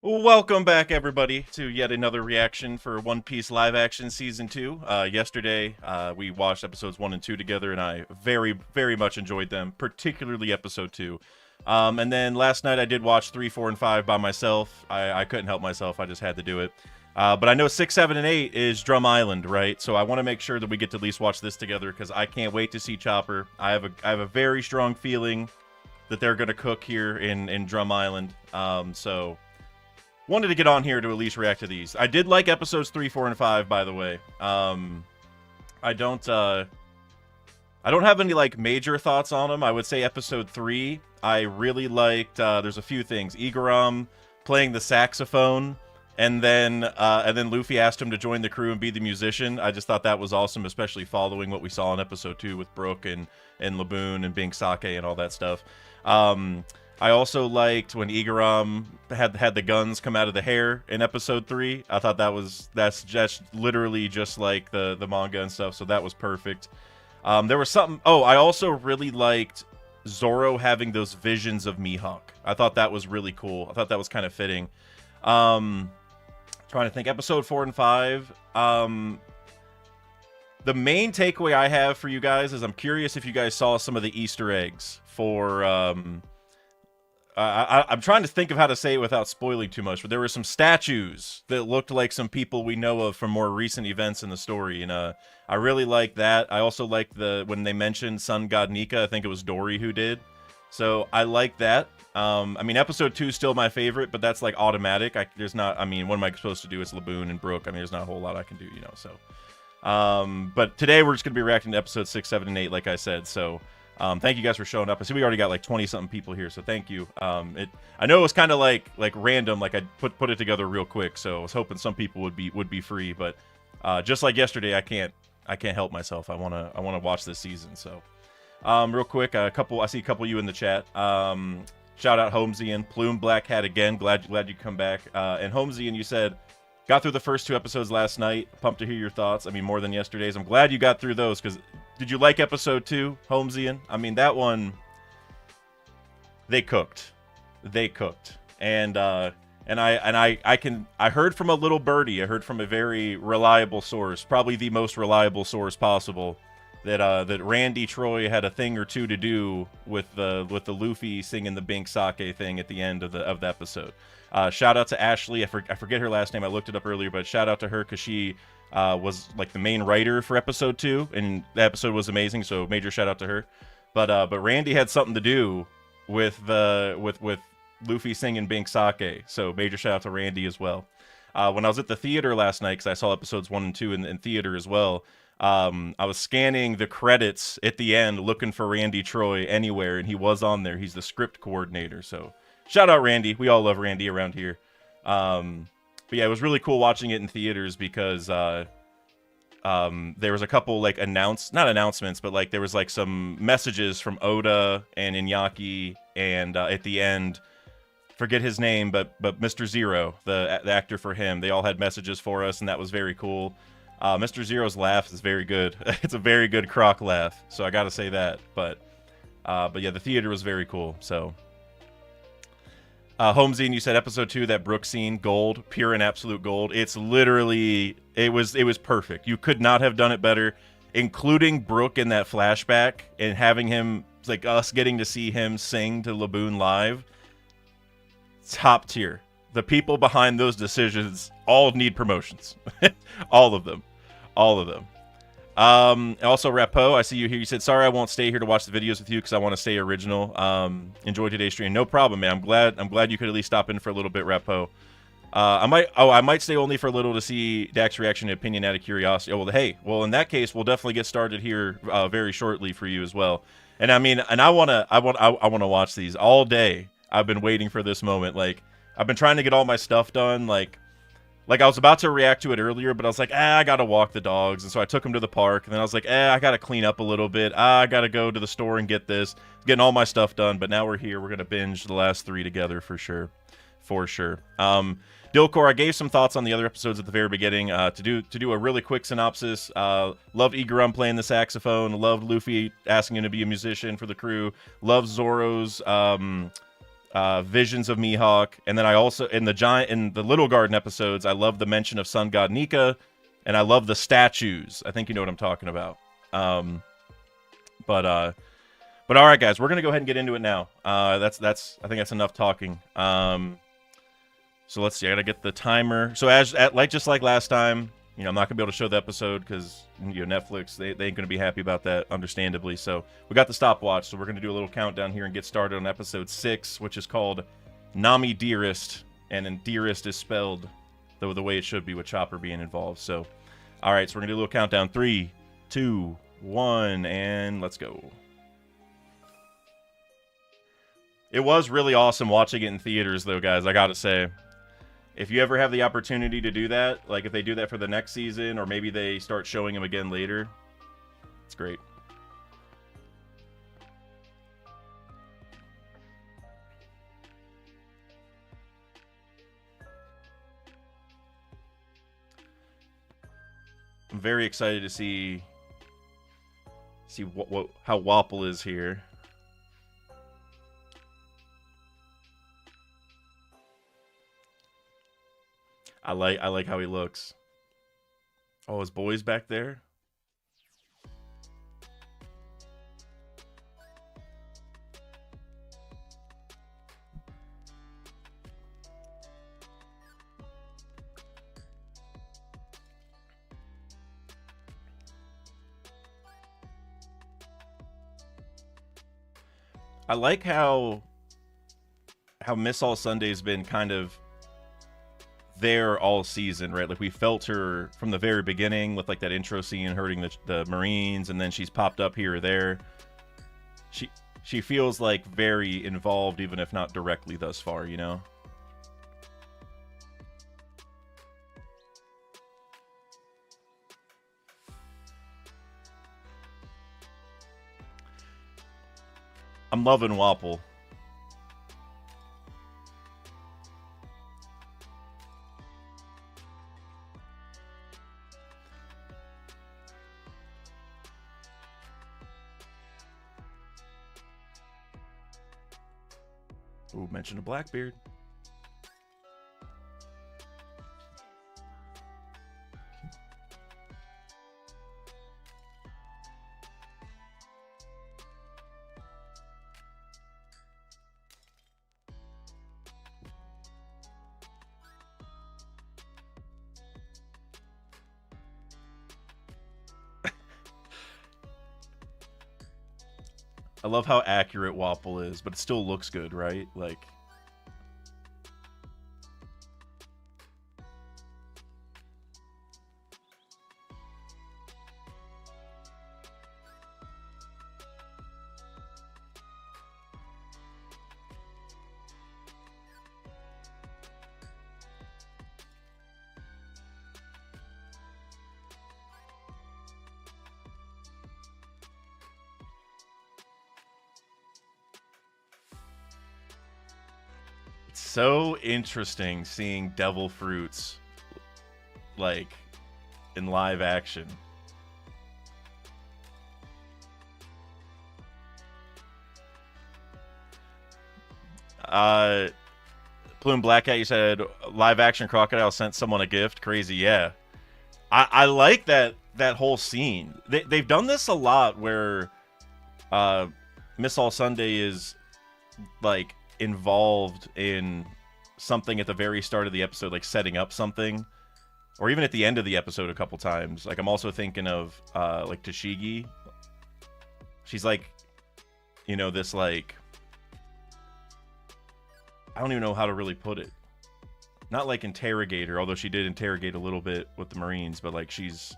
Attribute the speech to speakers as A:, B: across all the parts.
A: Welcome back, everybody, to yet another reaction for One Piece Live Action Season 2. Yesterday, we watched episodes 1 and 2 together, and I very, very much enjoyed them, particularly episode 2. And then last night, I did watch 3, 4, and 5 by myself. I couldn't help myself. I just had to do it. But I know 6, 7, and 8 is Drum Island, right? So I want to make sure that we get to at least watch this together, because I can't wait to see Chopper. I have a very strong feeling that they're going to cook here in Drum Island. So wanted to get on here to at least react to these. I did like episodes 3, 4, and 5, by the way. I don't have any like major thoughts on them. I would say episode 3, I really liked. There's a few things. Igaram playing the saxophone, and then Luffy asked him to join the crew and be the musician. I just thought that was awesome, especially following what we saw in episode 2 with Brook and Laboon and Bing Sake and all that stuff. I also liked when Igaram had the guns come out of the hair in episode 3. I thought that's just literally just like the manga and stuff, so that was perfect. There was something. Oh, I also really liked Zoro having those visions of Mihawk. I thought that was really cool. I thought that was kind of fitting. Trying to think. Episode 4 and 5. The main takeaway I have for you guys is I'm curious if you guys saw some of the Easter eggs for. I'm trying to think of how to say it without spoiling too much, but there were some statues that looked like some people we know of from more recent events in the story, and I really liked that. I also liked when they mentioned Sun God Nika. I think it was Dory who did, so I like that. I mean, episode 2 is still my favorite, but that's like automatic. There's not. I mean, what am I supposed to do? It's Laboon and Brook. I mean, there's not a whole lot I can do, you know. So, but today we're just gonna be reacting to episodes 6, 7, and 8, like I said. So. Thank you guys for showing up. I see we already got like 20-something people here, so thank you. I know it was kind of like random, like I put it together real quick, so I was hoping some people would be free, but just like yesterday, I can't help myself. I wanna watch this season. So real quick, I see a couple of you in the chat. Shout out Holmesian, Plume Black Hat again. Glad you come back. And Holmesian, you said got through the first 2 episodes last night. Pumped to hear your thoughts. I mean, more than yesterday's. I'm glad you got through those, because did you like episode 2, Holmesian? I mean, that one, they cooked. And I heard from a little birdie. I heard from a very reliable source, probably the most reliable source possible, that Randy Troy had a thing or two to do with the Luffy singing the Bink Sake thing at the end of the episode. Shout out to Ashley. I forget her last name. I looked it up earlier, but shout out to her because she was like the main writer for episode 2, and the episode was amazing. So major shout out to her. But Randy had something to do with Luffy singing Bink Sake. So major shout out to Randy as well. When I was at the theater last night, because I saw episodes 1 and 2 in theater as well, I was scanning the credits at the end looking for Randy Troy anywhere, and he was on there. He's the script coordinator. So shout out Randy. We all love Randy around here. But yeah, it was really cool watching it in theaters because there was a couple like not announcements, but like there was like some messages from Oda and Iñaki, and at the end, forget his name, but Mr. Zero, the actor for him, they all had messages for us, and that was very cool. Mr. Zero's laugh is very good. It's a very good croc laugh, so I gotta say that. But yeah, the theater was very cool. So. Holmesy, you said episode 2, that Brook scene, gold, pure and absolute gold. It's literally, it was perfect. You could not have done it better, including Brook in that flashback and having him, like us getting to see him sing to Laboon live. Top tier. The people behind those decisions all need promotions. All of them. Also, Rapo, I see you here. You said, sorry, I won't stay here to watch the videos with you because I want to stay original. Enjoy today's stream. No problem, man. I'm glad you could at least stop in for a little bit, Rapo. I might stay only for a little to see Dak's reaction and opinion out of curiosity. Oh, well, in that case, we'll definitely get started here very shortly for you as well. And I mean, and I want to watch these all day. I've been waiting for this moment. Like, I've been trying to get all my stuff done. Like I was about to react to it earlier, but I was like, I gotta walk the dogs, and so I took them to the park, and then I was like, I gotta clean up a little bit. I gotta go to the store and get this, getting all my stuff done. But now we're here. We're gonna binge the last 3 together for sure. Dilcor, I gave some thoughts on the other episodes at the very beginning. To do a really quick synopsis, loved Igaram playing the saxophone, loved Luffy asking him to be a musician for the crew, loved Zoro's visions of Mihawk, and then I also in the Little Garden episodes, I love the mention of Sun God Nika, and I love the statues. I think you know what I'm talking about. But all right, guys, we're gonna go ahead and get into it now. That's I think that's enough talking. So let's see. I gotta get the timer. So just like last time, I'm not gonna be able to show the episode because Netflix they ain't gonna be happy about that, understandably. So we got the stopwatch. So we're gonna do a little countdown here and get started on episode 6, which is called Nami Dearest, and then Dearest is spelled the way it should be with Chopper being involved. So, all right, so we're gonna do a little countdown. 3, 2, 1, and let's go. It was really awesome watching it in theaters, though, guys. I gotta say. If you ever have the opportunity to do that, like if they do that for the next season, or maybe they start showing them again later, it's great. I'm very excited to see how Wapol is here. I like how he looks. Oh, his boy's back there? I like how Miss All Sunday's been kind of there all season, right? Like we felt her from the very beginning with like that intro scene hurting the Marines, and then she's popped up here or there. She feels like very involved, even if not directly thus far, I'm loving Wapol. Ooh, mention a Blackbeard. I love how accurate Wapol is, but it still looks good, right? Like... so interesting seeing devil fruits like in live action. Plume Black Hat, you said live action crocodile sent someone a gift. Crazy, yeah. I like that whole scene. They've done this a lot where Miss All Sunday is like involved in something at the very start of the episode, like setting up something, or even at the end of the episode a couple times. Like I'm also thinking of like Tashigi. She's like, this like, I don't even know how to really put it. Not like interrogator, although she did interrogate a little bit with the Marines, but like she's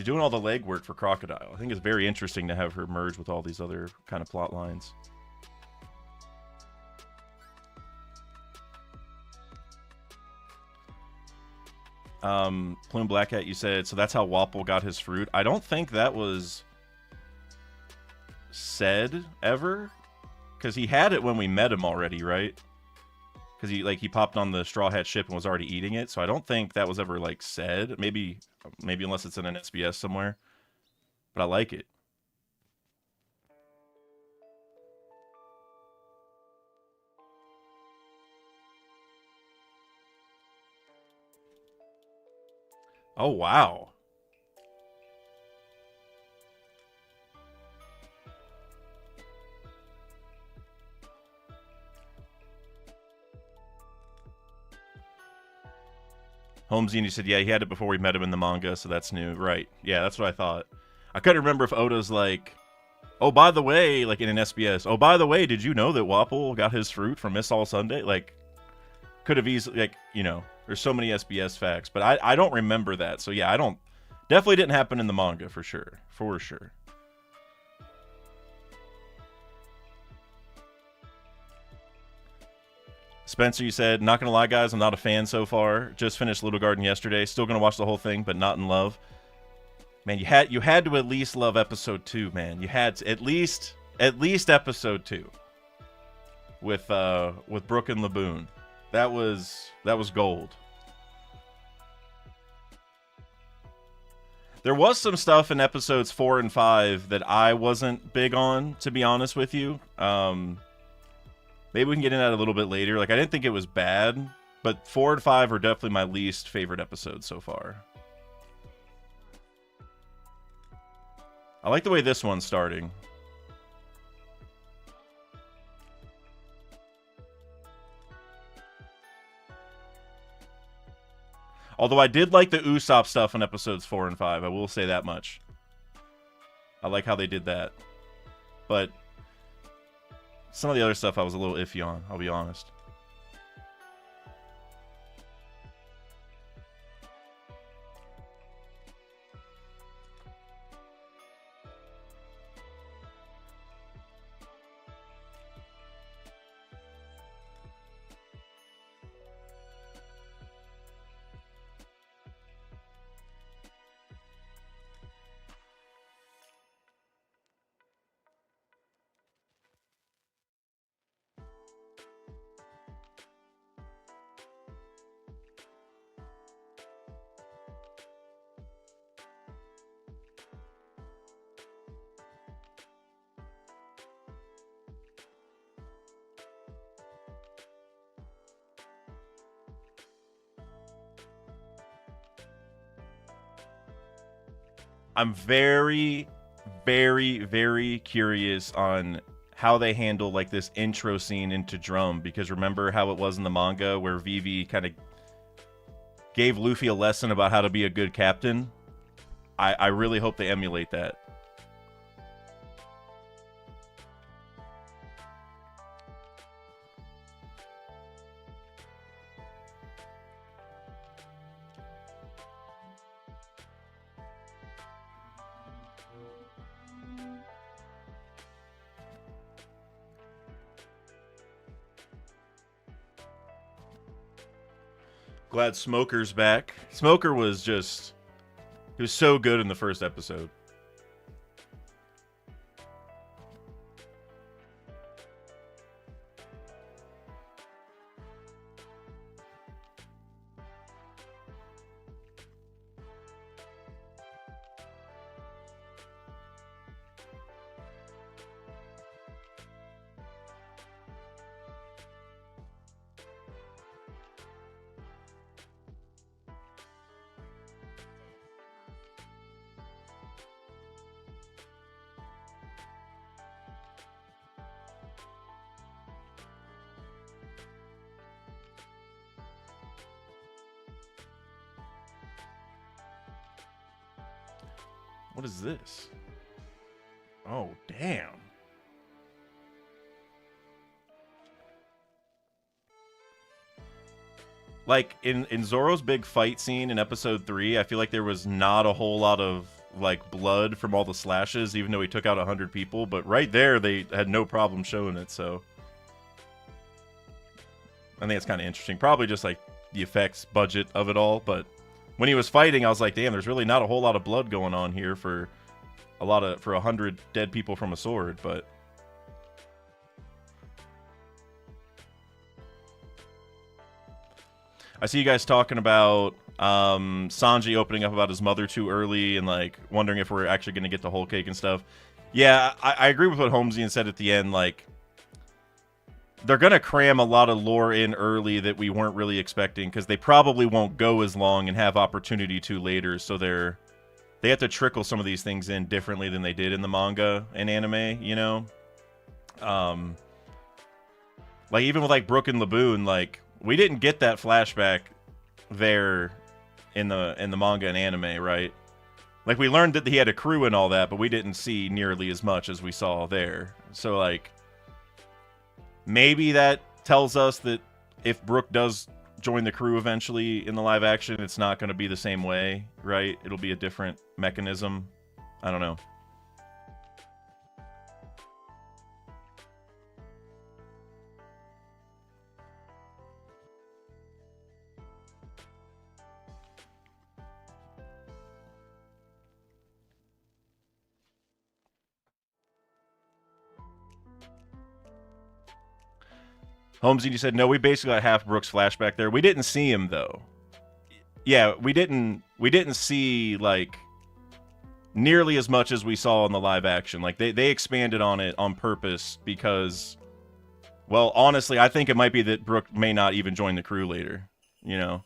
A: doing all the legwork for Crocodile. I think it's very interesting to have her merge with all these other kind of plot lines. Plume Black Hat, you said, so that's how Wapol got his fruit. I don't think that was said ever, because he had it when we met him already, right? Because he popped on the Straw Hat ship and was already eating it, so I don't think that was ever like said. Maybe unless it's in an SBS somewhere, but I like it. Oh, wow. Holmesy, and you said, yeah, he had it before we met him in the manga, so that's new. Right. Yeah, that's what I thought. I couldn't remember if Oda's like, oh, by the way, like in an SBS, oh, by the way, did you know that Wapol got his fruit from Miss All Sunday? Like, could have easily, like, there's so many SBS facts, but I don't remember that. So yeah, definitely didn't happen in the manga for sure. For sure. Spencer, you said, not gonna lie, guys, I'm not a fan so far. Just finished Little Garden yesterday. Still gonna watch the whole thing, but not in love. Man, you had to at least love episode 2, man. You had to, at least episode 2 with Brooke and Laboon. That was gold. There was some stuff in episodes 4 and 5 that I wasn't big on, to be honest with you. Maybe we can get into that a little bit later. Like, I didn't think it was bad, but 4 and 5 are definitely my least favorite episodes so far. I like the way this one's starting. Although I did like the Usopp stuff in episodes 4 and 5. I will say that much. I like how they did that. But some of the other stuff I was a little iffy on, I'll be honest. I'm very, very, very curious on how they handle like this intro scene into Drum, because remember how it was in the manga where Vivi kind of gave Luffy a lesson about how to be a good captain? I really hope they emulate that. Glad Smoker's back. Smoker was just... he was so good in the first episode. What is this? Oh, damn. Like, in Zoro's big fight scene in episode 3, I feel like there was not a whole lot of, like, blood from all the slashes, even though he took out 100 people. But right there, they had no problem showing it, so... I think it's kind of interesting. Probably just, like, the effects budget of it all, but... when he was fighting, I was like, damn, there's really not a whole lot of blood going on here for 100 dead people from a sword, but... I see you guys talking about Sanji opening up about his mother too early and, like, wondering if we're actually going to get the whole cake and stuff. Yeah, I agree with what Holmesian said at the end, like... they're gonna cram a lot of lore in early that we weren't really expecting, because they probably won't go as long and have opportunity to later. So they have to trickle some of these things in differently than they did in the manga and anime. You know, like even with like Brook and Laboon, like we didn't get that flashback there in the manga and anime, right? Like we learned that he had a crew and all that, but we didn't see nearly as much as we saw there. So like maybe that tells us that if Brook does join the crew eventually in the live action, it's not going to be the same way, right? It'll be a different mechanism. I don't know. Holmesy, you said no. We basically got half Brook's flashback there. We didn't see him though. Yeah, we didn't see like nearly as much as we saw in the live action. Like they expanded on it on purpose because, well, honestly, I think it might be that Brook may not even join the crew later. You know.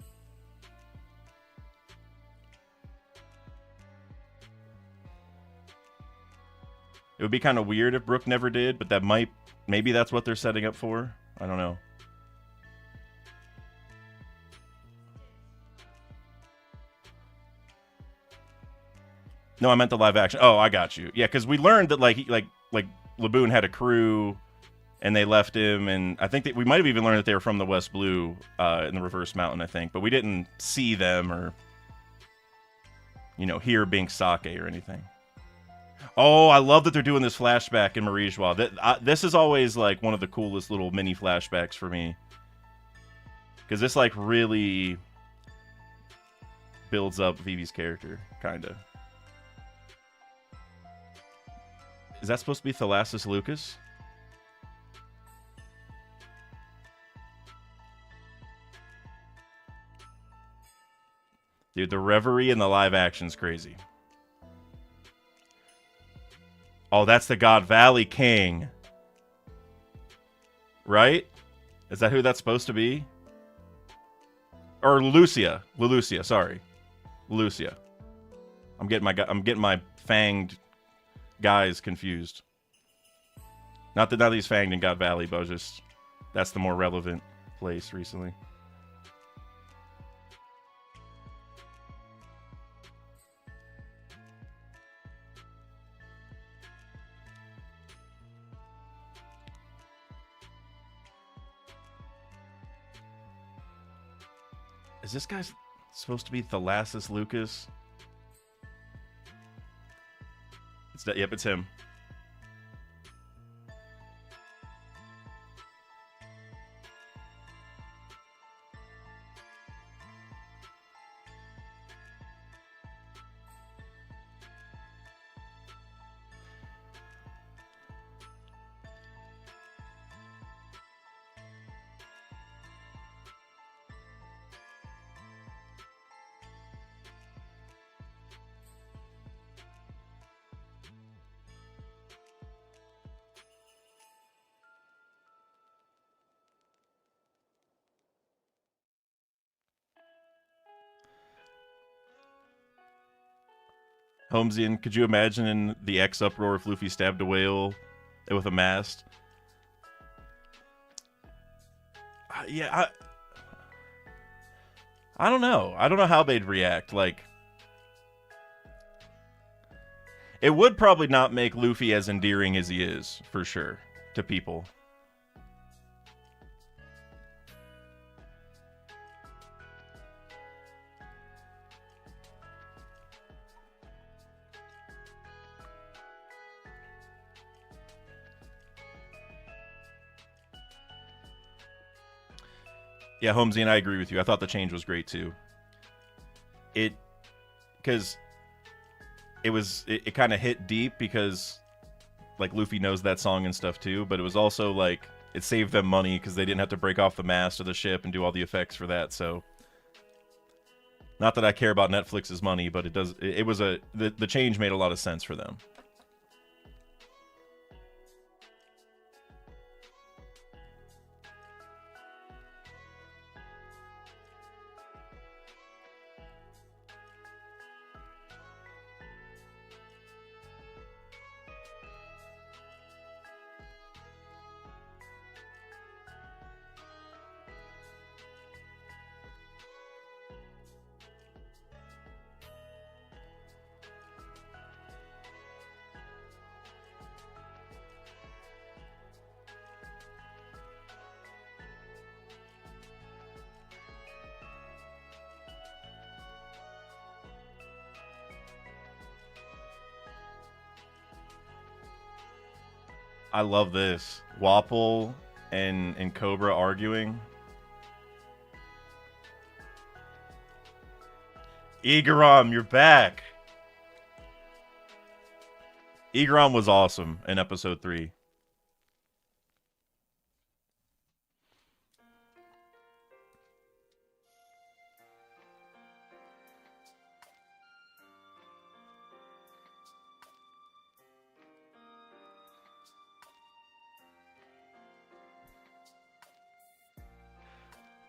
A: It would be kind of weird if Brook never did, but maybe that's what they're setting up for. I don't know. No, I meant the live action. Oh, I got you. Yeah, because we learned that like Laboon had a crew, and they left him, and I think that we might have even learned that they were from the West Blue in the Reverse Mountain, I think, but we didn't see them or hear Bink Sake or anything. Oh, I love that they're doing this flashback in Marijois. This is always like one of the coolest little mini flashbacks for me, because this like really builds up Vivi's character, kind of. Is that supposed to be Thalasus Lucas? Dude, the reverie in the live action's crazy. Oh, that's the God Valley King. Right? Is that who that's supposed to be? Or Lucia. Lelucia, sorry. Lucia. I'm getting my fanged guys confused. Not that he's fanged in God Valley, but that's the more relevant place recently. Is this guy supposed to be Thalasus Lucas? Yep, it's him. Holmesian, could you imagine in the X uproar if Luffy stabbed a whale with a mast? Yeah, I don't know. I don't know how they'd react. Like, it would probably not make Luffy as endearing as he is, for sure, to people. Yeah, Holmesy, and I agree with you. I thought the change was great too. Because it kind of hit deep because like Luffy knows that song and stuff too, but it was also like it saved them money because they didn't have to break off the mast of the ship and do all the effects for that. So, not that I care about Netflix's money, but the change made a lot of sense for them. I love this. Wapol and Cobra arguing. Igaram, you're back. Igaram was awesome in episode 3.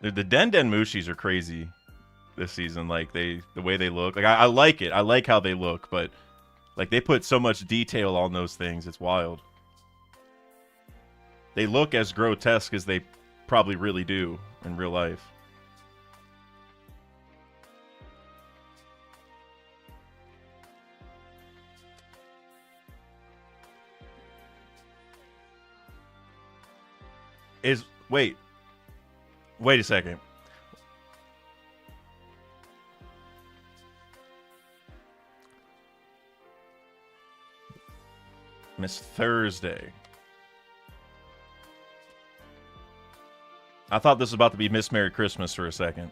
A: The Den Mushis are crazy this season. Like the way they look. Like I like it. I like how they look, but like they put so much detail on those things. It's wild. They look as grotesque as they probably really do in real life. Wait a second. Miss Thursday. I thought this was about to be Miss Merry Christmas for a second.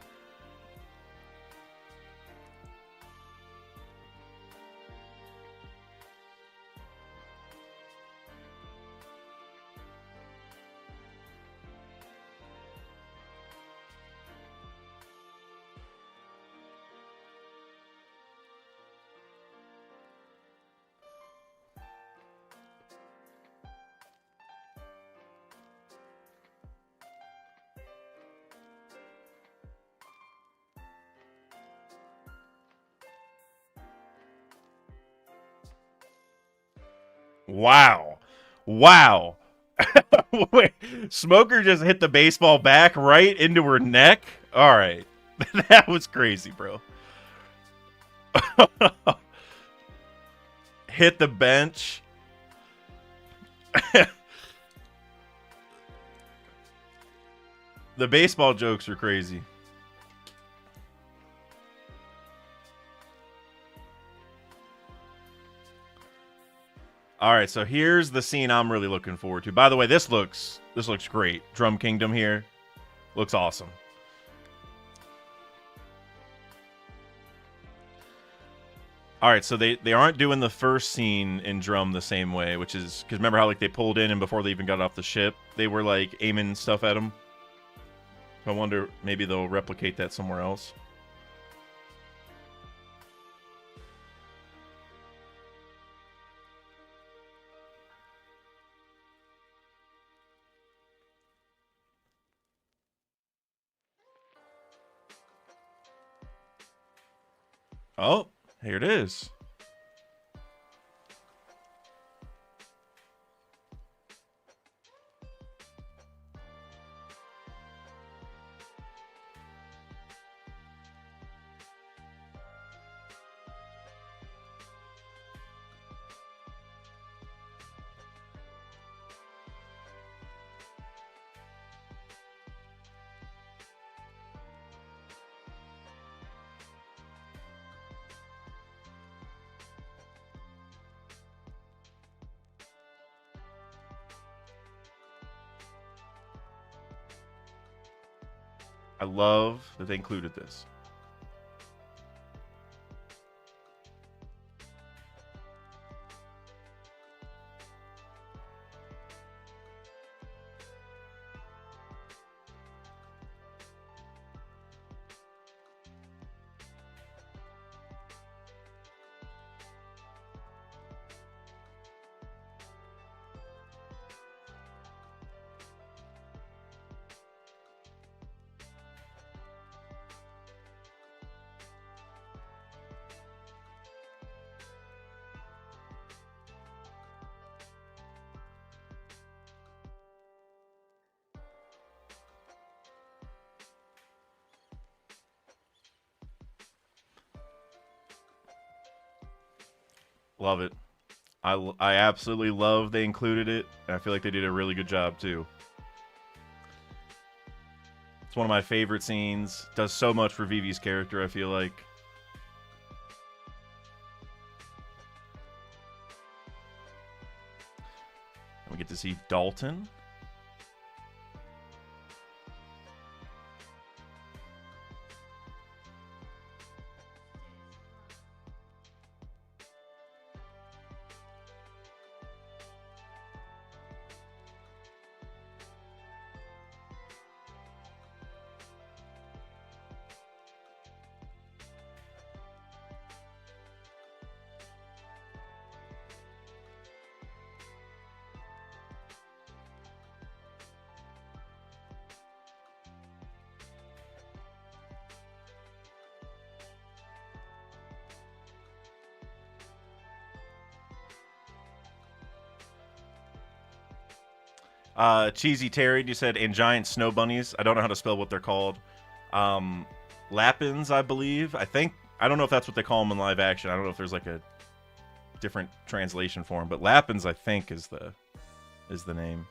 A: Wow. Wow. Wait, Smoker just hit the baseball back right into her neck? All right. That was crazy, bro. Hit the bench. The baseball jokes are crazy. All right, so here's the scene I'm really looking forward to. By the way, this looks great. Drum Kingdom here looks awesome. All right, so they aren't doing the first scene in Drum the same way, which is because remember how like they pulled in and before they even got off the ship, they were like aiming stuff at them. So I wonder maybe they'll replicate that somewhere else. Oh, here it is. I love that they included this. Love it. I absolutely love they included it. And I feel like they did a really good job too. It's one of my favorite scenes. Does so much for Vivi's character, I feel like. And we get get to see Dalton. Cheesy Terry, you said, and giant snow bunnies. I don't know how to spell what they're called. Lapins, I believe. I don't know if that's what they call them in live action. I don't know if there's like a different translation for them, but Lapins, I think, is the name.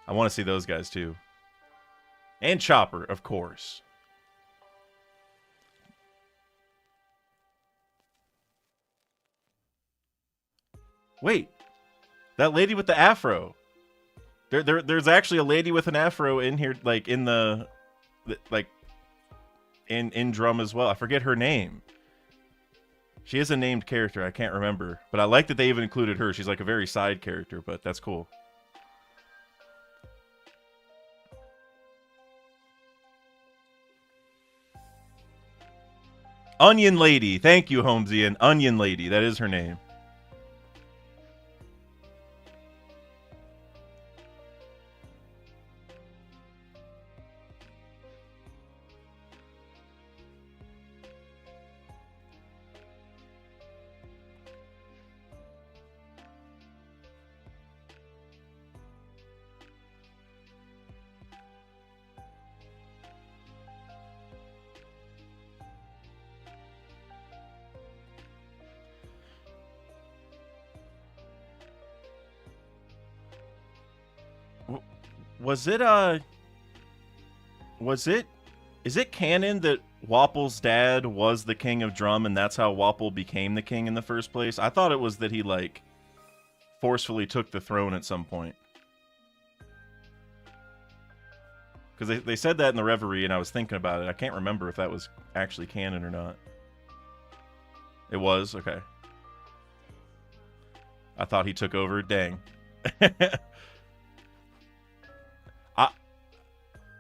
A: I want to see those guys too. And Chopper, of course. Wait, that lady with the afro. There's actually a lady with an afro in here, like in in Drum as well. I forget her name. She is a named character. I can't remember, but I like that they even included her. She's like a very side character, but that's cool. Onion Lady. Thank you, Holmesian. Onion Lady. That is her name. Is it canon that Wapol's dad was the king of Drum and that's how Wapol became the king in the first place? I thought it was that he, like, forcefully took the throne at some point. Because they said that in the Reverie, and I was thinking about it. I can't remember if that was actually canon or not. It was? Okay. I thought he took over. Dang.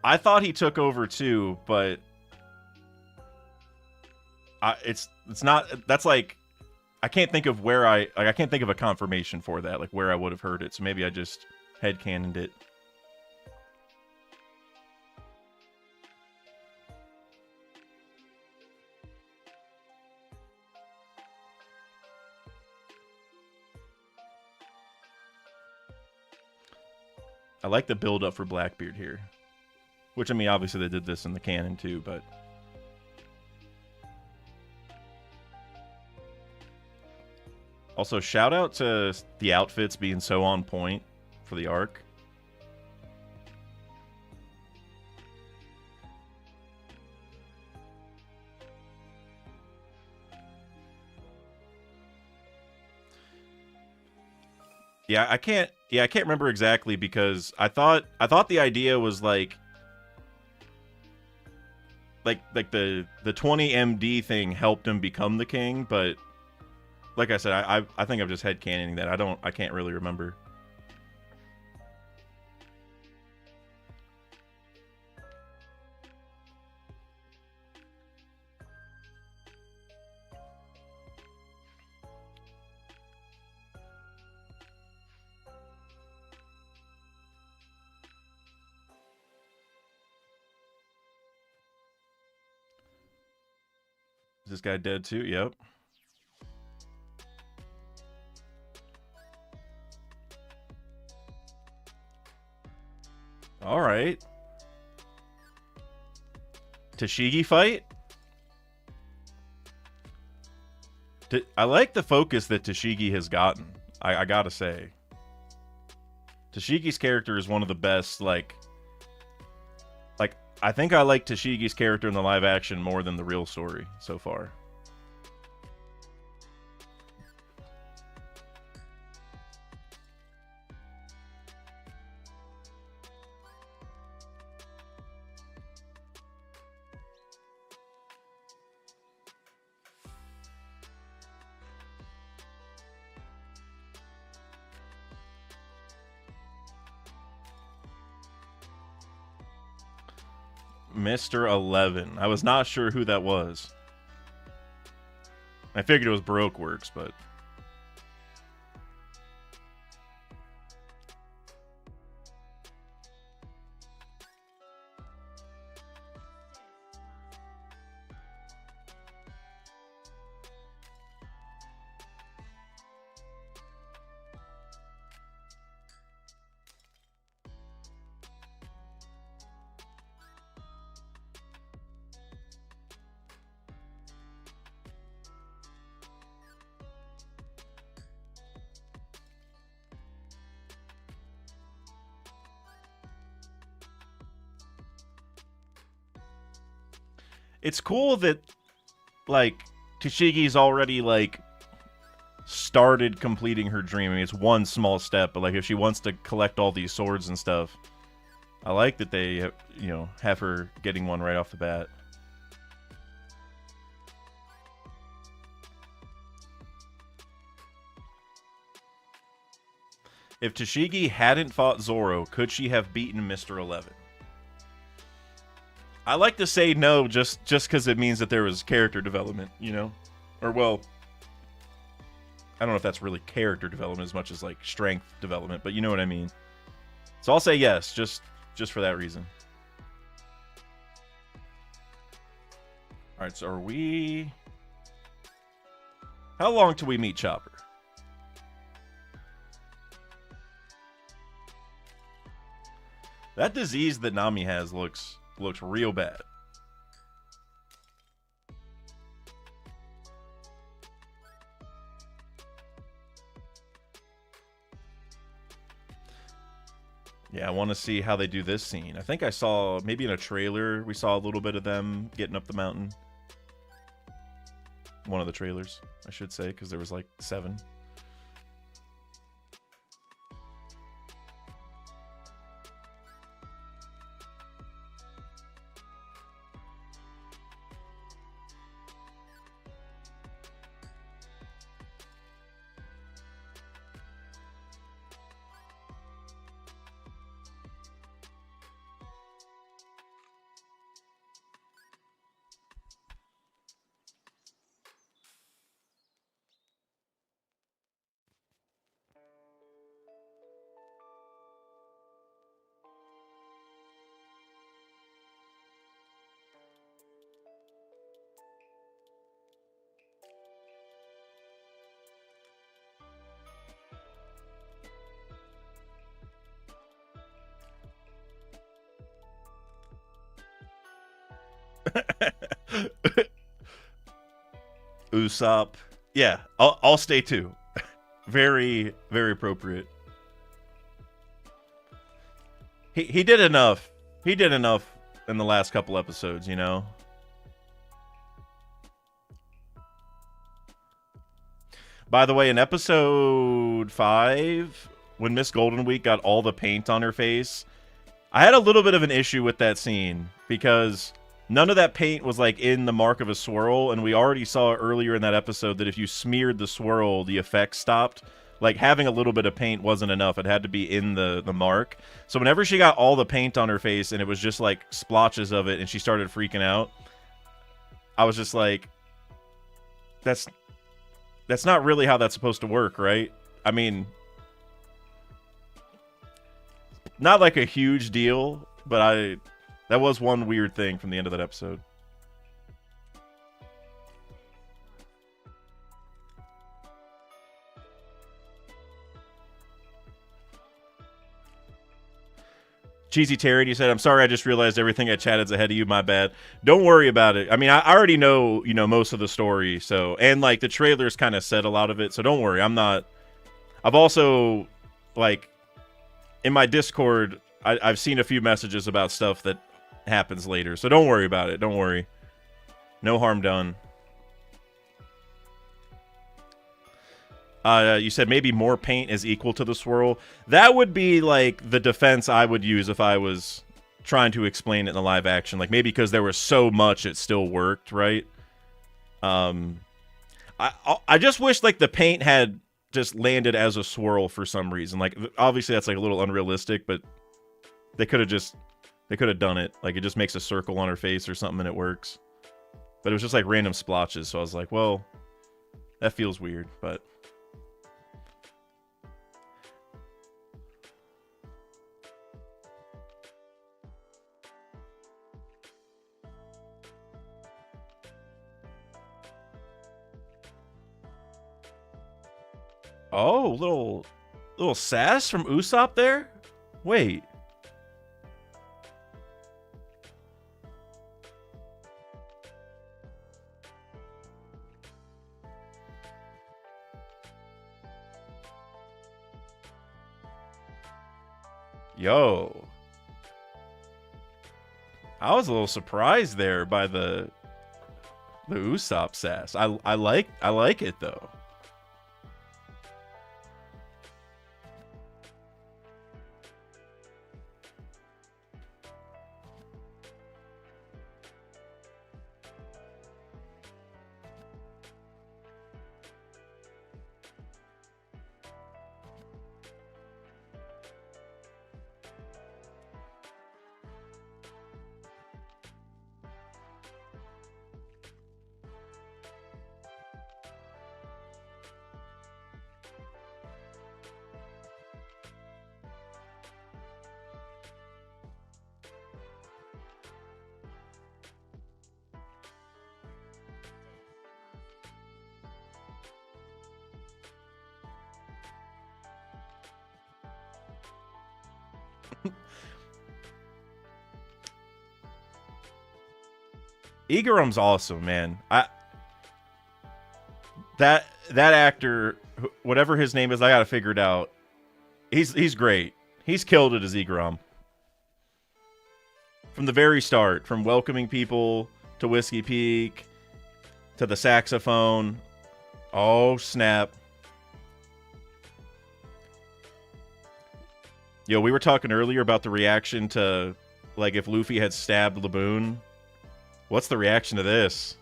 A: I thought he took over too, but it's not. That's like, I can't think of where I can't think of a confirmation for that, like where I would have heard it. So maybe I just headcanoned it. I like the build up for Blackbeard here. Which, I mean, obviously they did this in the canon too, but... Also, shout out to the outfits being so on point for the arc. Yeah, I can't remember exactly because I thought the idea was like the 20 MD thing helped him become the king, but like I said, I think I'm just headcanoning that. I can't really remember. Is this guy dead too? Yep. All right. Tashigi fight? I like the focus that Tashigi has gotten. I gotta say. Tashigi's character is one of the best, like I think I like Tashigi's character in the live action more than the real story so far. Mr. 11. I was not sure who that was. I figured it was Baroque Works, but... It's cool that, like, Tashigi's already, like, started completing her dream. I mean, it's one small step, but, like, if she wants to collect all these swords and stuff, I like that they, you know, have her getting one right off the bat. If Tashigi hadn't fought Zoro, could she have beaten Mr. 11? I like to say no, just because it means that there was character development, you know? Or, well, I don't know if that's really character development as much as, like, strength development, but you know what I mean. So I'll say yes, just for that reason. Alright, so are we... How long till we meet Chopper? That disease that Nami has looks real bad. Yeah, I want to see how they do this scene. I think I saw, maybe in a trailer, we saw a little bit of them getting up the mountain. One of the trailers, I should say, because there was like 7. Usopp. Yeah, I'll stay too. Very, very appropriate. He did enough. He did enough in the last couple episodes, you know? By the way, in episode 5, when Miss Golden Week got all the paint on her face, I had a little bit of an issue with that scene because none of that paint was like in the mark of a swirl, and we already saw earlier in that episode that if you smeared the swirl, the effect stopped. Like, having a little bit of paint wasn't enough. It had to be in the mark. So whenever she got all the paint on her face and it was just like splotches of it and she started freaking out, I was just like, that's not really how that's supposed to work, right? I mean, not like a huge deal, but that was one weird thing from the end of that episode. Cheesy Terry, you said, "I'm sorry, I just realized everything I chatted's ahead of you. My bad." Don't worry about it. I mean, I already know, you know, most of the story, so, and like the trailers kind of said a lot of it, so don't worry. I've also, like, in my Discord, I've seen a few messages about stuff that happens later, so don't worry about it. Don't worry. No harm done. You said maybe more paint is equal to the swirl. That would be, like, the defense I would use if I was trying to explain it in the live action. Like, maybe because there was so much it still worked, right? I just wish, like, the paint had just landed as a swirl for some reason. Like, obviously that's, like, a little unrealistic, but they could have They could have done it. Like, it just makes a circle on her face or something and it works. But it was just like random splotches, so I was like, well, that feels weird, but... Oh, little sass from Usopp there? Wait. Yo. I was a little surprised there by the Usopp sass. I like it though. Igorum's awesome, man. That actor, whatever his name is, I gotta figure it out. He's great. He's killed it as Igarum. From the very start, from welcoming people to Whiskey Peak to the saxophone. Oh, snap. Yo, we were talking earlier about the reaction to, like, if Luffy had stabbed Laboon. What's the reaction to this?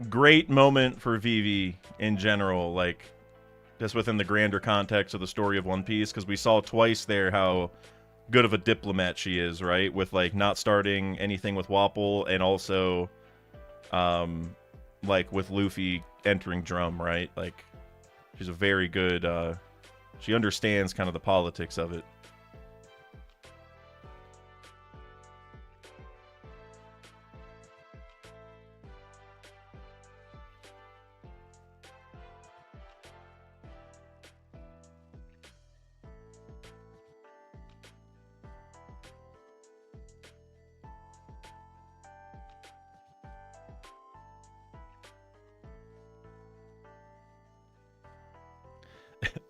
A: Great moment for Vivi in general, like, just within the grander context of the story of One Piece, because we saw twice there how good of a diplomat she is, right? With, like, not starting anything with Wapol, and also, like, with Luffy entering Drum, right? Like, she's a very good, she understands kind of the politics of it.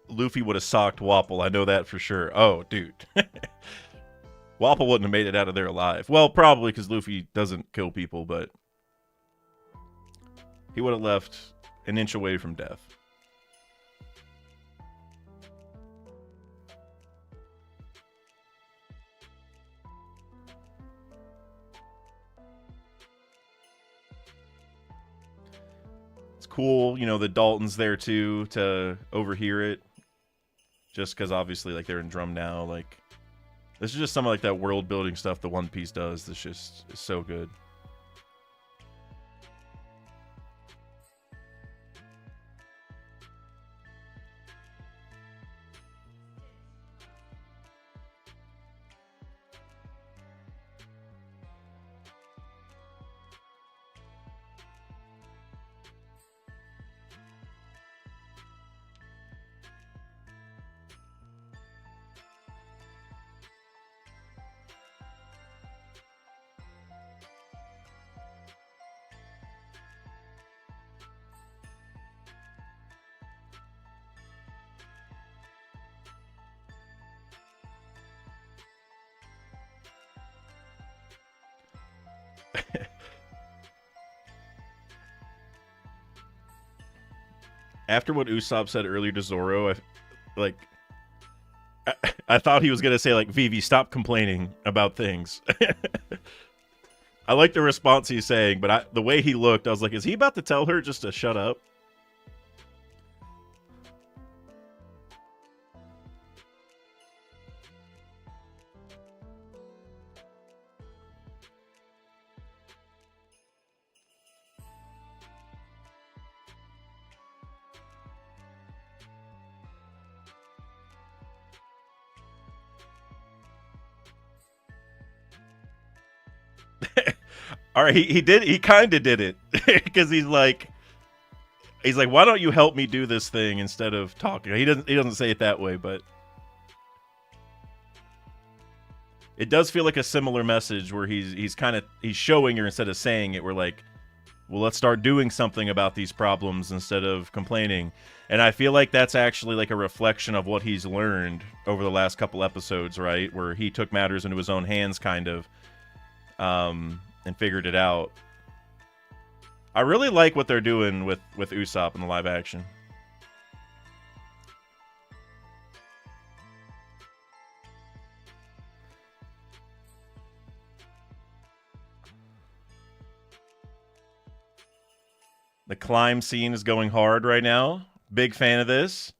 A: Luffy would have socked Wapol. I know that for sure. Oh, dude. Wapol wouldn't have made it out of there alive. Well, probably because Luffy doesn't kill people, but he would have left an inch away from death. It's cool, you know, the Dalton's there too to overhear it. Just because obviously, like, they're in Drum now. Like, this is just some of, like, that world building stuff the One Piece does. This just is so good. After what Usopp said earlier to Zoro, like I thought he was gonna say like, Vivi, stop complaining about things. I like the response he's saying, but the way he looked, I was like, is he about to tell her just to shut up? All right, he kind of did it because he's like, why don't you help me do this thing instead of talking? He doesn't say it that way, but it does feel like a similar message where he's showing her instead of saying it. We're like, well, let's start doing something about these problems instead of complaining. And I feel like that's actually like a reflection of what he's learned over the last couple episodes, right? Where he took matters into his own hands, kind of, and figured it out. I really like what they're doing with Usopp in the live action. The climb scene is going hard right now. Big fan of this.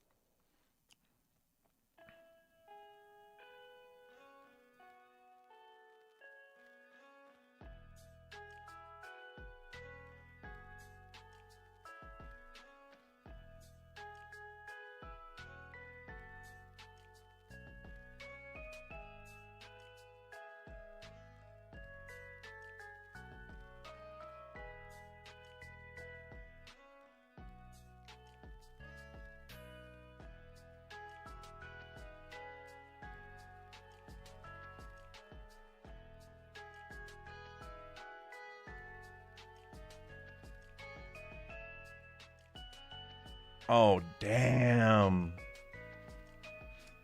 A: Oh, damn.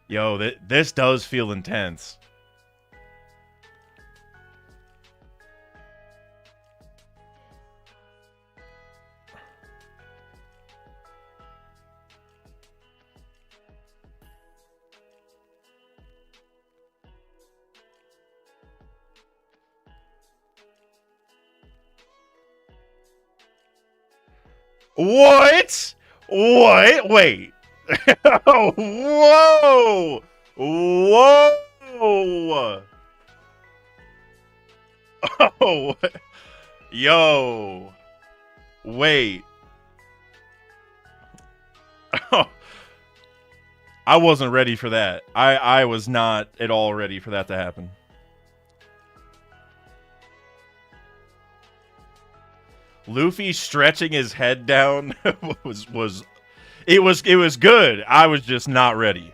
A: Yo, this does feel intense. What? What? Wait. Whoa! Whoa! Oh! Yo! Wait. I wasn't ready for that. I was not at all ready for that to happen. Luffy stretching his head down was good. I was just not ready.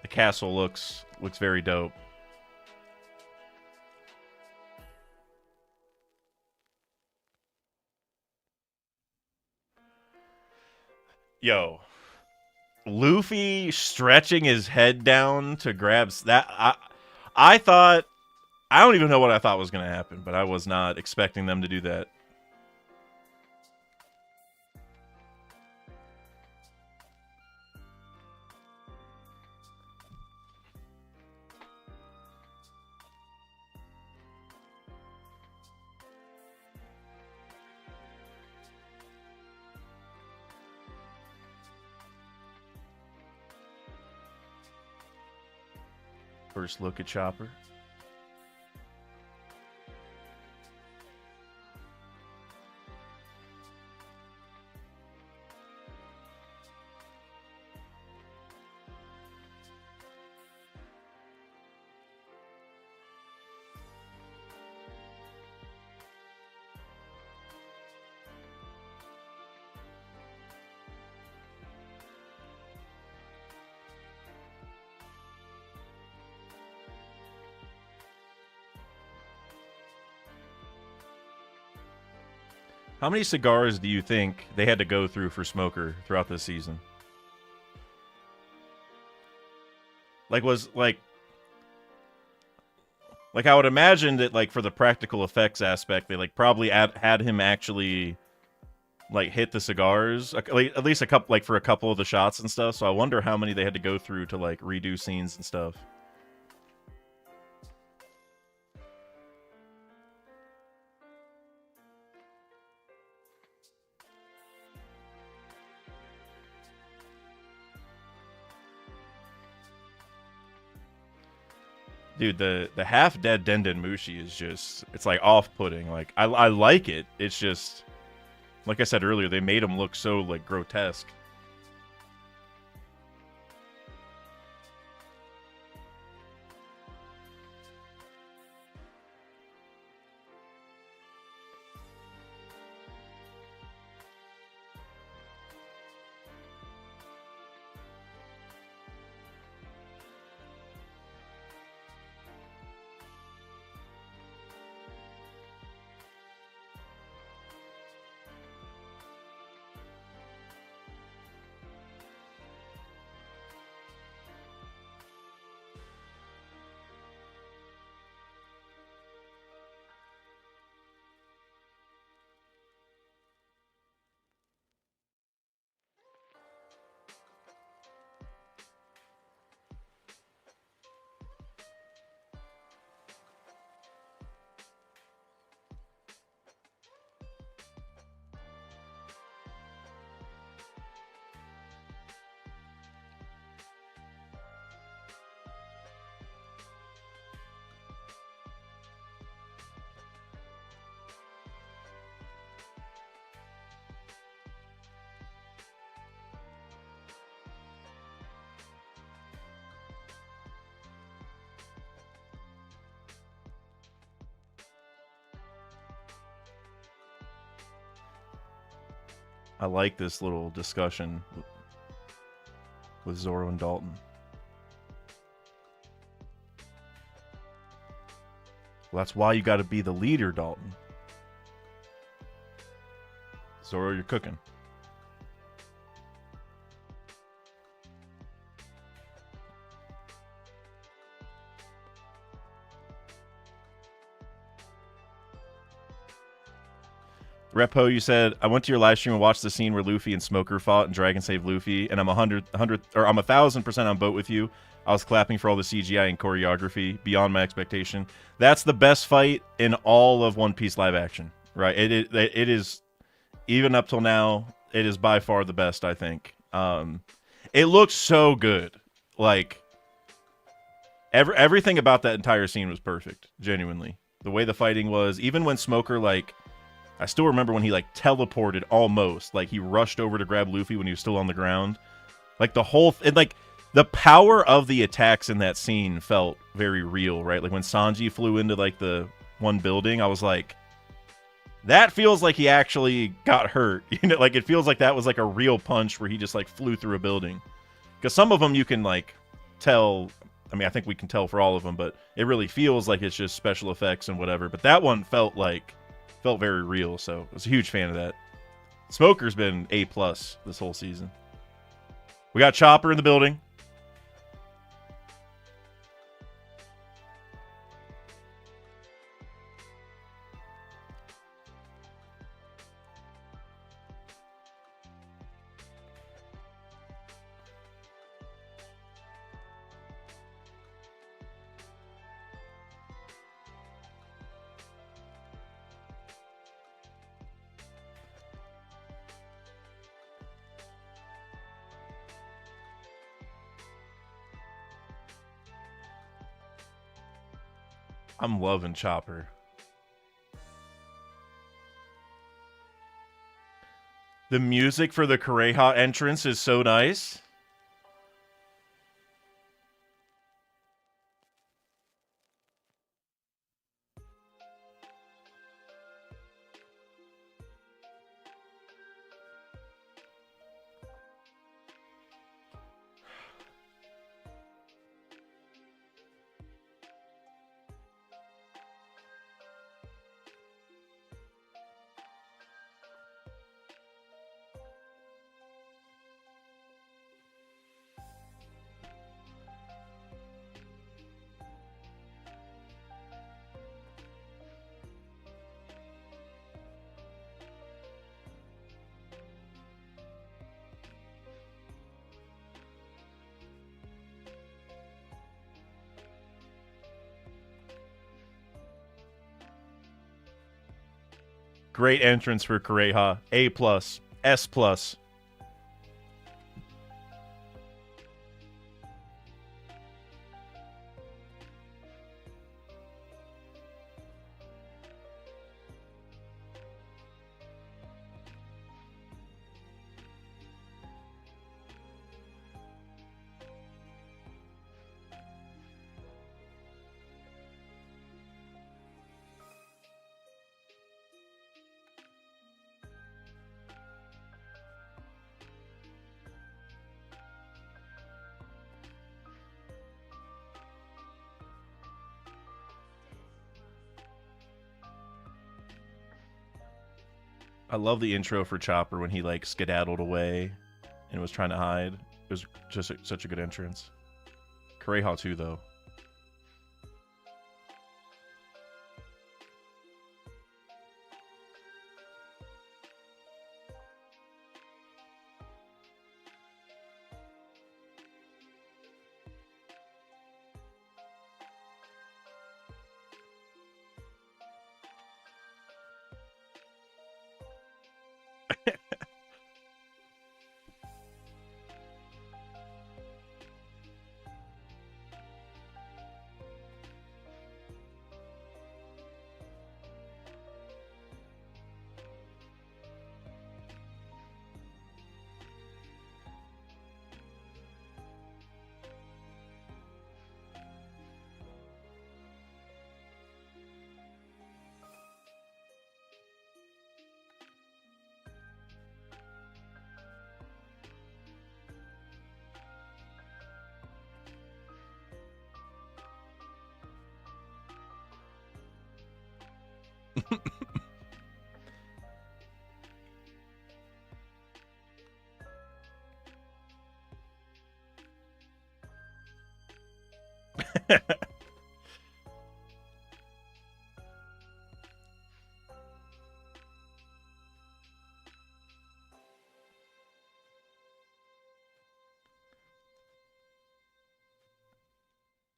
A: The castle looks very dope. Yo, Luffy stretching his head down to grab that. I thought, I don't even know what I thought was going to happen, but I was not expecting them to do that. First look at Chopper. How many cigars do you think they had to go through for Smoker throughout this season? Like, like I would imagine that, like, for the practical effects aspect, they like probably had him actually like hit the cigars, like, at least a couple, like for a couple of the shots and stuff. So I wonder how many they had to go through to like redo scenes and stuff. Dude, the half dead Denden Mushi is just, it's like off putting. Like I like it. It's just, like I said earlier, they made him look so like grotesque. I like this little discussion with Zoro and Dalton. Well, that's why you got to be the leader, Dalton. Zoro, you're cooking. Repo, you said, I went to your live stream and watched the scene where Luffy and Smoker fought and Dragon saved Luffy, and I'm 1,000% on boat with you. I was clapping for all the CGI and choreography, beyond my expectation. That's the best fight in all of One Piece live action, right? It is, even up till now, it is by far the best, I think. It looks so good. Like, everything about that entire scene was perfect, genuinely. The way the fighting was, even when Smoker, like, I still remember when he, like, teleported almost. Like, he rushed over to grab Luffy when he was still on the ground. Like, the whole... and, like, the power of the attacks in that scene felt very real, right? Like, when Sanji flew into, like, the one building, I was like, that feels like he actually got hurt. You know, like, it feels like that was, like, a real punch where he just, like, flew through a building. Because some of them you can, like, tell... I mean, I think we can tell for all of them, but it really feels like it's just special effects and whatever. But that one felt very real, so I was a huge fan of that. Smoker's been A+ this whole season. We got Chopper in the building. I'm loving Chopper. The music for the Kureha entrance is so nice. Great entrance for Kureha. A+, S+. I love the intro for Chopper when he like skedaddled away and was trying to hide. It was just such a good entrance. Kureha too, though.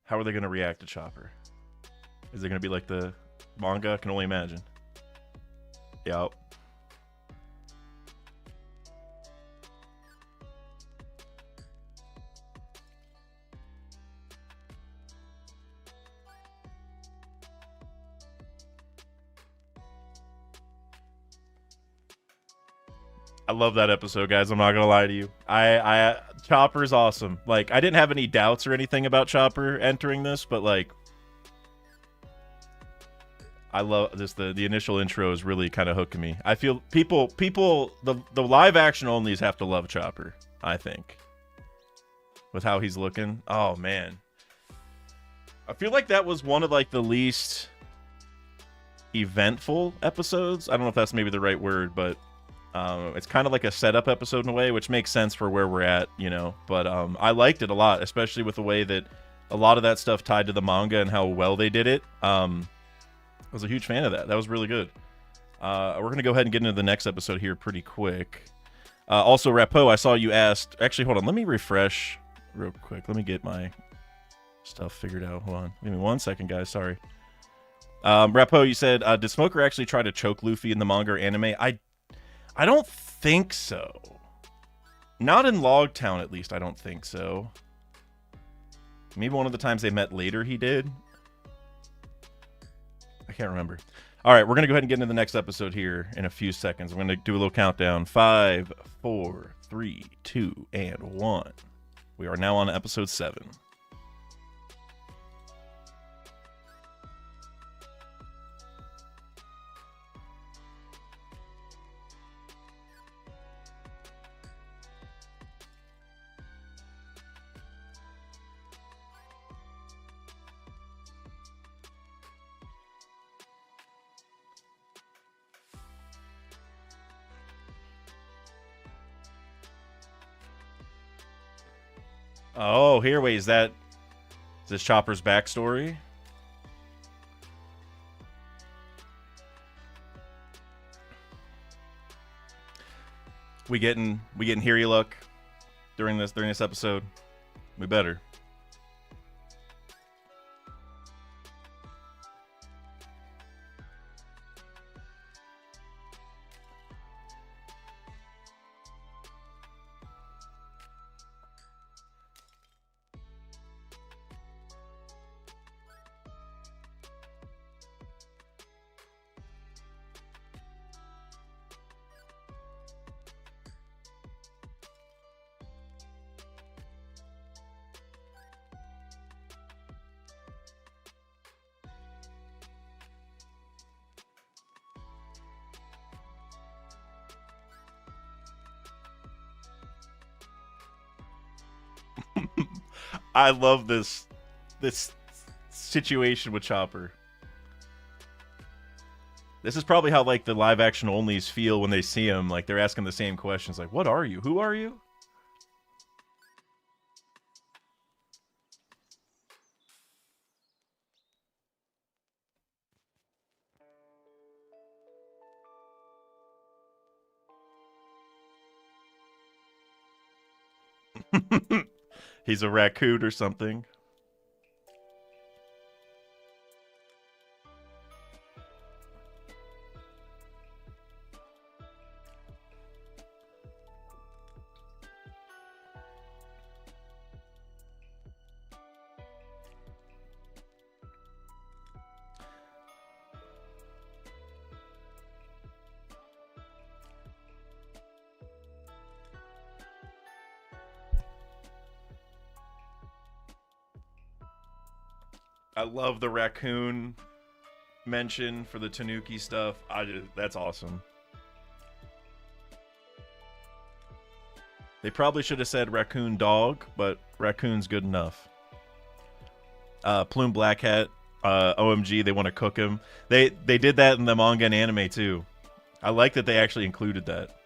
A: How are they going to react to Chopper? Is it going to be like the manga? I can only imagine. Yup. I love that episode, guys. I'm not gonna lie to you. Chopper's awesome. Like, I didn't have any doubts or anything about Chopper entering this, but like, I love this. The initial intro is really kind of hooking me. I feel the live action onlys have to love Chopper. I think with how he's looking. Oh man, I feel like that was one of like the least eventful episodes. I don't know if that's maybe the right word, but. It's kind of like a setup episode in a way, which makes sense for where we're at, you know. But I liked it a lot, especially with the way that a lot of that stuff tied to the manga and how well they did it. I was a huge fan of that. That was really good. We're going to go ahead and get into the next episode here pretty quick. Also, Rapo, I saw you asked... Actually, hold on. Let me refresh real quick. Let me get my stuff figured out. Hold on. Give me 1 second, guys. Sorry. Rapo, you said, did Smoker actually try to choke Luffy in the manga or anime? I don't think so. Not in Logtown, at least, I don't think so. Maybe one of the times they met later he did. I can't remember. All right, we're going to go ahead and get into the next episode here in a few seconds. I'm going to do a little countdown. 5, 4, 3, 2, and 1. We are now on episode 7. Oh, here, wait, is this Chopper's backstory? We getting Hiriluk during this episode? We better. I love this situation with Chopper. This is probably how like the live action onlys feel when they see him. Like they're asking the same questions. Like, what are you? Who are you? He's a raccoon or something. I love the raccoon mention for the Tanuki stuff. That's awesome. They probably should have said raccoon dog, but raccoon's good enough. Plume Black Hat, OMG, they want to cook him. They did that in the manga and anime too. I like that they actually included that.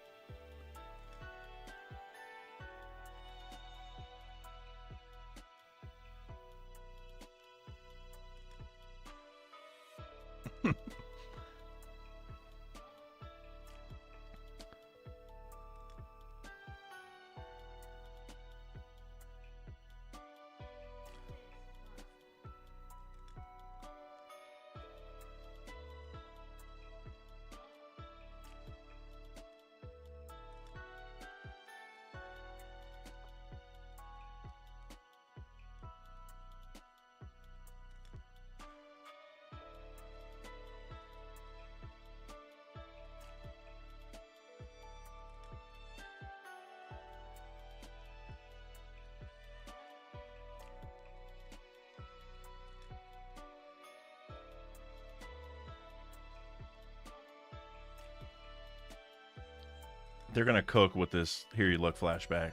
A: They're gonna cook with this Hiriluk flashback.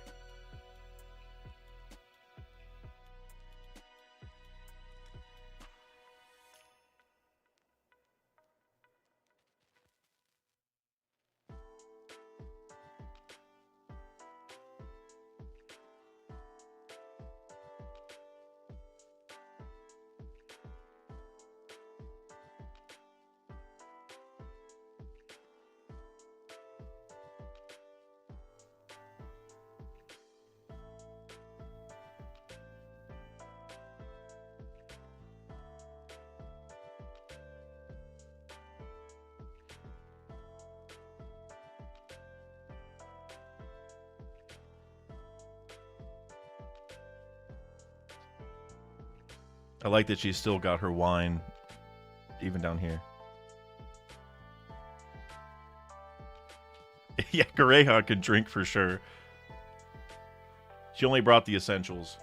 A: I like that she's still got her wine, even down here. Yeah, Kureha could drink for sure. She only brought the essentials.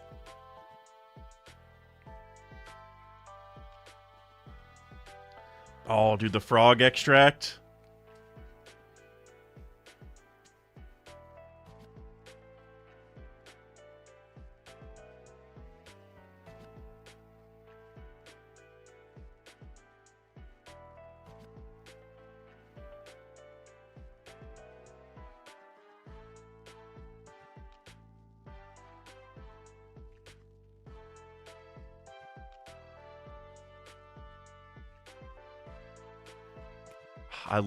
A: Oh, dude, the frog extract. I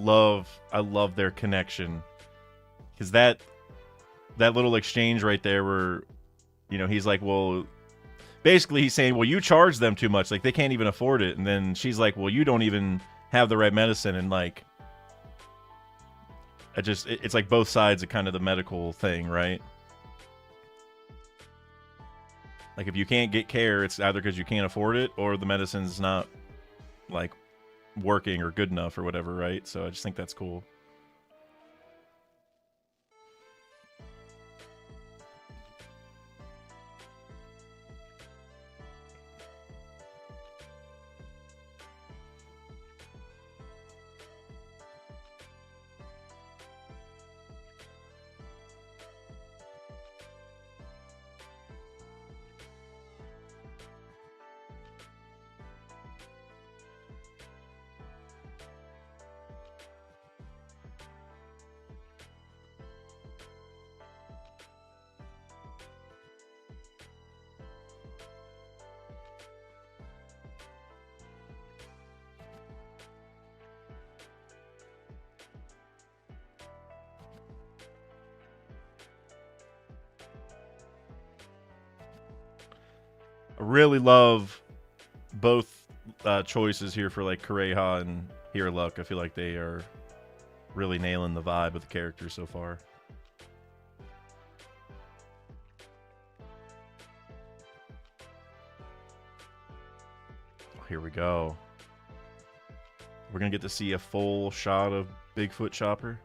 A: love their connection. Cuz that little exchange right there where he's like, "Well, basically he's saying, "Well, you charge them too much. Like they can't even afford it." And then she's like, "Well, you don't even have the right medicine." And like it's like both sides of kind of the medical thing, right? Like if you can't get care, it's either because you can't afford it or the medicine's not like working or good enough or whatever, right? So I just think that's cool. really love both choices here for like Kureha and Hiriluk. I feel like they are really nailing the vibe of the characters so far. Here we go. We're gonna get to see a full shot of Bigfoot Chopper.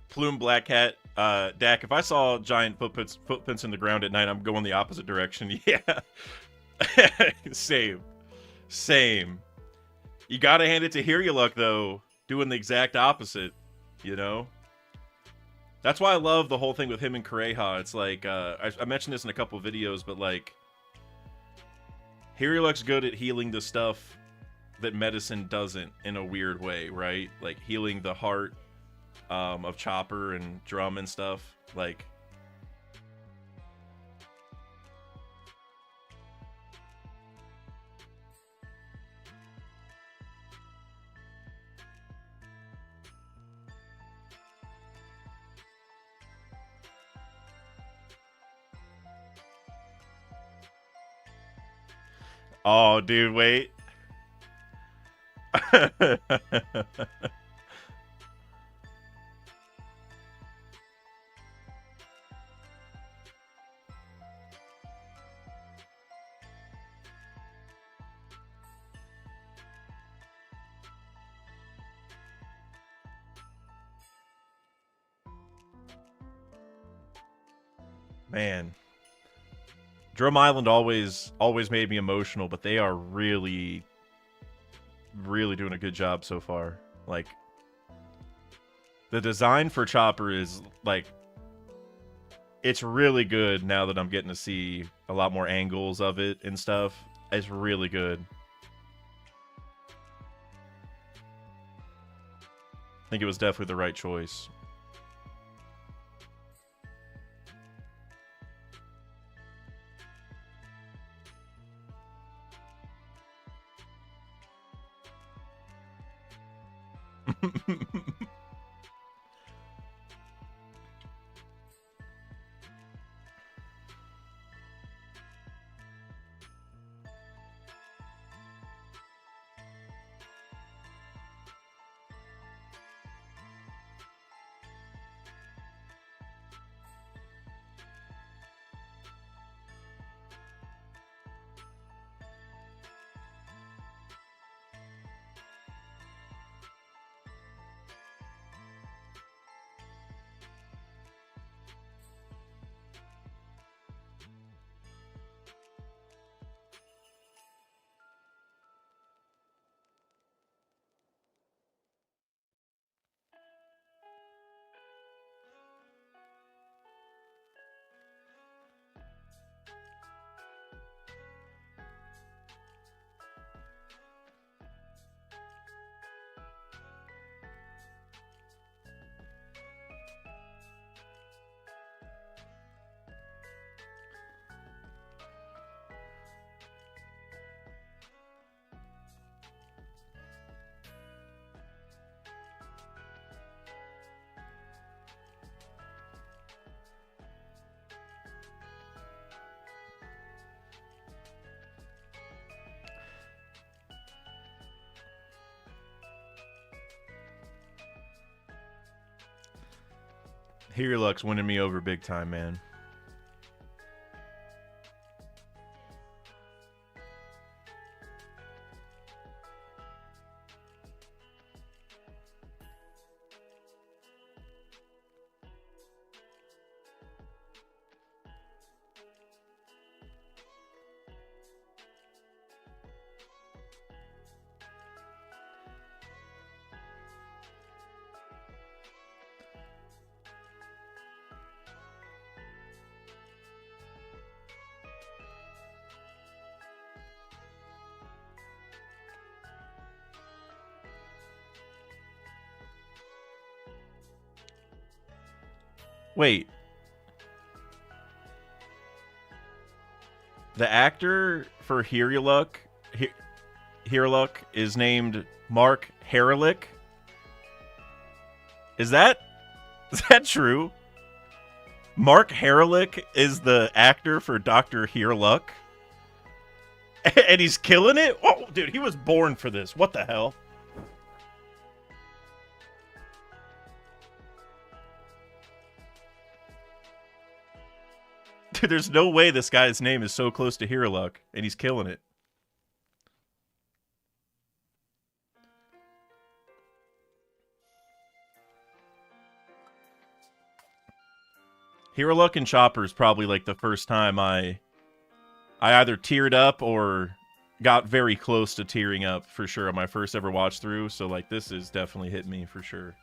A: Plume Black Hat. Dak, if I saw giant footprints in the ground at night, I'm going the opposite direction. Yeah. Same. Same. You gotta hand it to Hiriluk, though, doing the exact opposite, you know? That's why I love the whole thing with him and Kureha. It's like, I mentioned this in a couple of videos, but like, Hiriluk's good at healing the stuff that medicine doesn't in a weird way, right? Like healing the heart of Chopper and Drum and stuff. Like, oh, dude, wait. Man, Drum Island always made me emotional, but they are really doing a good job so far. Like, the design for Chopper is like, it's really good now that I'm getting to see a lot more angles of it and stuff. It's really good. I think it was definitely the right choice. Hiriluk's winning me over big time, man. Wait. The actor for Hiriluk is named Mark Hiriluk. Is that true? Mark Hiriluk is the actor for Dr. Hiriluk? And he's killing it? Oh, dude, he was born for this. What the hell? Dude, there's no way this guy's name is so close to Hiriluk, and he's killing it. Hiriluk and Chopper is probably like the first time I either teared up or got very close to tearing up for sure on my first ever watch through. So like this is definitely hit me for sure.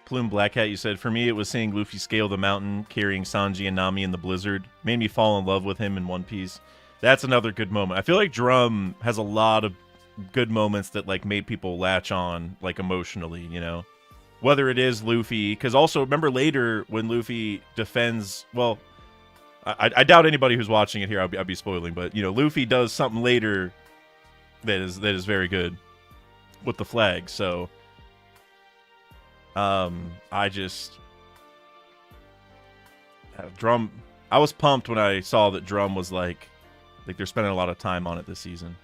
A: Plume Black Hat, you said, for me, it was seeing Luffy scale the mountain, carrying Sanji and Nami in the blizzard. Made me fall in love with him in One Piece. That's another good moment. I feel like Drum has a lot of good moments that, like, made people latch on, like, emotionally, you know? Whether it is Luffy, because also, remember later when Luffy defends, well, I doubt anybody who's watching it here, I'll be spoiling, but, you know, Luffy does something later that is very good with the flag, so... I just Drum. I was pumped when I saw that Drum was like they're spending a lot of time on it this season.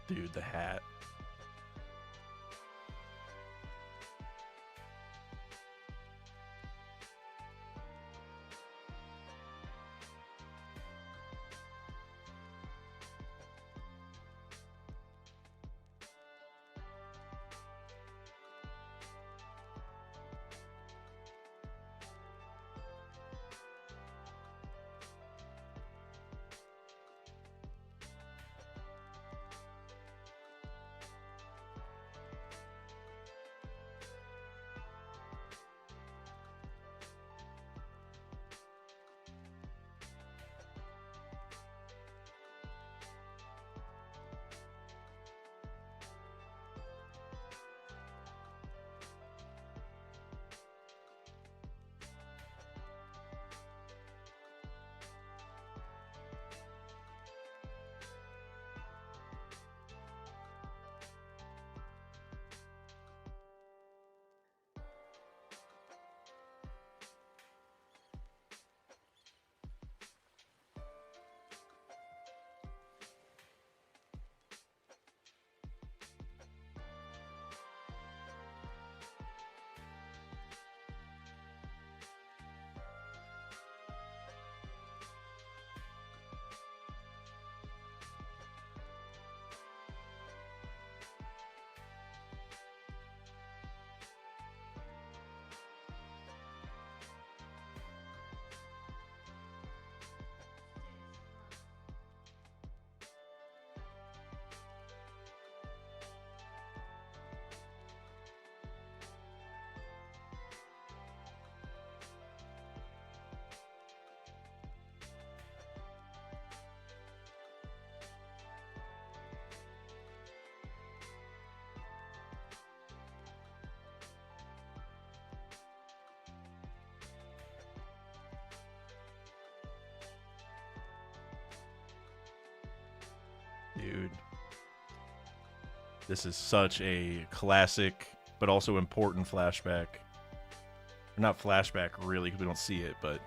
A: Dude, the hat. dude. This is such a classic, but also important flashback. Not flashback, really, because we don't see it, but...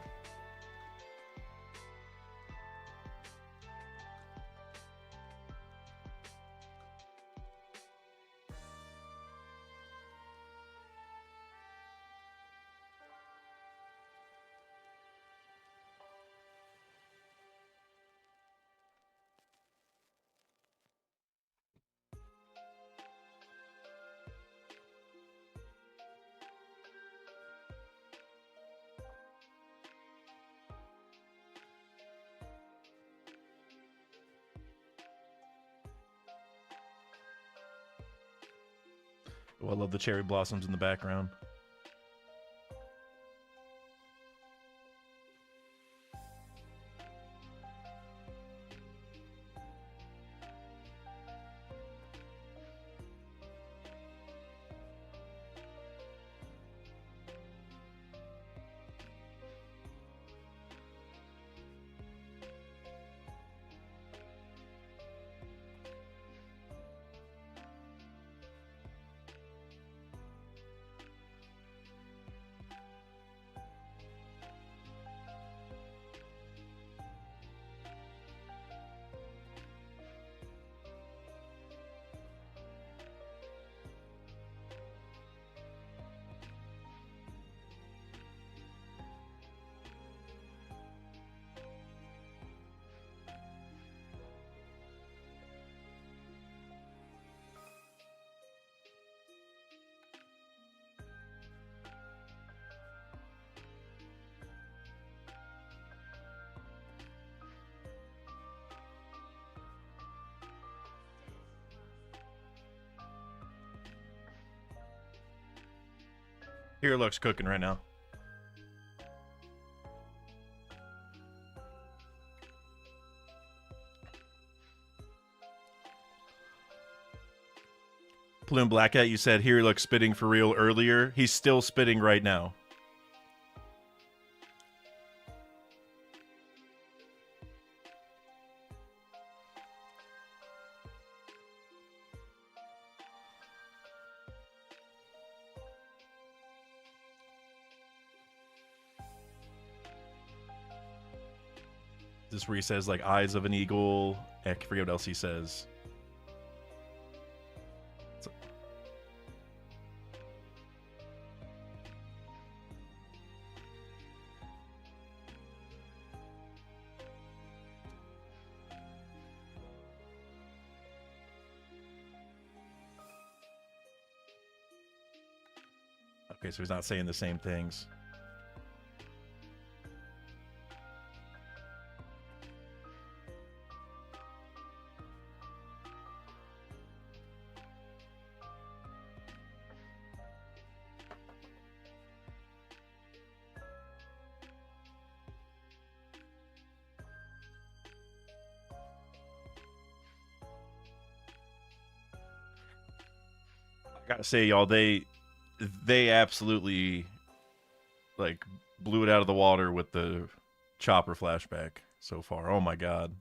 A: Oh, I love the cherry blossoms in the background. Hiriluk's cooking right now. Plume Blackhat, you said Hiriluk spitting for real earlier. He's still spitting right now. This is where he says, like, eyes of an eagle. I forget what else he says. Okay, so he's not saying the same things. I gotta say, y'all, they absolutely, like, blew it out of the water with the Chopper flashback so far. Oh my god.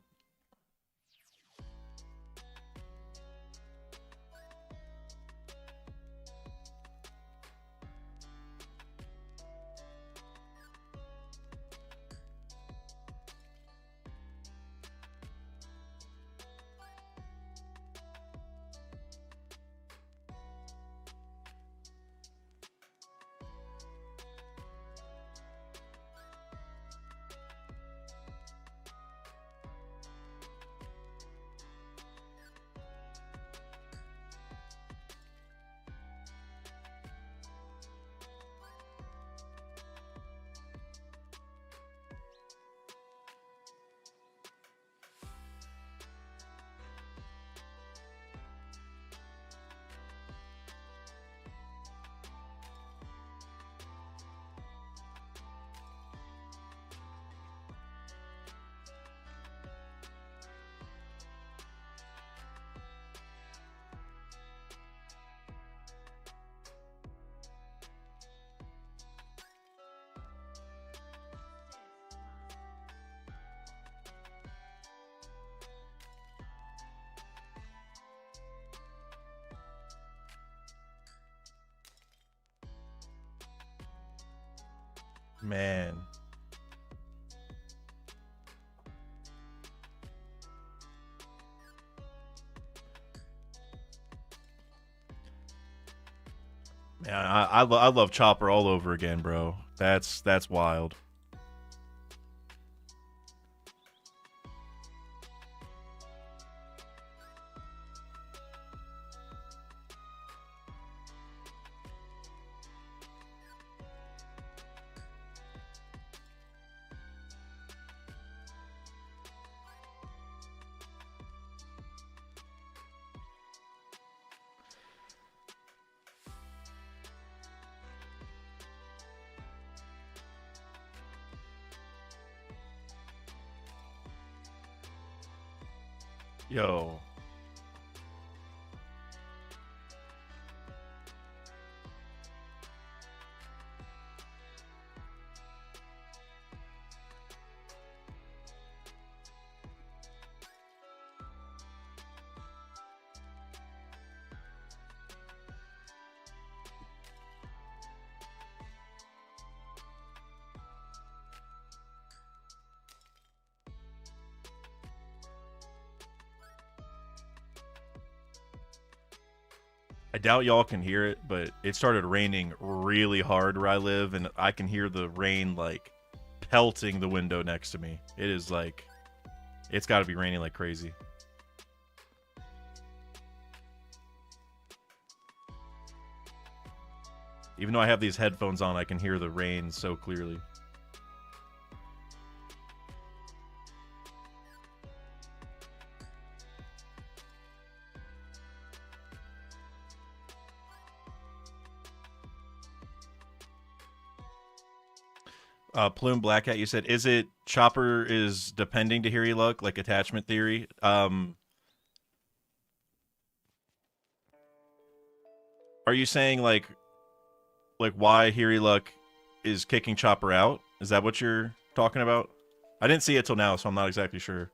A: Man. Man, I love Chopper all over again, bro. That's wild. Yo. I doubt y'all can hear it, but it started raining really hard where I live, and I can hear the rain like pelting the window next to me. It is like, it's got to be raining like crazy. Even though I have these headphones on, I can hear the rain so clearly. Plume Black Hat, you said, is it Chopper is depending to Hiriluk, like attachment theory? Are you saying like why Hiriluk is kicking Chopper out? Is that what you're talking about? I didn't see it till now, so I'm not exactly sure.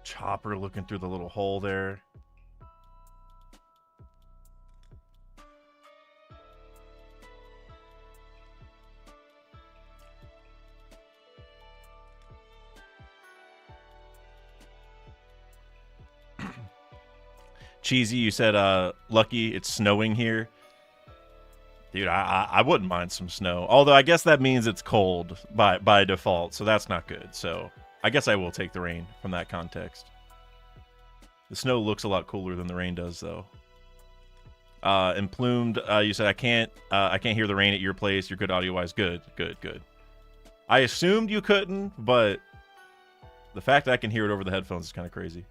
A: Chopper looking through the little hole there. Cheesy, you said, Lucky, it's snowing here. Dude, I wouldn't mind some snow. Although I guess that means it's cold by default, so that's not good. So I guess I will take the rain from that context. The snow looks a lot cooler than the rain does, though. And Plumed, you said I can't hear the rain at your place. You're good audio-wise. Good. I assumed you couldn't, but the fact that I can hear it over the headphones is kind of crazy.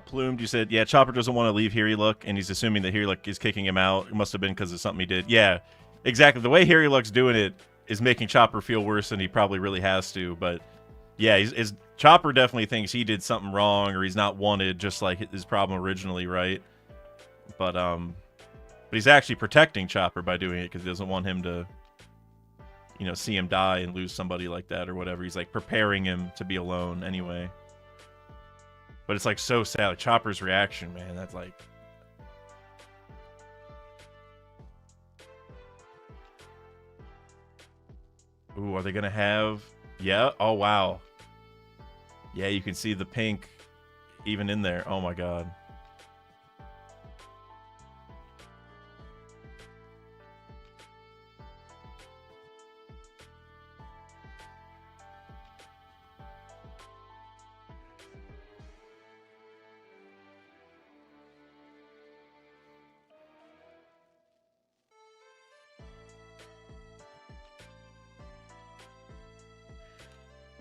A: Plumed, you said, yeah, Chopper doesn't want to leave Hiriluk, and he's assuming that Hiriluk is kicking him out. It must have been because of something he did. Yeah, exactly. The way Hiriluk's doing it is making Chopper feel worse than he probably really has to. But yeah, Chopper definitely thinks he did something wrong or he's not wanted, just like his problem originally, right? But he's actually protecting Chopper by doing it because he doesn't want him to, see him die and lose somebody like that or whatever. He's like preparing him to be alone anyway. But it's like so sad. Like, Chopper's reaction, man. That's like. Ooh, are they gonna have? Yeah. Oh wow. Yeah, you can see the pink even in there. Oh my god.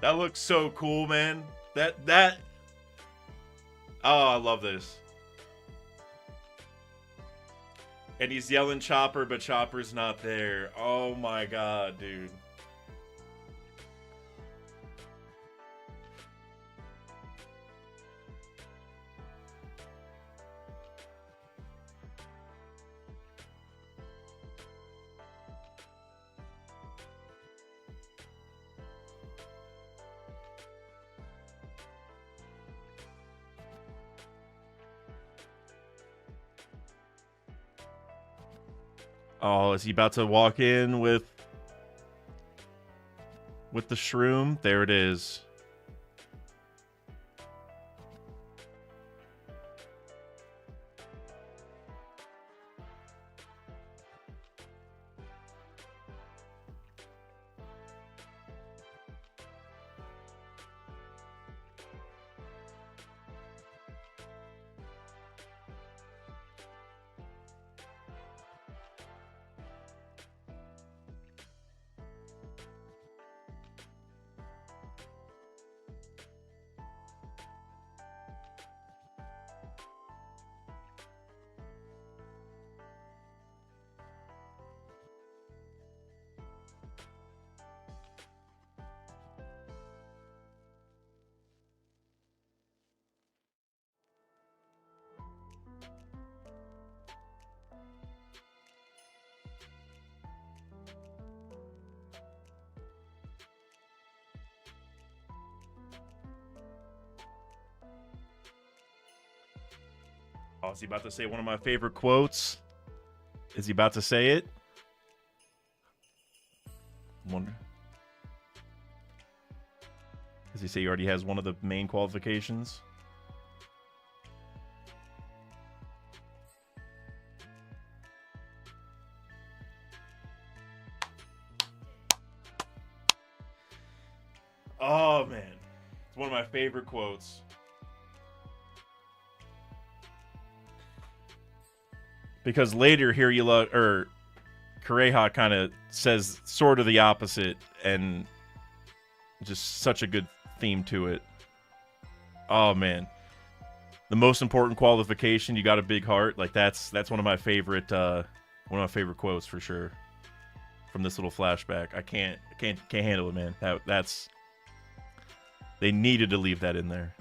A: That looks so cool, man. That. Oh, I love this. And he's yelling Chopper, but Chopper's not there. Oh my god, dude. Oh, is he about to walk in with the shroom? There it is. Oh, is he about to say one of my favorite quotes? Is he about to say it? Wonder. Does he say he already has one of the main qualifications? Oh man, it's one of my favorite quotes. Because later here you look, or Kureha kind of says sort of the opposite, and just such a good theme to it. Oh man, the most important qualification, you got a big heart. Like that's one of my favorite quotes for sure from this little flashback. I can't handle it, man. That's they needed to leave that in there.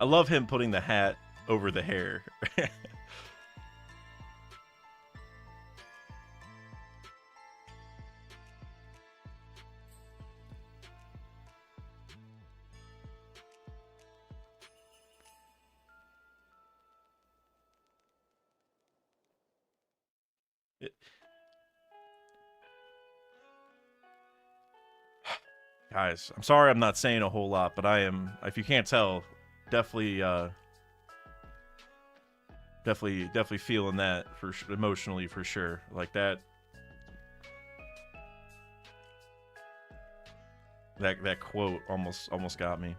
A: I love him putting the hat over the hair. Guys, I'm sorry I'm not saying a whole lot, but I am, if you can't tell, definitely definitely feeling that for emotionally for sure. Like that quote almost got me.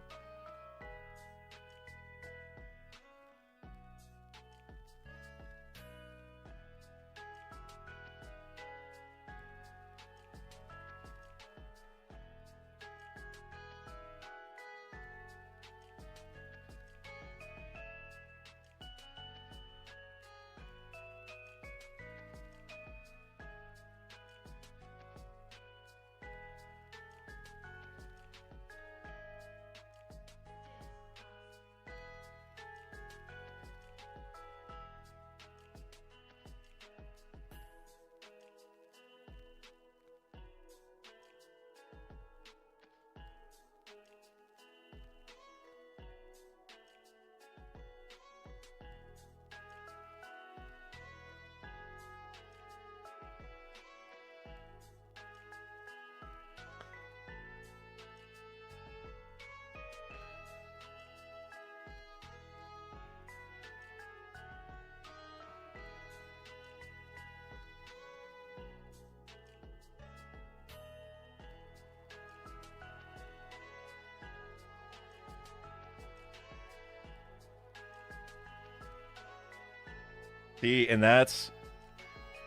A: See, and that's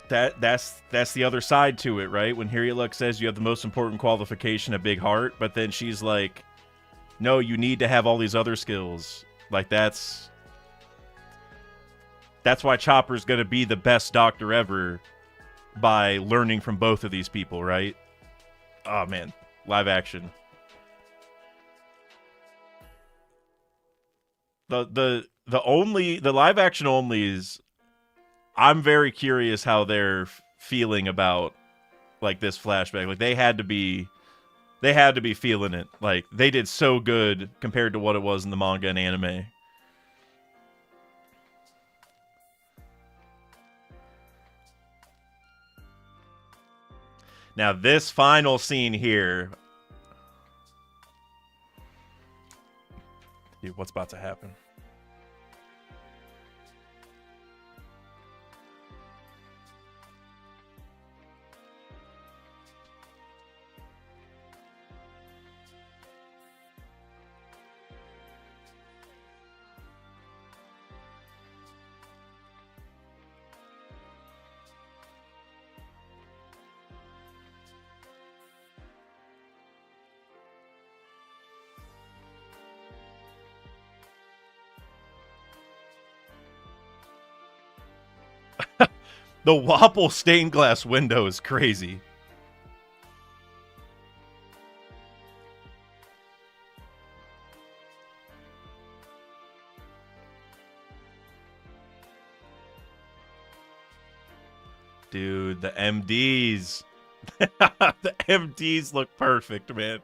A: the other side to it, right? When Hiriluk says you have the most important qualification, a big heart, but then she's like, no, you need to have all these other skills. Like that's why Chopper's gonna be the best doctor ever, by learning from both of these people, right? Oh man, live action. The live action onlys, I'm very curious how they're feeling about like this flashback. Like they had to be feeling it. Like they did so good compared to what it was in the manga and anime. Now this final scene here, dude, what's about to happen? The Wapol stained glass window is crazy. Dude, the MDs. The MDs look perfect, man.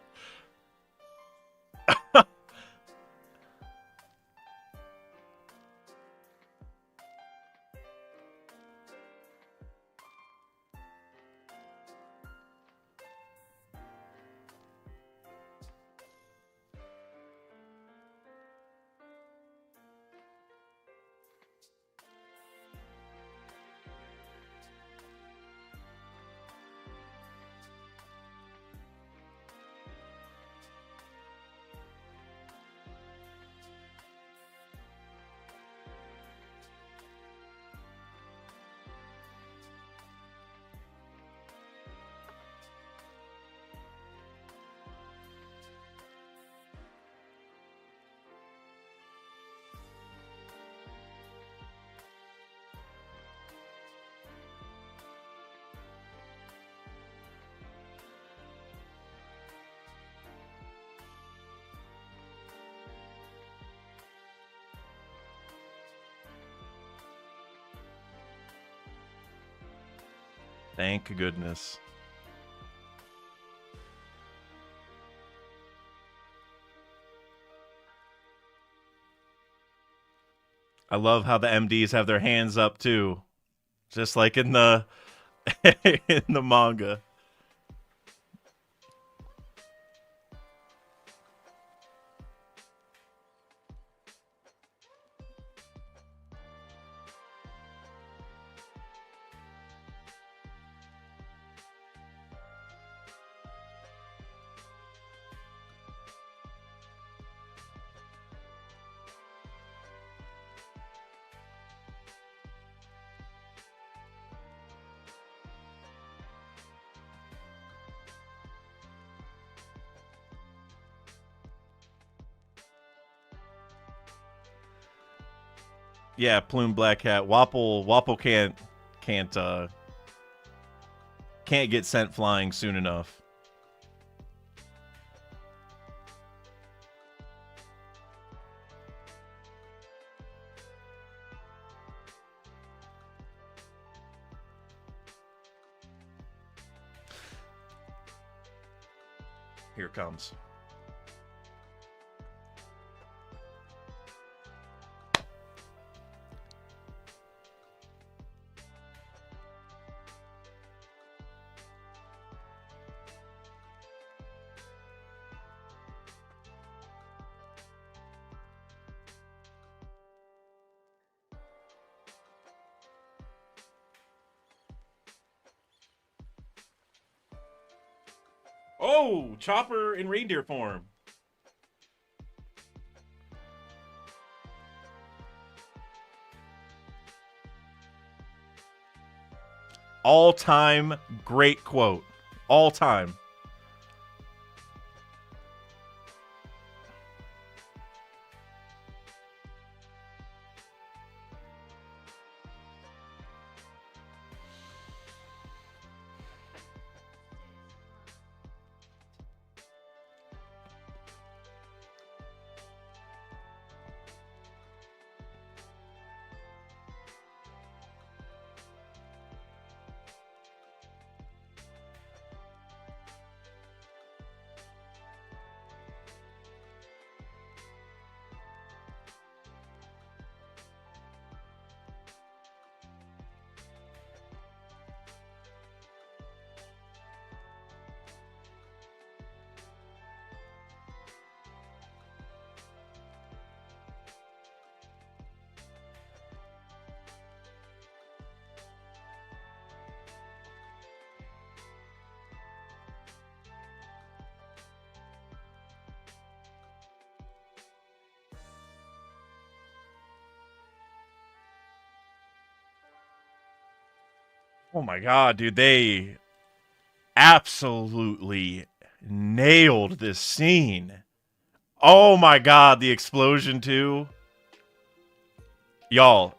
A: Thank goodness. I love how the MDs have their hands up too, just like in the in the manga. Yeah, Plume Black Cat. Wapol can't can't get sent flying soon enough. Here it comes. Oh, Chopper in reindeer form. All-time great quote. All time. Oh my god, dude, they absolutely nailed this scene. Oh my god, the explosion too. Y'all,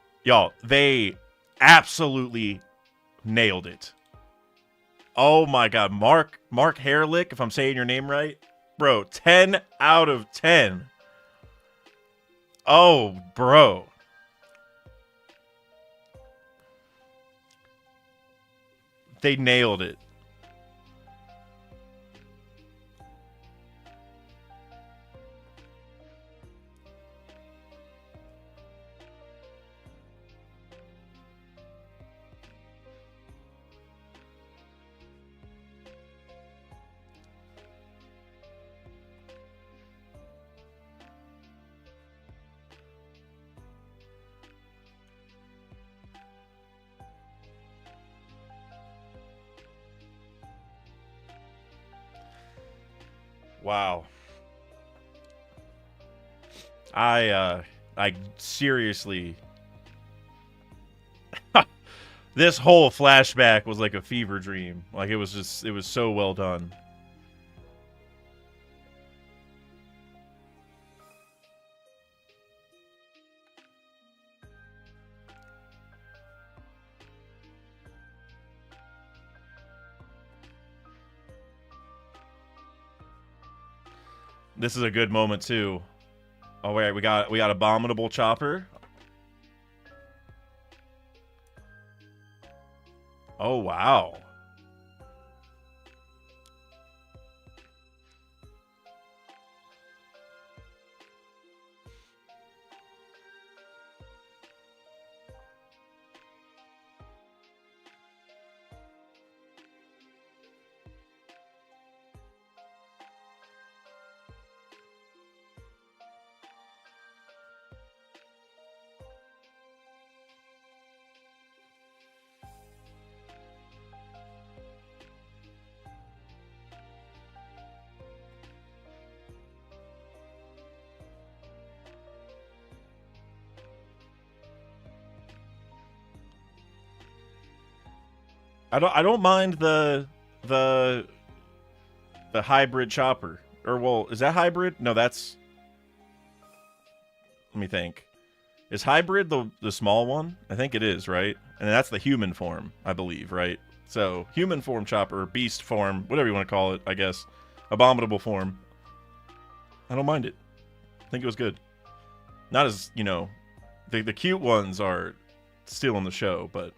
A: they absolutely nailed it. Oh my god, Mark Hiriluk, if I'm saying your name right. Bro, 10 out of 10. Oh, bro. They nailed it. Wow. I seriously this whole flashback was like a fever dream. Like it was so well done. This is a good moment too. Oh wait, we got abominable Chopper. Oh wow. I don't mind the hybrid chopper. Or well, is that hybrid? No, that's. Let me think. Is hybrid the small one? I think it is, right? And that's the human form, I believe, right? So human form chopper, beast form, whatever you want to call it, I guess. Abominable form. I don't mind it. I think it was good. Not as, the cute ones are still on the show, but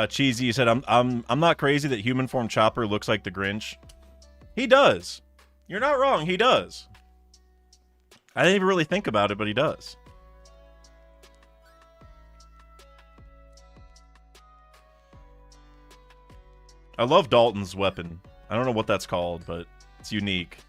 A: Cheesy said, I'm not crazy that human form Chopper looks like the Grinch. He does. You're not wrong. He does. I didn't even really think about it, but he does. I love Dalton's weapon. I don't know what that's called, but it's unique.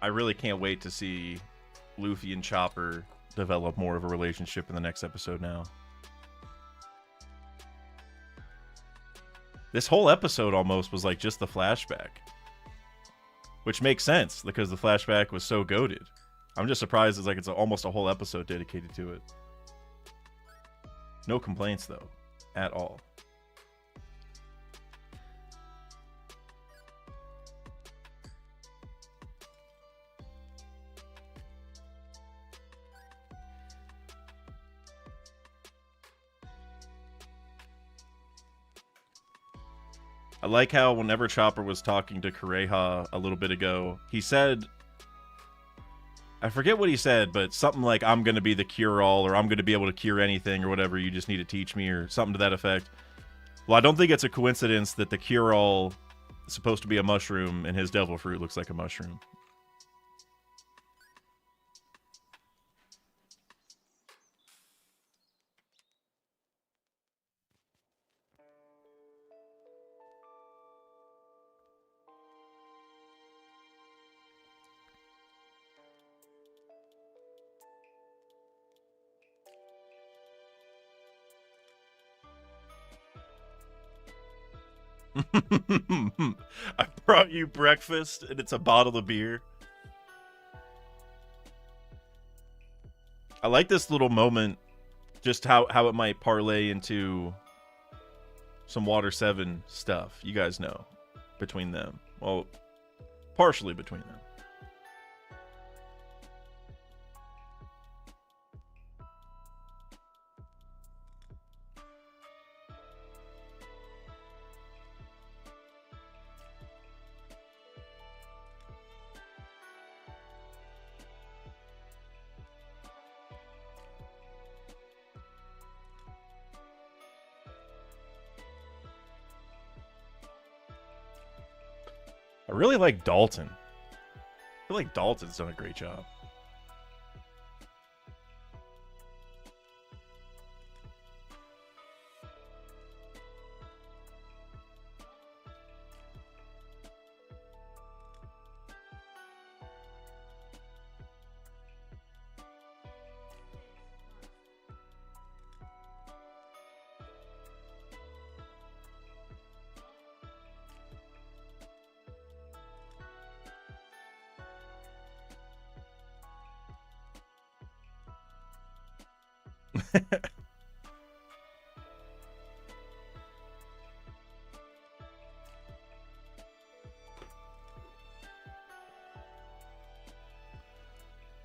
A: I really can't wait to see Luffy and Chopper develop more of a relationship in the next episode now. This whole episode almost was like just the flashback. Which makes sense, because the flashback was so goated. I'm just surprised it's almost a whole episode dedicated to it. No complaints, though. At all. I like how whenever Chopper was talking to Kureha a little bit ago, he said, I forget what he said, but something like, I'm going to be the cure-all, or I'm going to be able to cure anything, or whatever, you just need to teach me, or something to that effect. Well, I don't think it's a coincidence that the cure-all is supposed to be a mushroom, and his devil fruit looks like a mushroom. I brought you breakfast, and it's a bottle of beer. I like this little moment, just how it might parlay into some Water 7 stuff. You guys know, between them. Well, partially between them. really like Dalton. I feel like Dalton's done a great job.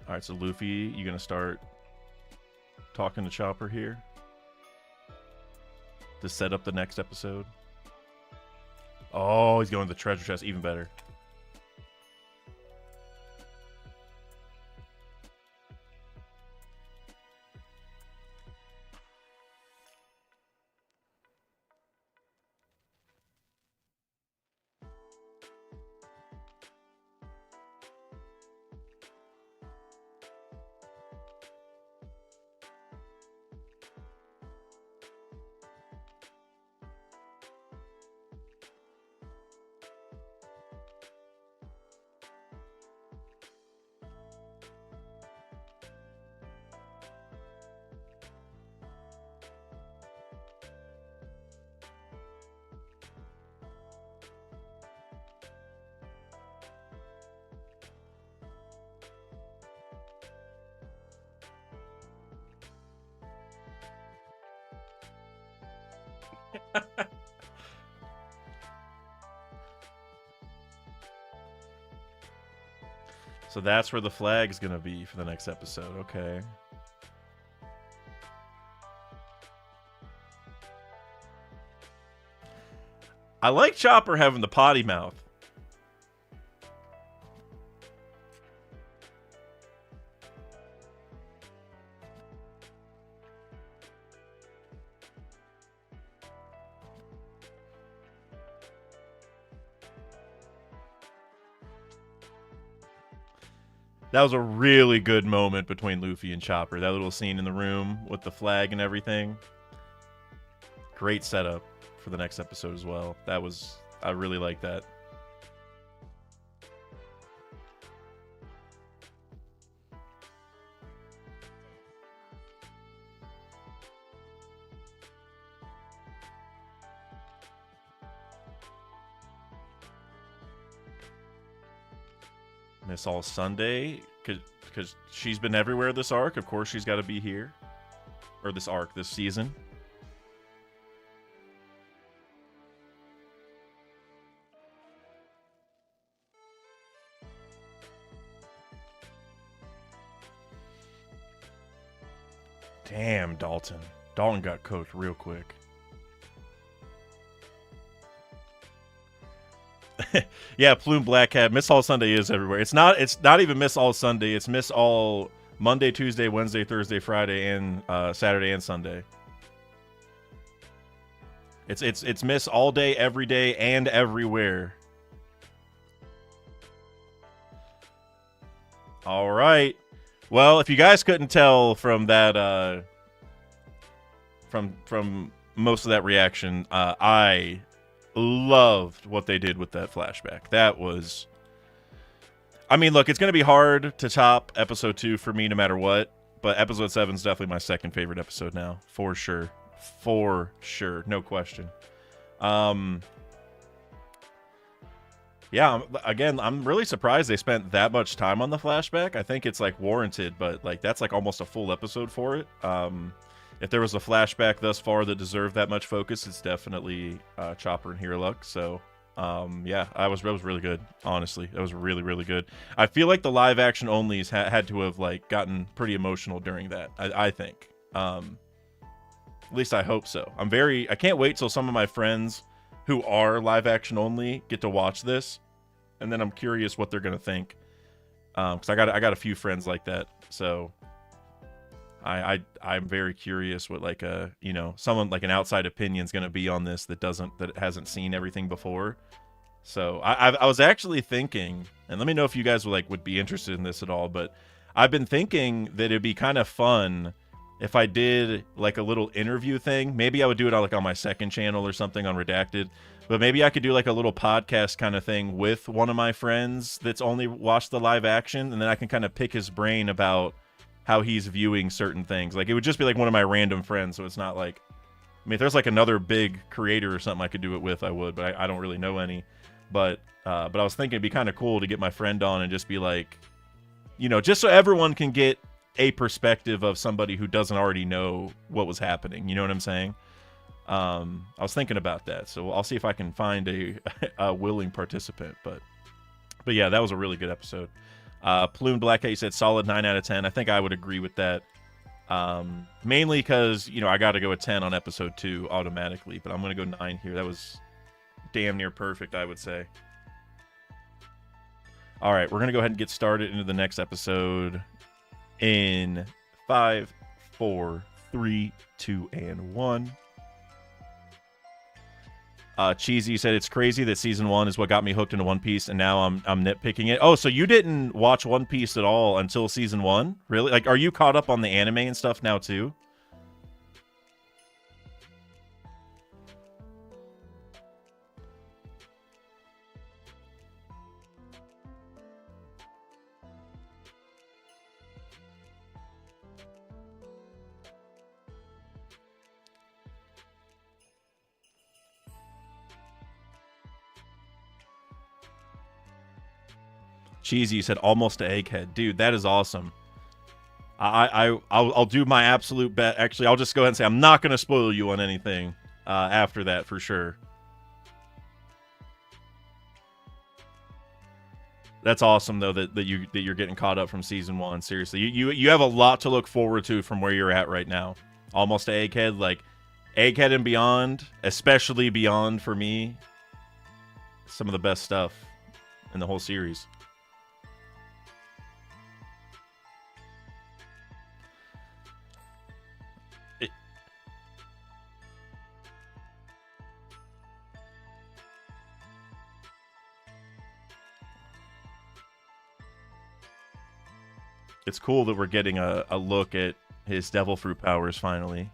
A: All right, so Luffy, you gonna start talking to Chopper here to set up the next episode? Oh, he's going to the treasure chest, even better. So that's where the flag's gonna be for the next episode. Okay. I like Chopper having the potty mouth. That was a really good moment between Luffy and Chopper. That little scene in the room with the flag and everything. Great setup for the next episode as well. I really like that. Miss All Sunday, because she's been everywhere this arc. Of course, she's got to be here. Or this arc, this season. Damn, Dalton. Dalton got coached real quick. Yeah, Plume Black Cat. Miss All Sunday is everywhere. It's not even Miss All Sunday. It's Miss All Monday, Tuesday, Wednesday, Thursday, Friday, and Saturday and Sunday. It's Miss all day, every day, and everywhere. All right. Well, if you guys couldn't tell from that, from most of that reaction, I loved what they did with that flashback. That was, I mean, look, it's going to be hard to top episode 2 for me no matter what, but episode 7 is definitely my second favorite episode now, for sure. For sure, no question. Yeah, again, I'm really surprised they spent that much time on the flashback. I think it's like warranted, but like that's like almost a full episode for it. If there was a flashback thus far that deserved that much focus, it's definitely Chopper and Hiriluk. So, yeah, it was really good. Honestly, it was really, really good. I feel like the live action onlys had to have like gotten pretty emotional during that. I think. At least I hope so. I can't wait till some of my friends who are live action only get to watch this, and then I'm curious what they're gonna think. Because I got a few friends like that, so. I'm very curious what like someone like an outside opinion is going to be on this that hasn't seen everything before. So I was actually thinking, and let me know if you guys would be interested in this at all. But I've been thinking that it'd be kind of fun if I did like a little interview thing. Maybe I would do it on my second channel or something on Redacted. But maybe I could do like a little podcast kind of thing with one of my friends that's only watched the live action, and then I can kind of pick his brain about how he's viewing certain things. Like it would just be like one of my random friends, so it's not like, I mean, if there's like another big creator or something I could do it with, I would, but I don't really know any. But I was thinking it'd be kind of cool to get my friend on and just be like, just so everyone can get a perspective of somebody who doesn't already know what was happening. You know what I'm saying? I was thinking about that, so I'll see if I can find a willing participant. But yeah, that was a really good episode. Plume Black Hat, you said solid 9 out of 10. I think I would agree with that. Mainly because, I got to go with 10 on episode 2 automatically, but I'm going to go 9 here. That was damn near perfect, I would say. All right, we're going to go ahead and get started into the next episode in 5, 4, 3, 2, and 1. Cheesy said it's crazy that season 1 is what got me hooked into One Piece, and now I'm nitpicking it. Oh, so you didn't watch One Piece at all until season 1? Really? Like, are you caught up on the anime and stuff now too? Cheesy said almost to Egghead. Dude, that is awesome. I'll do my absolute best. Actually, I'll just go ahead and say I'm not going to spoil you on anything after that for sure. That's awesome though that you're getting caught up from season 1. Seriously, you have a lot to look forward to from where you're at right now. Almost to Egghead, like Egghead and beyond, especially beyond for me. Some of the best stuff in the whole series. It's cool that we're getting a look at his devil fruit powers finally.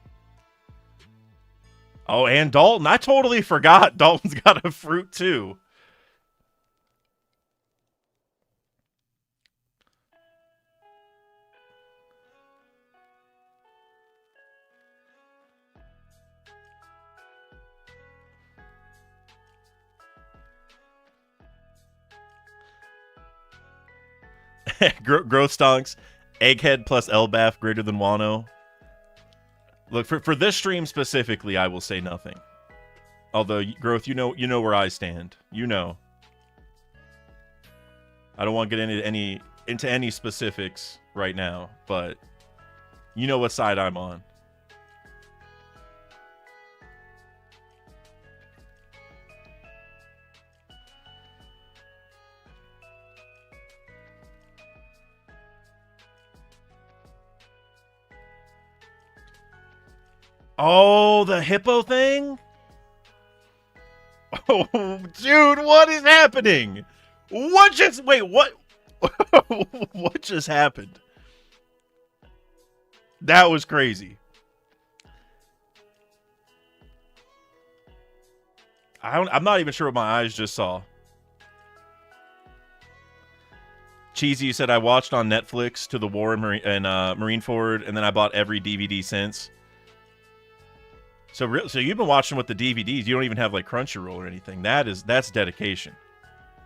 A: Oh, and Dalton. I totally forgot Dalton's got a fruit too. Growth stonks. Egghead plus Elbaf greater than Wano. Look, for this stream specifically, I will say nothing. Although, Growth, you know where I stand. You know. I don't want to get into any specifics right now, but you know what side I'm on. Oh, the hippo thing? Oh, dude, what is happening? What just... Wait, what? What just happened? That was crazy. I'm not even sure what my eyes just saw. Cheesy said I watched on Netflix to the War and Marineford, and then I bought every DVD since. So you've been watching with the DVDs. You don't even have like Crunchyroll or anything. That's dedication.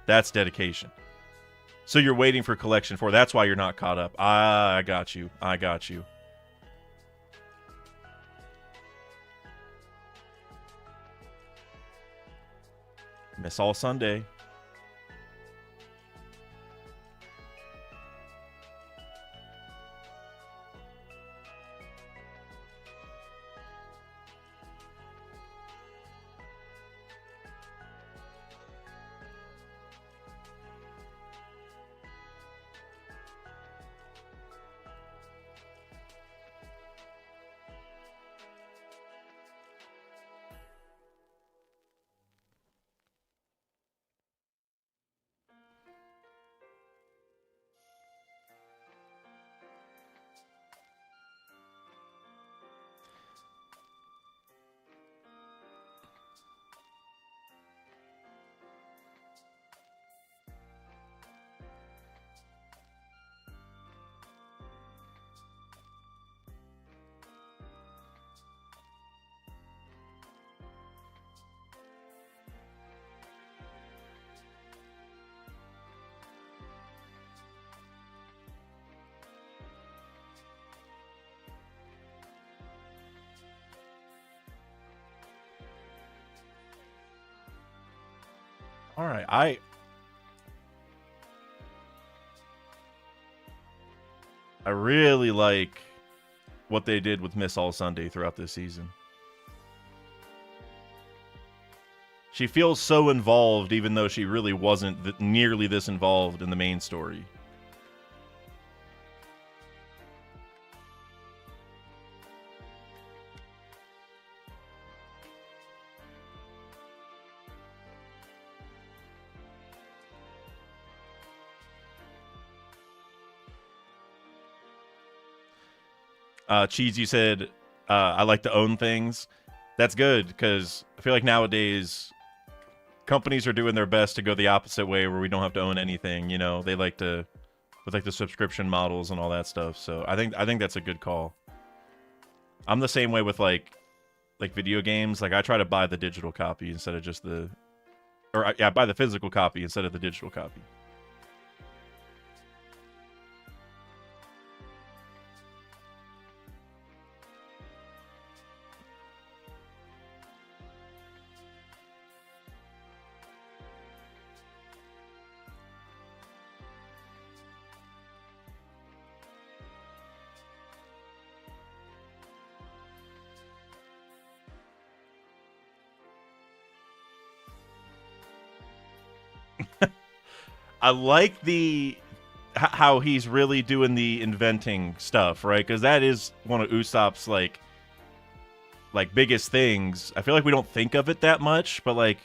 A: That's dedication. So you're waiting for Collection 4. That's why you're not caught up. I got you. I got you. Miss all Sunday. All right, I really like what they did with Miss All Sunday throughout this season. She feels so involved, even though she really wasn't nearly this involved in the main story. Cheesy said, I like to own things. That's good, because I feel like nowadays companies are doing their best to go the opposite way, where we don't have to own anything. You know, they like to, with like the subscription models and all that stuff. So I think that's a good call. I'm the same way with like video games. Like I try to buy the digital copy instead of just I buy the physical copy instead of the digital copy. I like how he's really doing the inventing stuff, right? Because that is one of Usopp's like biggest things. I feel like we don't think of it that much, but like,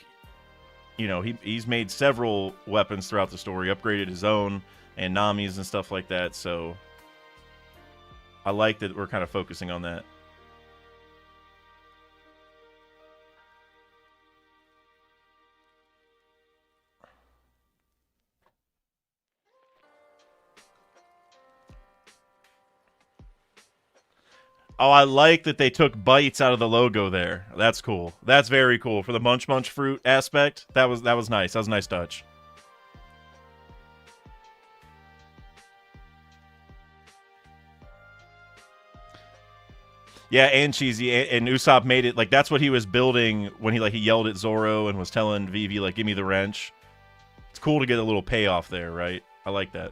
A: you know, he's made several weapons throughout the story, upgraded his own and Nami's and stuff like that. So I like that we're kind of focusing on that. Oh, I like that they took bites out of the logo there. That's cool. That's very cool for the munch munch fruit aspect. That was nice. That was a nice touch. Yeah, and Cheesy and Usopp made it like that's what he was building when he yelled at Zoro and was telling Vivi like, "Give me the wrench." It's cool to get a little payoff there, right? I like that.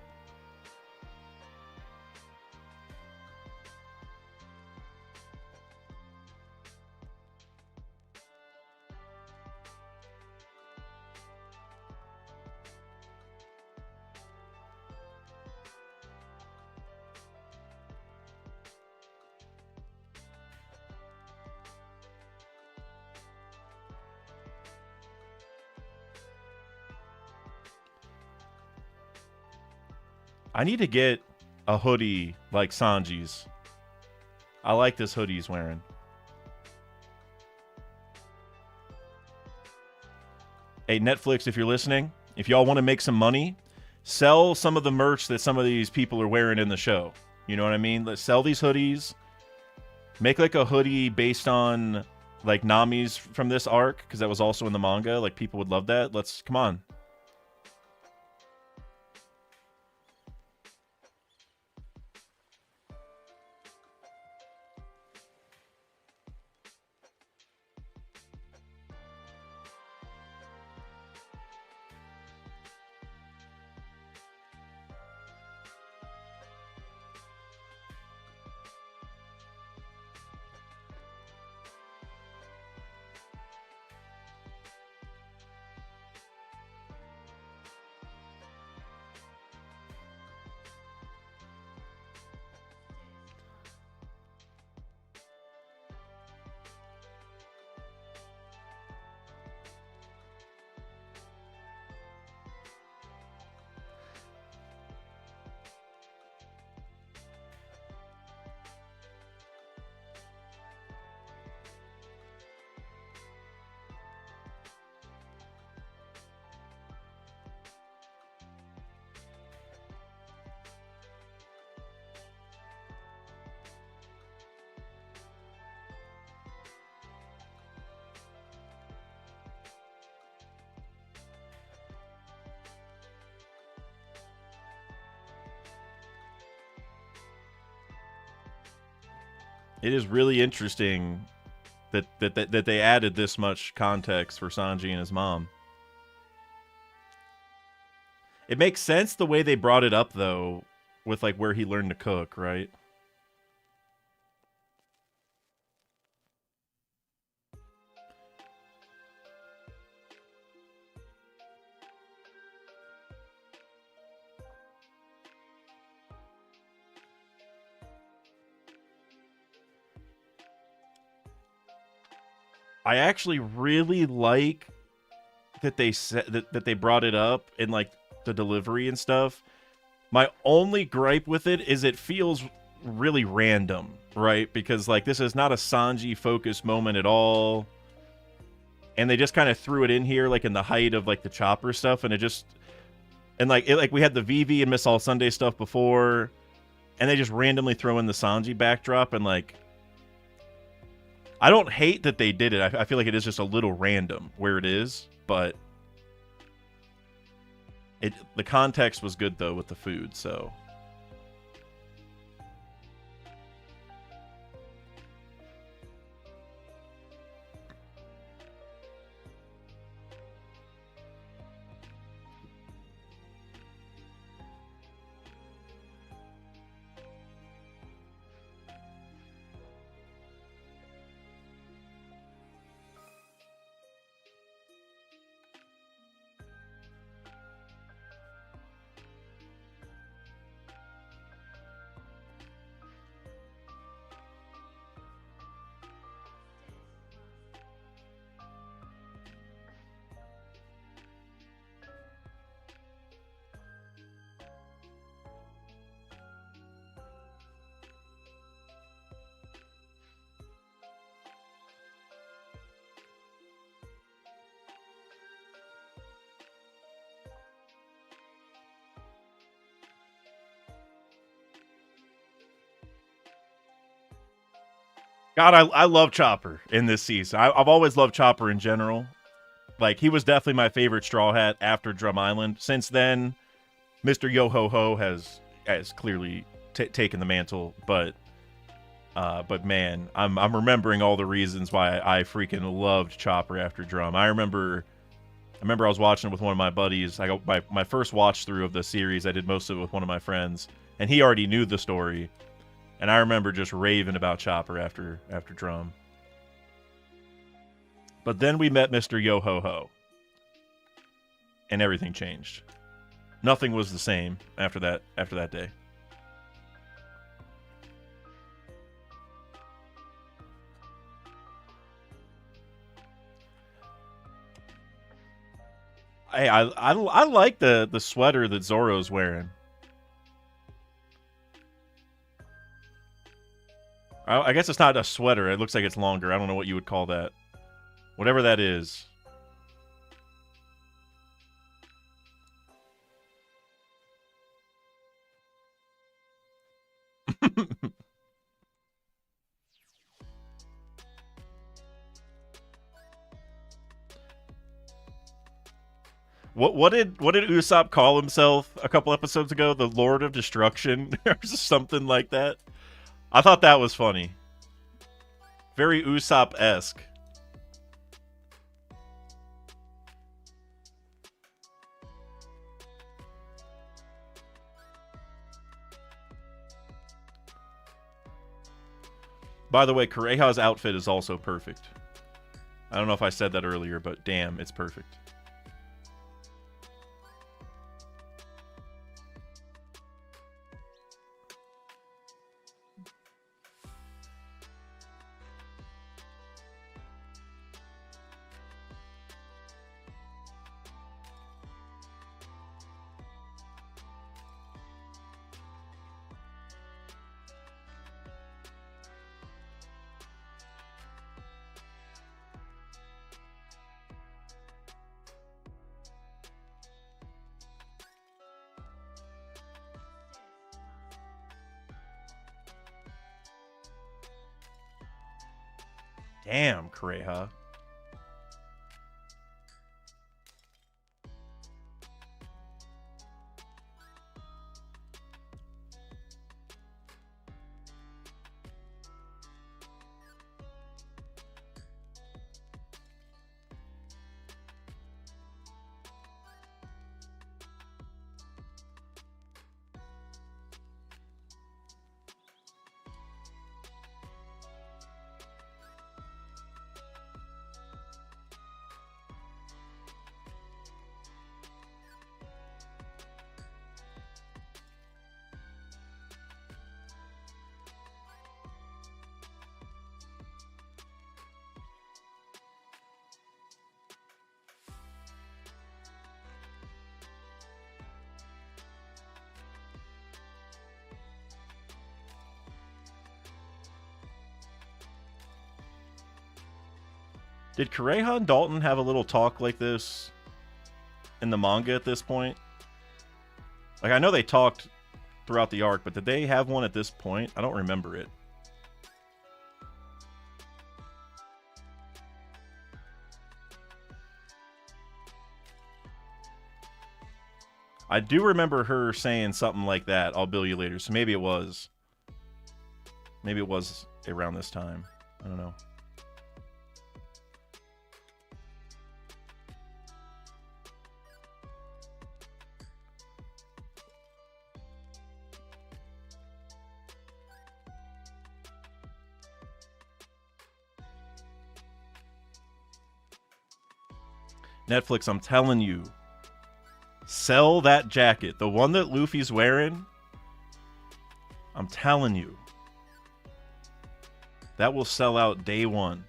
A: I need to get a hoodie like Sanji's. I like this hoodie he's wearing. Hey, Netflix, if you're listening, if y'all want to make some money, sell some of the merch that some of these people are wearing in the show. You know what I mean? Let's sell these hoodies. Make like a hoodie based on like Nami's from this arc, because that was also in the manga. Like people would love that. Come on. It is really interesting that they added this much context for Sanji and his mom. It makes sense the way they brought it up, though, with, like, where he learned to cook, right? I actually really like that they said that they brought it up in, like, the delivery and stuff. My only gripe with it is it feels really random, right? Because, like, this is not a Sanji focused moment at all. And they just kind of threw it in here, like, in the height of, like, the Chopper stuff, and it just... And, like, we had the Vivi and Miss All Sunday stuff before, and they just randomly throw in the Sanji backdrop, and, like... I don't hate that they did it. I feel like it is just a little random where it is, but... The context was good, though, with the food, so... God, I love Chopper in this season. I've always loved Chopper in general. Like, he was definitely my favorite Straw Hat after Drum Island. Since then, Mr. Yo-Ho-Ho has clearly taken the mantle. But man, I'm remembering all the reasons why I freaking loved Chopper after Drum. I remember I was watching it with one of my buddies. I got my first watch through of the series. I did most of it with one of my friends, and he already knew the story. And I remember just raving about Chopper after Drum. But then we met Mr. Yo-Ho-Ho. And everything changed. Nothing was the same after that day. Hey, I like the sweater that Zoro's wearing. I guess it's not a sweater. It looks like it's longer. I don't know what you would call that. Whatever that is. What did Usopp call himself a couple episodes ago? The Lord of Destruction or something like that. I thought that was funny. Very Usopp-esque. By the way, Kureha's outfit is also perfect. I don't know if I said that earlier, but damn, it's perfect. Damn, Kureha. Did Kureha and Dalton have a little talk like this in the manga at this point? Like, I know they talked throughout the arc, but did they have one at this point? I don't remember it. I do remember her saying something like that, I'll bill you later. So maybe it was. Maybe it was around this time. I don't know. Netflix, I'm telling you. Sell that jacket. The one that Luffy's wearing. I'm telling you. That will sell out day one.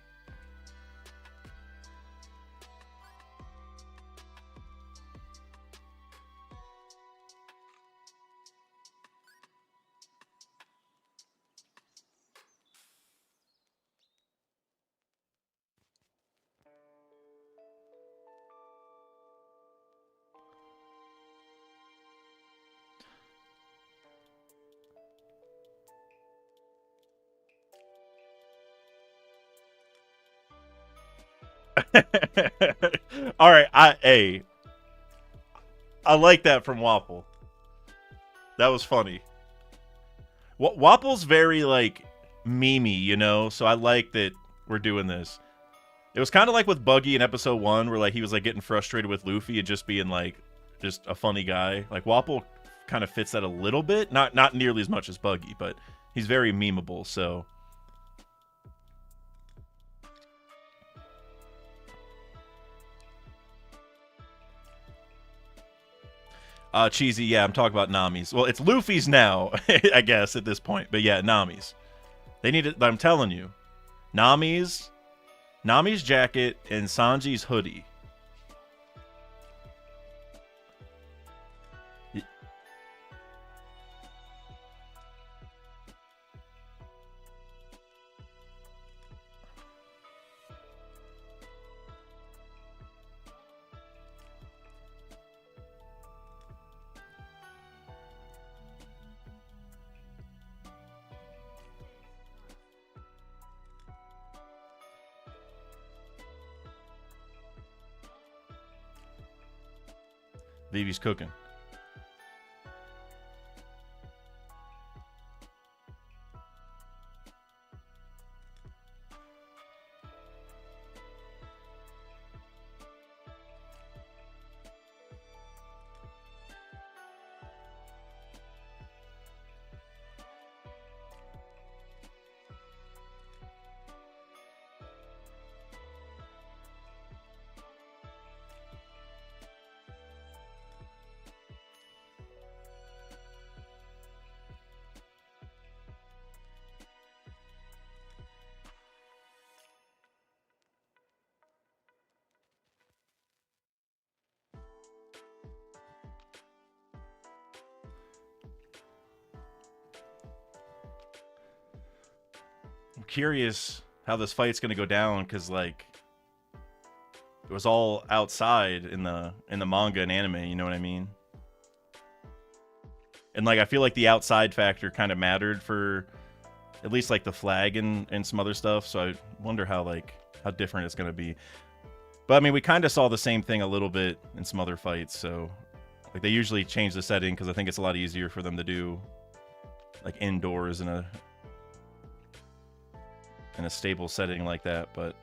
A: All right, I like that from Wapol. That was funny. Wapol's very like memey, you know, so I like that we're doing this. It was kind of like with Buggy in episode 1, where like he was like getting frustrated with Luffy and just being like just a funny guy. Like Wapol kind of fits that a little bit, not nearly as much as Buggy, but he's very memeable. So. Cheesy, yeah, I'm talking about Nami's. Well, it's Luffy's now, I guess, at this point. But yeah, Nami's. They need it, I'm telling you. Nami's jacket and Sanji's hoodie. Vivi's cooking. I'm curious how this fight's gonna go down, because like it was all outside in the manga and anime, you know what I mean? And like I feel like the outside factor kind of mattered for at least like the flag and some other stuff. So I wonder how different it's gonna be. But I mean, we kind of saw the same thing a little bit in some other fights. So like they usually change the setting because I think it's a lot easier for them to do like indoors in a stable setting like that. But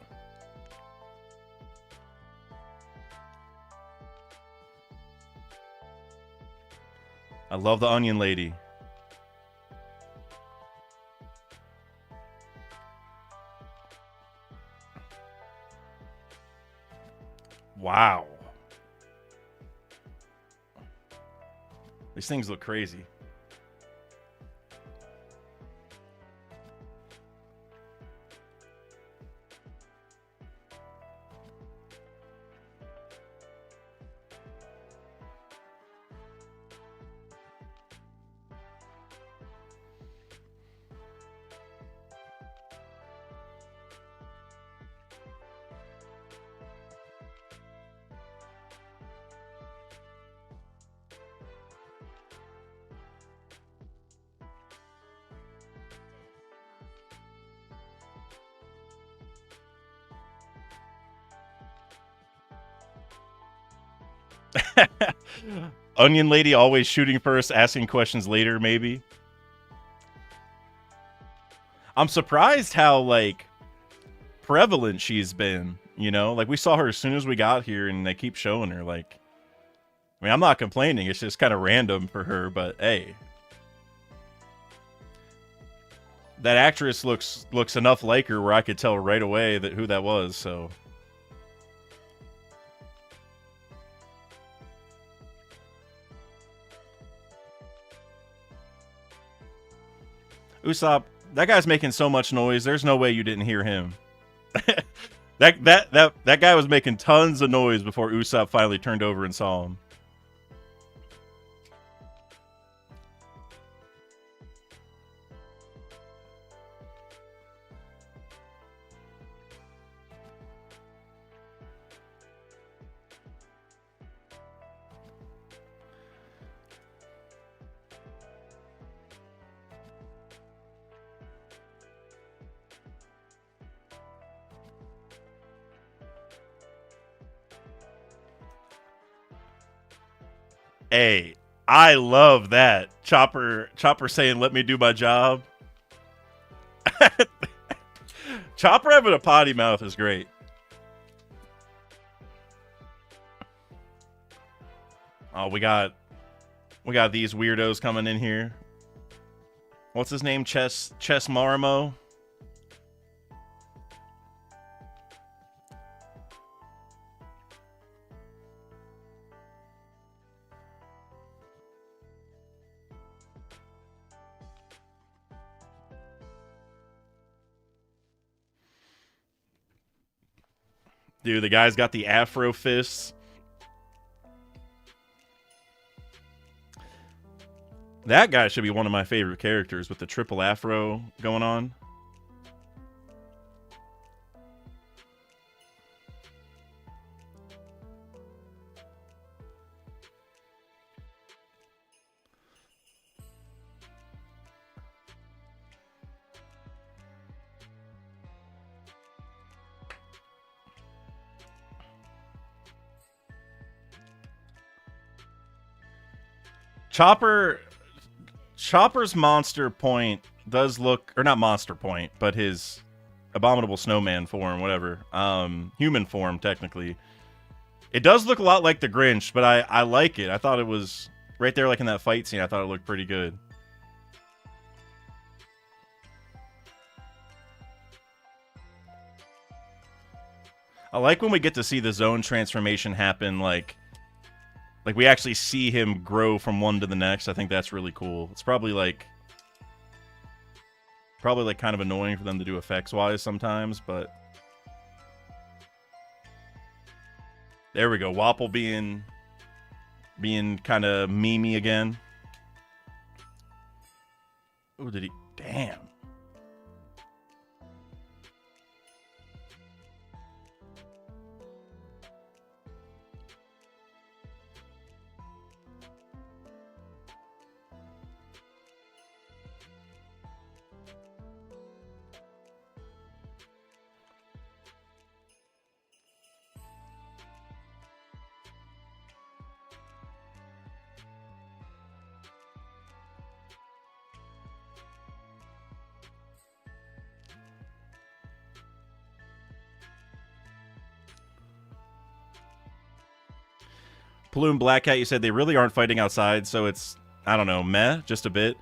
A: I love the onion lady. Wow. These things look crazy. Onion Lady always shooting first, asking questions later, maybe. I'm surprised how, like, prevalent she's been, you know? Like, we saw her as soon as we got here, and they keep showing her, like... I mean, I'm not complaining, it's just kind of random for her, but hey. That actress looks enough like her where I could tell right away that who that was, so... Usopp, that guy's making so much noise, there's no way you didn't hear him. that guy was making tons of noise before Usopp finally turned over and saw him. Hey, I love that. Chopper saying, "Let me do my job." Chopper having a potty mouth is great. Oh, we got these weirdos coming in here. What's his name? Chess Marimo. Dude, the guy's got the afro fists. That guy should be one of my favorite characters with the triple afro going on. Chopper's monster point does look, or not monster point, but his abominable snowman form, whatever, human form technically. It does look a lot like the Grinch, but I like it. I thought it was right there, like in that fight scene. I thought it looked pretty good. I like when we get to see the zone transformation happen, like we actually see him grow from one to the next. I think that's really cool. It's probably like kind of annoying for them to do effects-wise sometimes, but there we go. Wapol being kind of memey again. Oh, did he? Damn. Plume Black Cat, you said they really aren't fighting outside, so it's, I don't know, meh, just a bit.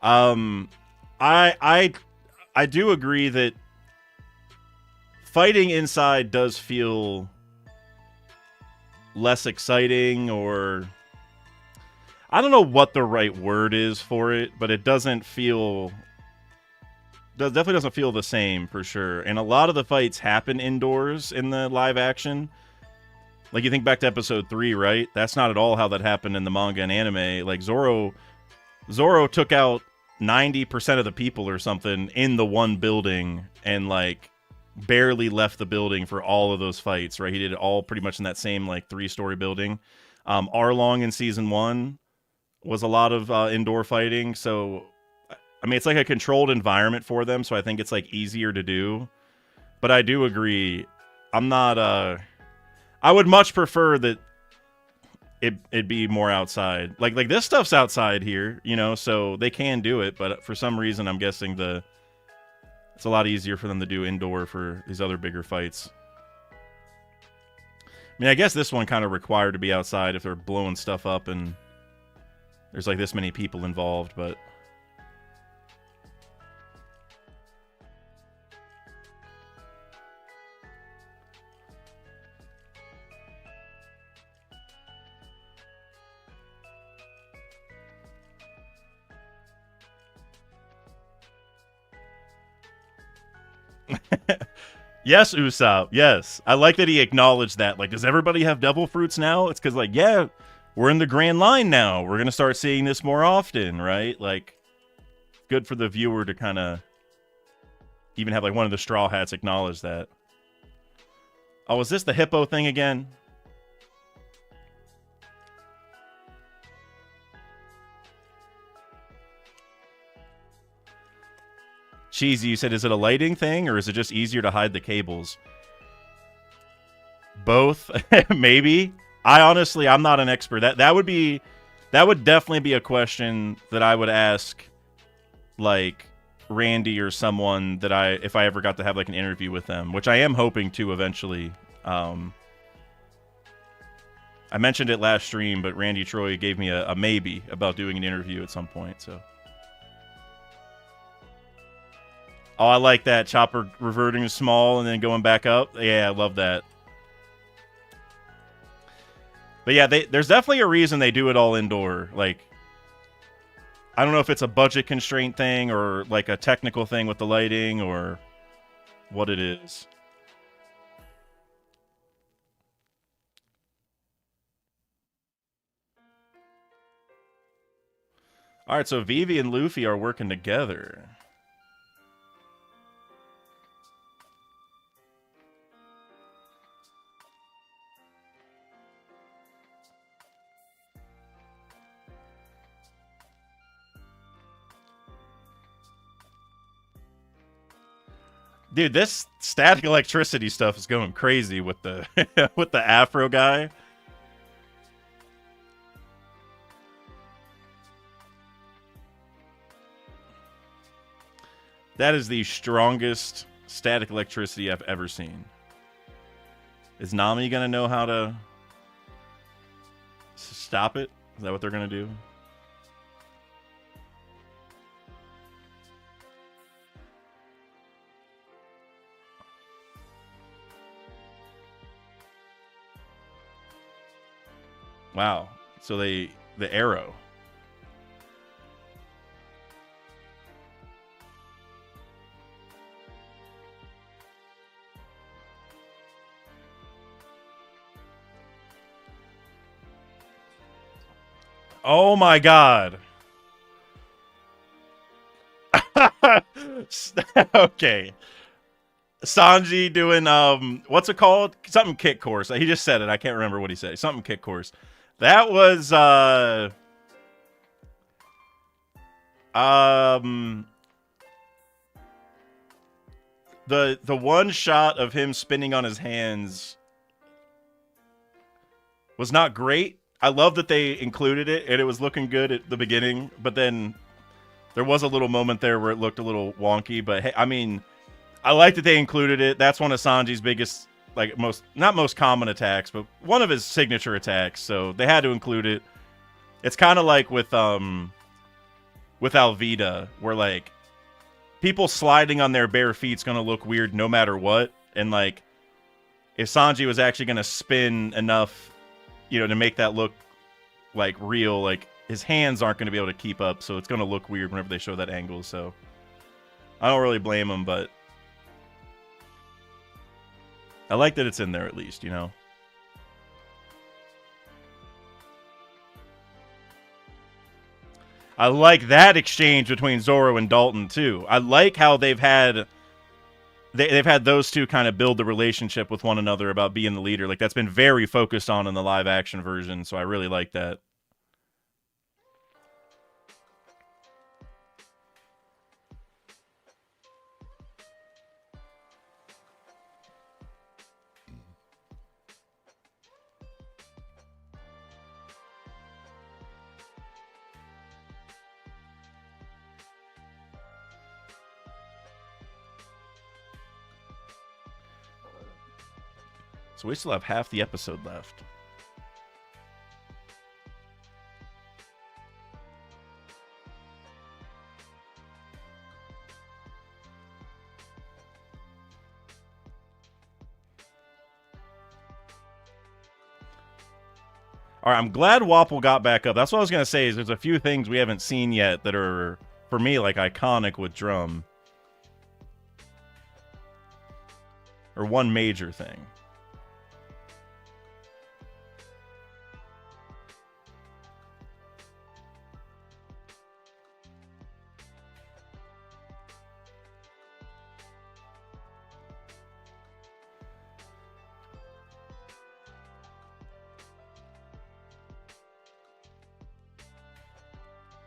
A: I do agree that fighting inside does feel less exciting, or I don't know what the right word is for it, but it doesn't feel, definitely doesn't feel the same for sure. And a lot of the fights happen indoors in the live action. Like, you think back to episode 3, right? That's not at all how that happened in the manga and anime. Like, Zoro took out 90% of the people or something in the one building and, like, barely left the building for all of those fights, right? He did it all pretty much in that same, like, 3-story building. Arlong in season 1 was a lot of indoor fighting. So, I mean, it's like a controlled environment for them, so I think it's, like, easier to do. But I do agree. I'm not... I would much prefer that it'd be more outside. Like this stuff's outside here, you know, so they can do it, but for some reason I'm guessing it's a lot easier for them to do indoor for these other bigger fights. I mean, I guess this one kind of required to be outside if they're blowing stuff up and there's like this many people involved, but yes, Usopp. Yes. I like that he acknowledged that. Like, does everybody have devil fruits now? It's because, like, yeah, we're in the grand line now. We're going to start seeing this more often, right? Like, good for the viewer to kind of even have, like, one of the Straw Hats acknowledge that. Oh, is this the hippo thing again? Cheesy, you said, is it a lighting thing or is it just easier to hide the cables? Both, maybe. I'm not an expert. That would definitely be a question that I would ask, like Randy or someone that if I ever got to have like an interview with them, which I am hoping to eventually. I mentioned it last stream, but Randy Troy gave me a maybe about doing an interview at some point. So. Oh, I like that. Chopper reverting to small and then going back up. Yeah, I love that. But yeah, there's definitely a reason they do it all indoor. Like, I don't know if it's a budget constraint thing or like a technical thing with the lighting or what it is. All right, so Vivi and Luffy are working together. Dude, this static electricity stuff is going crazy with the with the Afro guy. That is the strongest static electricity I've ever seen. Is Nami gonna know how to stop it? Is that what they're gonna do? Wow. So the arrow. Oh my god. Okay. Sanji doing what's it called? Something kick course. He just said it. I can't remember what he said. Something kick course. That was the one shot of him spinning on his hands was not great. I love that they included it and it was looking good at the beginning, but then there was a little moment there where it looked a little wonky, but hey, I mean, I like that they included it. That's one of Sanji's biggest, like not most common attacks, but one of his signature attacks. So they had to include it. It's kind of like with Alvida, where like people sliding on their bare feet's gonna look weird no matter what. And like if Sanji was actually gonna spin enough, you know, to make that look like real, like his hands aren't gonna be able to keep up, so it's gonna look weird whenever they show that angle. So I don't really blame him, but I like that it's in there at least, you know? I like that exchange between Zoro and Dalton, too. I like how they've had those two kind of build the relationship with one another about being the leader. Like, that's been very focused on in the live-action version, so I really like that. So we still have half the episode left. All right, I'm glad Wapol got back up. That's what I was going to say, is there's a few things we haven't seen yet that are, for me, like, iconic with Drum. Or one major thing.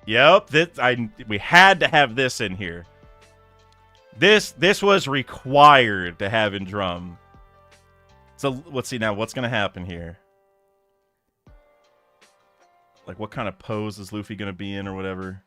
A: Yep, we had to have this in here. This was required to have in Drum. So let's see now what's gonna happen here. Like, what kind of pose is Luffy gonna be in or whatever?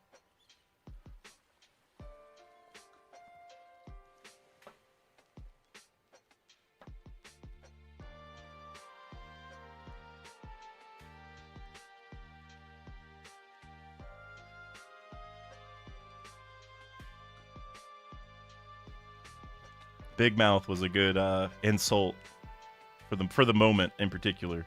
A: Big Mouth was a good insult for the moment in particular.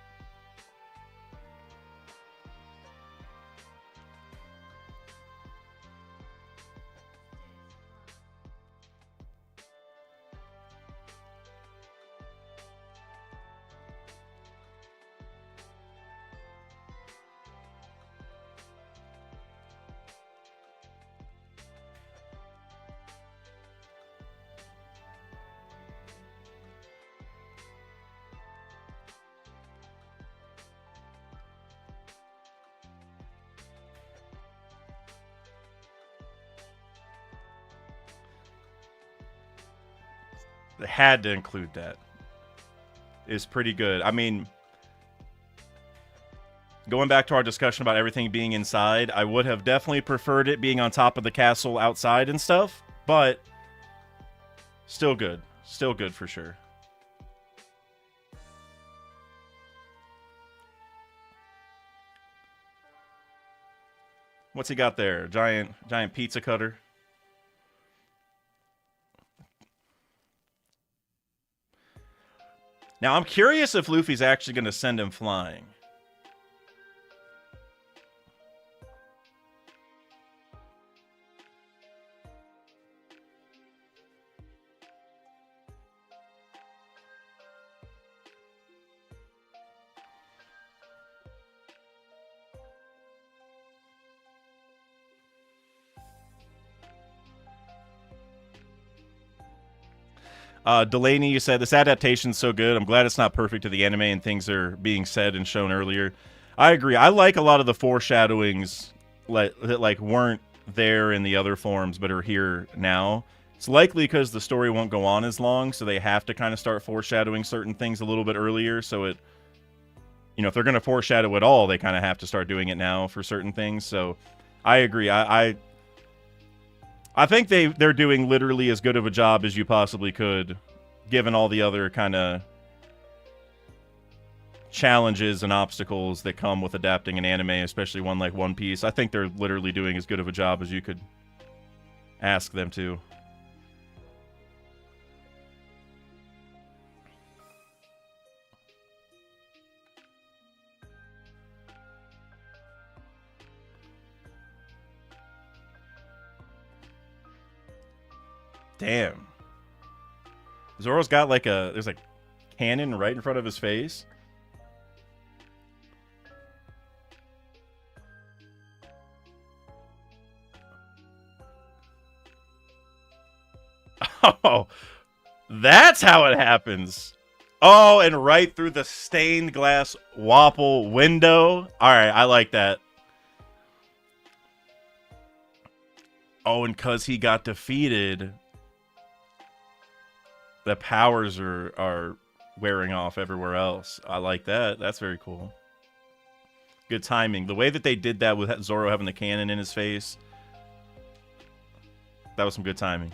A: They had to include that. It's pretty good. I mean, going back to our discussion about everything being inside, I would have definitely preferred it being on top of the castle outside and stuff, but still good. Still good for sure. What's he got there? Giant pizza cutter. Now, I'm curious if Luffy's actually going to send him flying. Delaney, you said, this adaptation's so good. I'm glad it's not perfect to the anime and things are being said and shown earlier. I agree. I like a lot of the foreshadowings that weren't there in the other forms but are here now. It's likely because the story won't go on as long, so they have to kind of start foreshadowing certain things a little bit earlier. So it, if they're going to foreshadow it all, they kind of have to start doing it now for certain things. So I agree. I think they're doing literally as good of a job as you possibly could, given all the other kind of challenges and obstacles that come with adapting an anime, especially one like One Piece. I think they're literally doing as good of a job as you could ask them to. Damn. Zoro's got there's a cannon right in front of his face. Oh, that's how it happens. Oh, and right through the stained glass Wapol window. All right, I like that. Oh, and because he got defeated, the powers are wearing off everywhere else. I like that. That's very cool. Good timing. The way that they did that with Zoro having the cannon in his face, that was some good timing.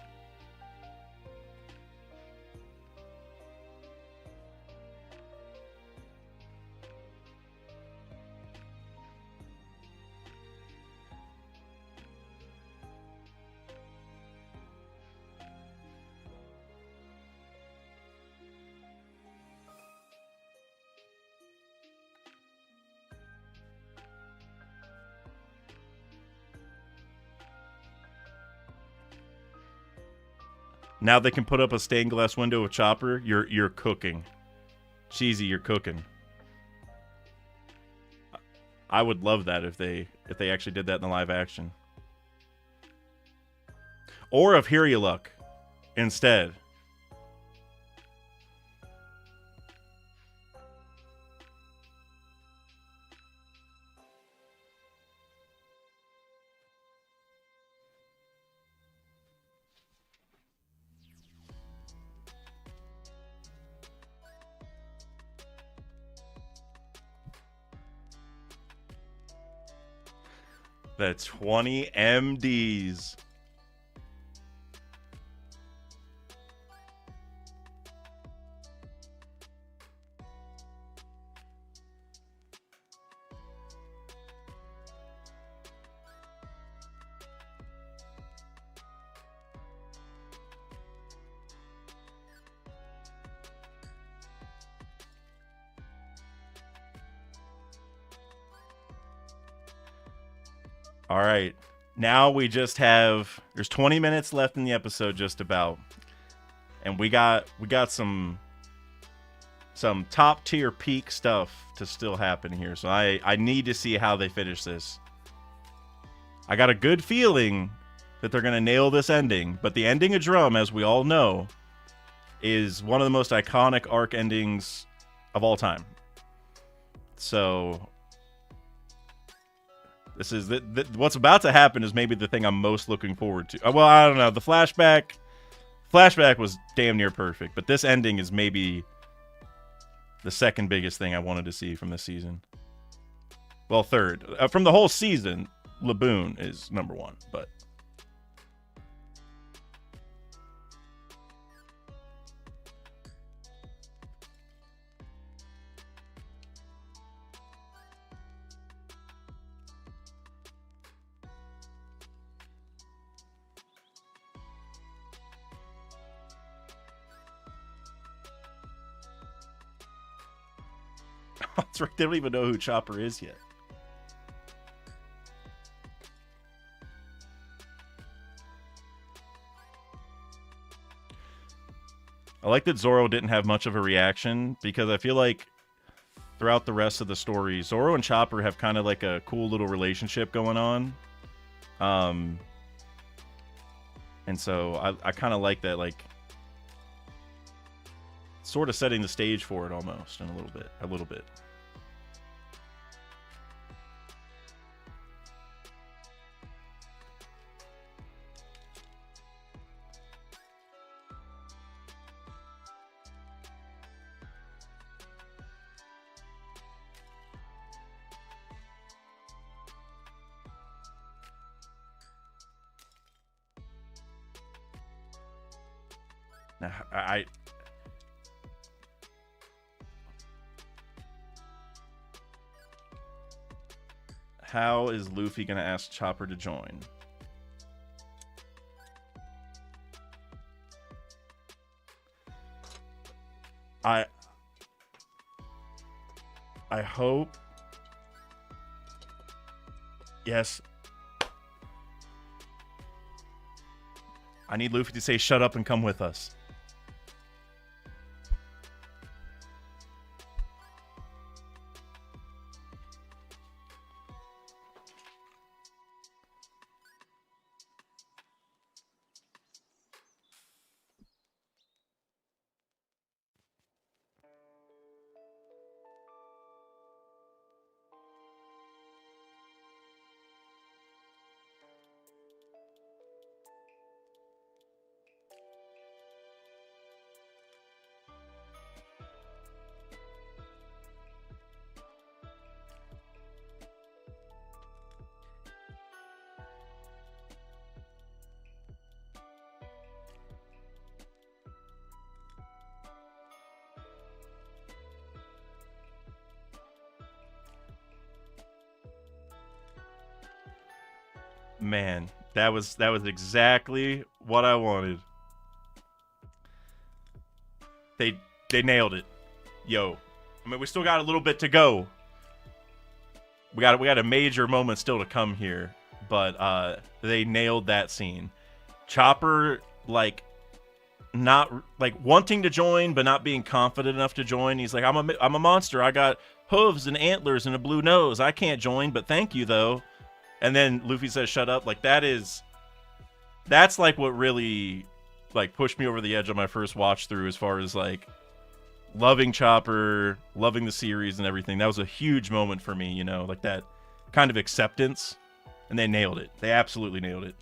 A: Now they can put up a stained glass window with Chopper. You're cooking. Cheesy, you're cooking. I would love that if they actually did that in the live action. Or of Hiriluk instead. The 20 MDs. All right. Now we just have there's 20 minutes left in the episode just about. And we got some top tier peak stuff to still happen here. So I need to see how they finish this. I got a good feeling that they're going to nail this ending, but the ending of Drum, as we all know, is one of the most iconic arc endings of all time. So this is what's about to happen is maybe the thing I'm most looking forward to. Well, I don't know. The flashback was damn near perfect, but this ending is maybe the second biggest thing I wanted to see from this season. Well, third. From the whole season, Laboon is number one, but that's right. They don't even know who Chopper is yet. I like that Zoro didn't have much of a reaction because I feel like throughout the rest of the story, Zoro and Chopper have kind of like a cool little relationship going on. And so I kind of like that, like sort of setting the stage for it almost in a little bit. Now, how is Luffy gonna ask Chopper to join? I hope. Yes. I need Luffy to say shut up and come with us. Man, that was exactly what I wanted. They nailed it. Yo. I mean, we still got a little bit to go. We got a major moment still to come here, but they nailed that scene. Chopper, like, not like wanting to join but not being confident enough to join. He's like, I'm a monster. I got hooves and antlers and a blue nose. I can't join, but thank you though. And then Luffy says, shut up. Like that's like what really like pushed me over the edge on my first watch through, as far as like loving Chopper, loving the series and everything. That was a huge moment for me, you know, like that kind of acceptance. And they nailed it. They absolutely nailed it.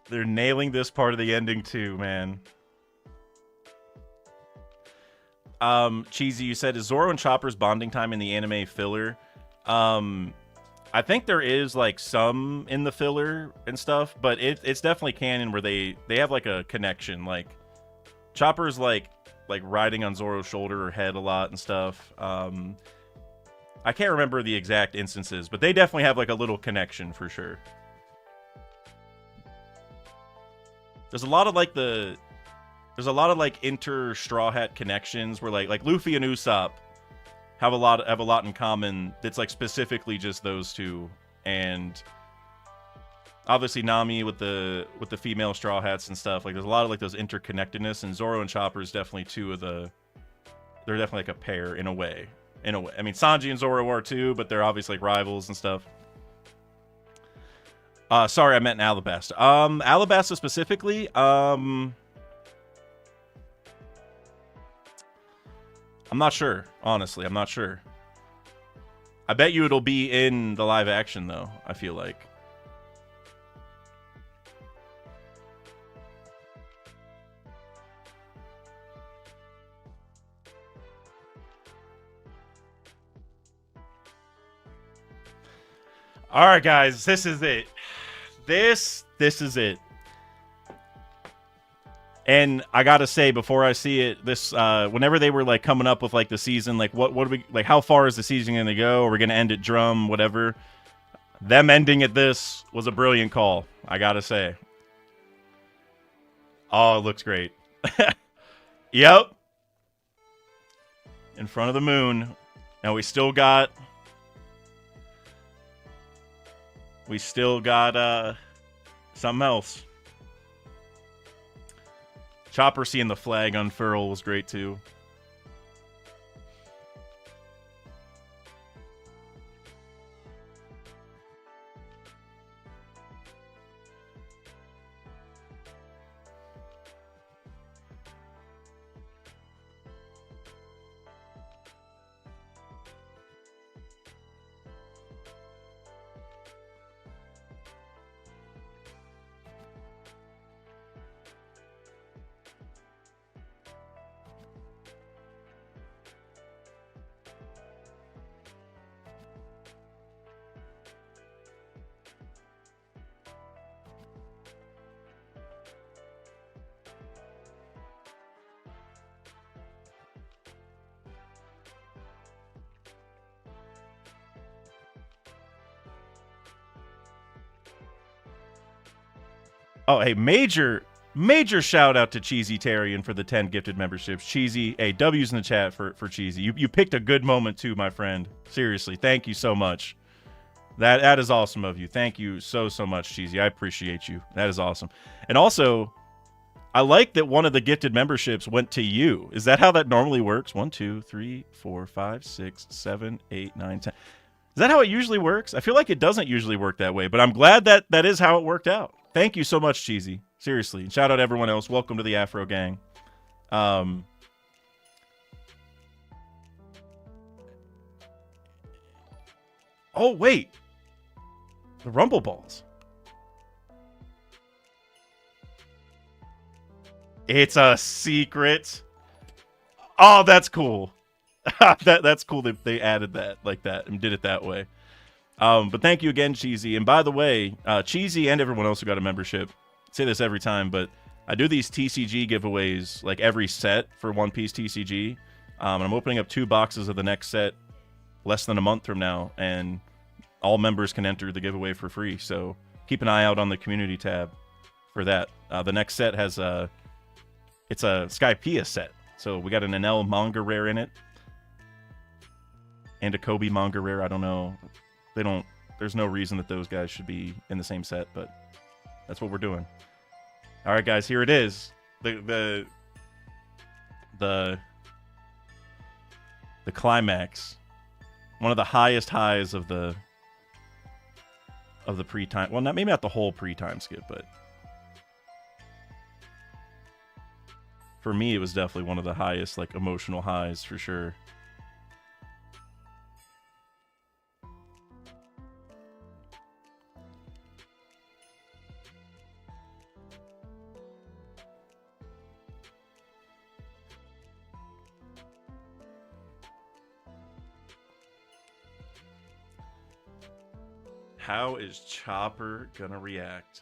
A: They're nailing this part of the ending too, man. Cheesy, you said, is Zoro and Chopper's bonding time in the anime filler? I think there is like some in the filler and stuff, but it's definitely canon where they have like a connection. Like Chopper's like riding on Zoro's shoulder or head a lot and stuff. I can't remember the exact instances, but they definitely have like a little connection for sure. There's a lot of like inter Straw Hat connections where like Luffy and Usopp have a lot in common. That's like specifically just those two, and obviously Nami with the female Straw Hats and stuff. Like there's a lot of like those interconnectedness, and Zoro and Chopper is definitely they're definitely like a pair in a way. I mean, Sanji and Zoro are too, but they're obviously like rivals and stuff. Sorry, I meant in Alabasta. Alabasta specifically, I'm not sure. Honestly, I'm not sure. I bet you it'll be in the live action, though, I feel like. All right, guys, this is it. This is it. And I gotta say, before I see it, this whenever they were like coming up with like the season, like what do we like? How far is the season gonna go? Are we gonna end at Drum? Whatever. Them ending at this was a brilliant call. I gotta say. Oh, it looks great. Yep. In front of the moon. Now we still got something else. Chopper seeing the flag unfurl was great too. Oh, hey, major shout out to Cheesy Tarian for the 10 gifted memberships. Cheesy, hey, W's in the chat for Cheesy. You picked a good moment too, my friend. Seriously, thank you so much. That is awesome of you. Thank you so much, Cheesy. I appreciate you. That is awesome. And also, I like that one of the gifted memberships went to you. Is that how that normally works? 1, 2, 3, 4, 5, 6, 7, 8, 9, 10. Is that how it usually works? I feel like it doesn't usually work that way, but I'm glad that that is how it worked out. Thank you so much, Cheesy. Seriously. And shout out everyone else. Welcome to the Afro Gang. Oh, wait. The Rumble Balls. It's a secret. Oh, that's cool. That's cool that they added that like that and did it that way. But thank you again, Cheesy. And by the way, Cheesy and everyone else who got a membership, I say this every time, but I do these TCG giveaways like every set for One Piece TCG. And I'm opening up 2 boxes of the next set less than a month from now, and all members can enter the giveaway for free. So keep an eye out on the community tab for that. The next set has it's a Skypiea set. So we got an Enel manga rare in it. And a Kobe manga rare. I don't know. There's no reason that those guys should be in the same set, but that's what we're doing. All right, guys, here it is. The climax. One of the highest highs of the pre-time. Well, maybe not the whole pre-time skip, but for me, it was definitely one of the highest, like, emotional highs for sure. How is Chopper gonna react?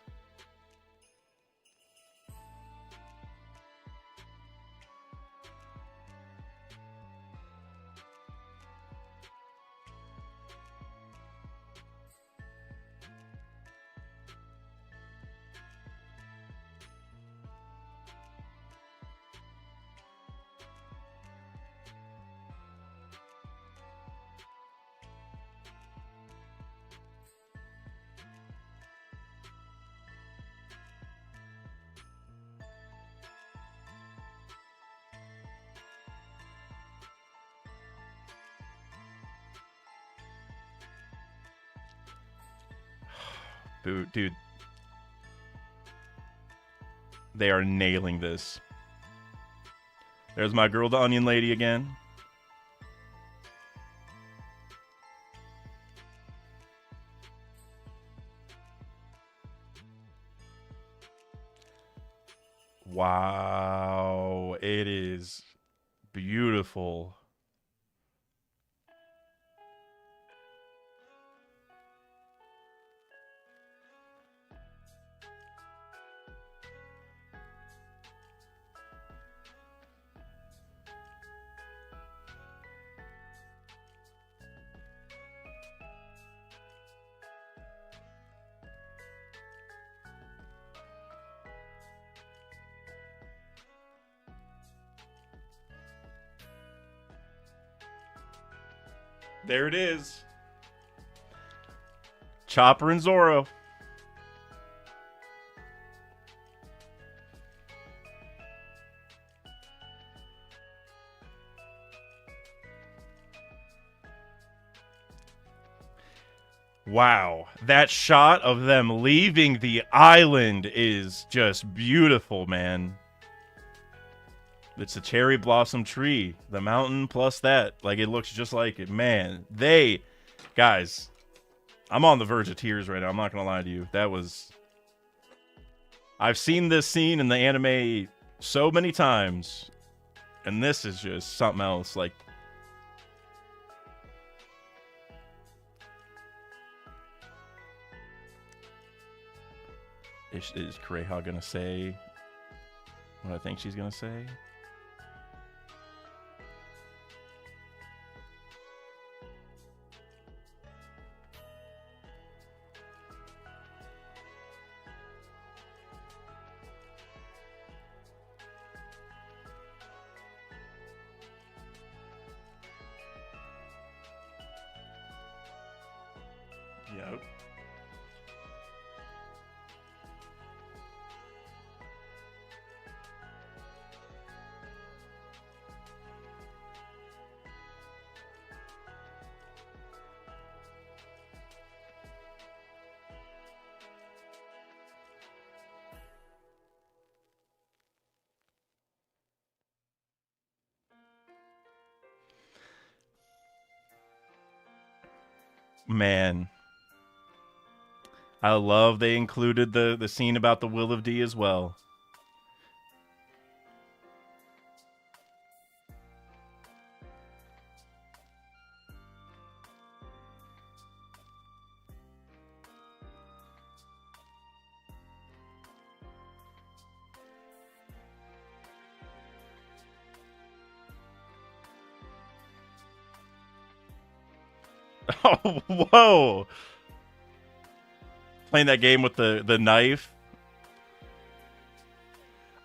A: Dude, they are nailing this. There's my girl, the Onion Lady, again. Wow, it is beautiful. There it is. Chopper and Zoro. Wow, that shot of them leaving the island is just beautiful, man. It's a cherry blossom tree, the mountain plus that. Like, it looks just like it. Man, guys, I'm on the verge of tears right now. I'm not going to lie to you. I've seen this scene in the anime so many times, and this is just something else. Like, is Kureha gonna say what I think she's gonna say? Yep. Man, I love they included the scene about the Will of D as well. Oh, whoa! Playing that game with the knife.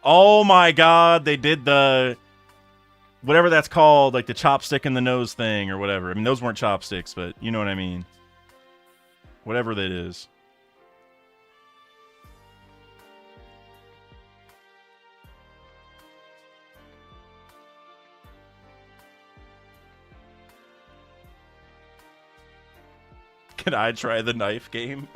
A: Oh my god, they did the whatever that's called, like the chopstick in the nose thing or whatever. I mean, those weren't chopsticks, but you know what I mean. Whatever that is. Can I try the knife game?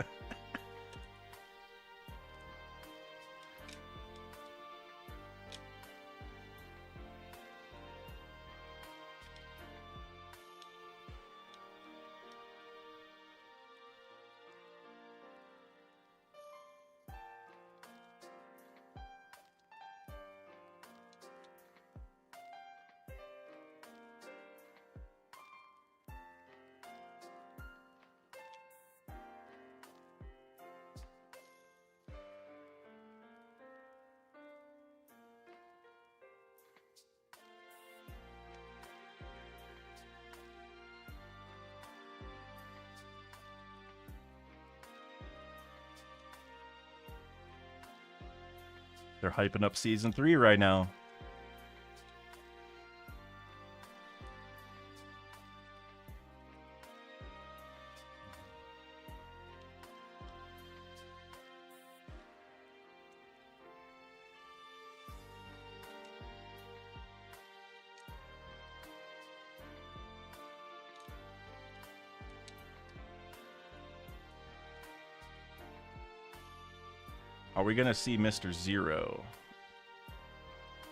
A: They're hyping up season 3 right now. Are we going to see Mr. Zero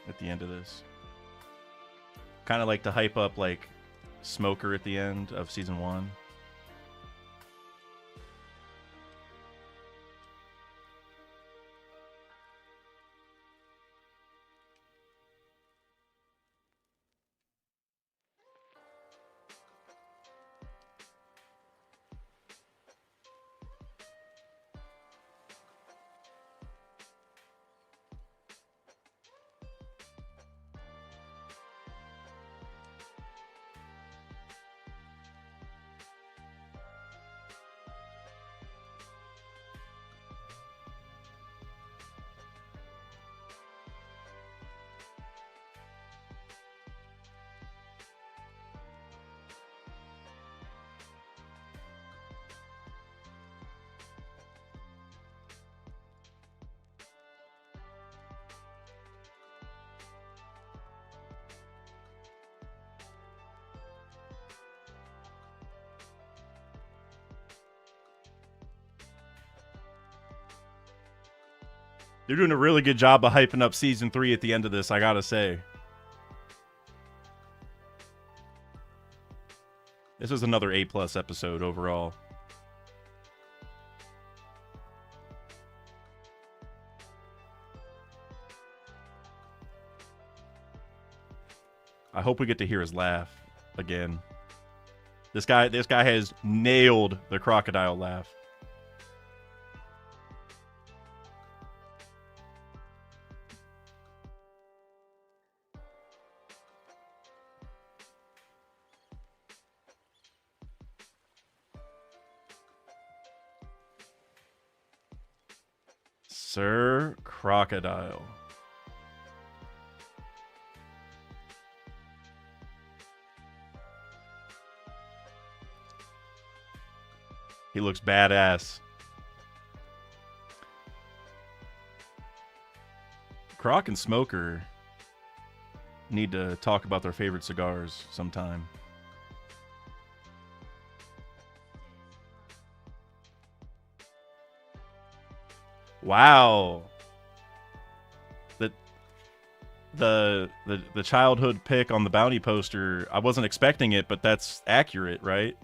A: at the end of this? Kind of like to hype up like Smoker at the end of season 1. They're doing a really good job of hyping up season 3 at the end of this, I gotta say. This was another A+ episode overall. I hope we get to hear his laugh again. This guy has nailed the crocodile laugh. Sir Crocodile. He looks badass. Croc and Smoker need to talk about their favorite cigars sometime. Wow. The childhood pick on the bounty poster, I wasn't expecting it, but that's accurate, right?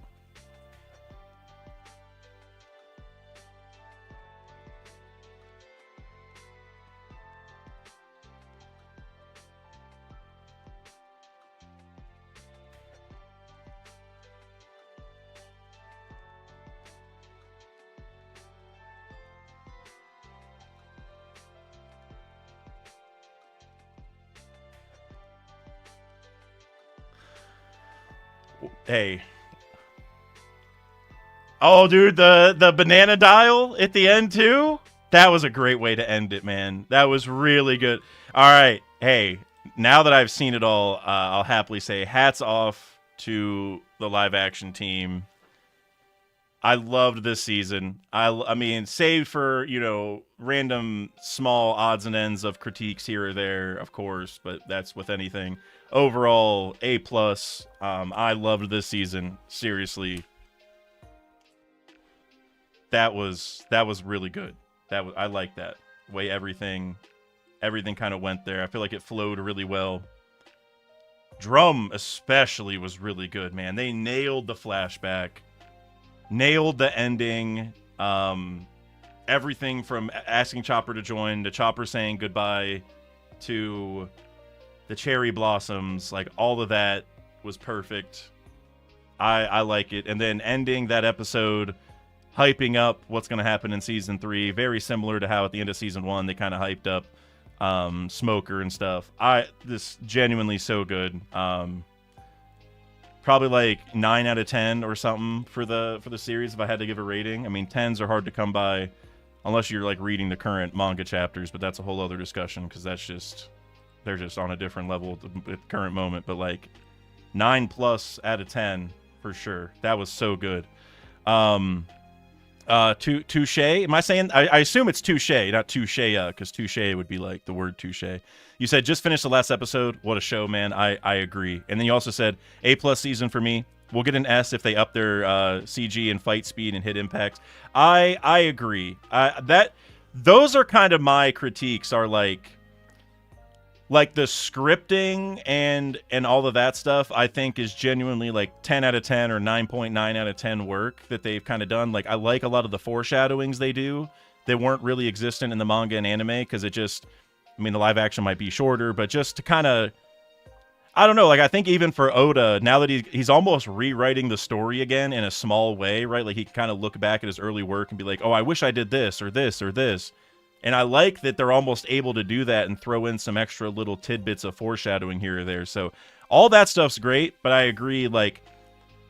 A: Hey. Oh, dude, the banana dial at the end too. That was a great way to end it, man. That was really good. All right, hey, now that I've seen it all, I'll happily say hats off to the live action team. I loved this season. I mean, save for, random small odds and ends of critiques here or there, of course, but that's with anything. Overall, A plus. I loved this season. Seriously, that was really good. I like that way everything kind of went there. I feel like it flowed really well. Drum especially was really good, man. They nailed the flashback. Nailed the ending. Everything from asking Chopper to join to Chopper saying goodbye to the cherry blossoms, like all of that was perfect. I like it. And then ending that episode, hyping up what's going to happen in season 3, very similar to how at the end of season 1 they kind of hyped up Smoker and stuff. This genuinely so good. Probably like 9 out of 10 or something for the series if I had to give a rating. I mean, 10s are hard to come by unless you're like reading the current manga chapters, but that's a whole other discussion because they're just on a different level at the current moment. But like 9+ out of 10 for sure. That was so good. Touche. Am I saying? I assume it's touche, not touche, because touche would be like the word touche. You said just finished the last episode. What a show, man. I agree. And then you also said A+ season for me. We'll get an S if they up their CG and fight speed and hit impacts. I agree. Those are kind of my critiques. Are like the scripting and all of that stuff, I think is genuinely like 10 out of 10 or 9.9 out of 10 work that they've kind of done. Like I like a lot of the foreshadowings they do that weren't really existent in the manga and anime because it just, I mean, the live action might be shorter, but just to kind of, I don't know, like I think even for Oda, now that he's almost rewriting the story again in a small way, right? Like he can kind of look back at his early work and be like, oh, I wish I did this or this or this. And I like that they're almost able to do that and throw in some extra little tidbits of foreshadowing here or there. So all that stuff's great, but I agree, like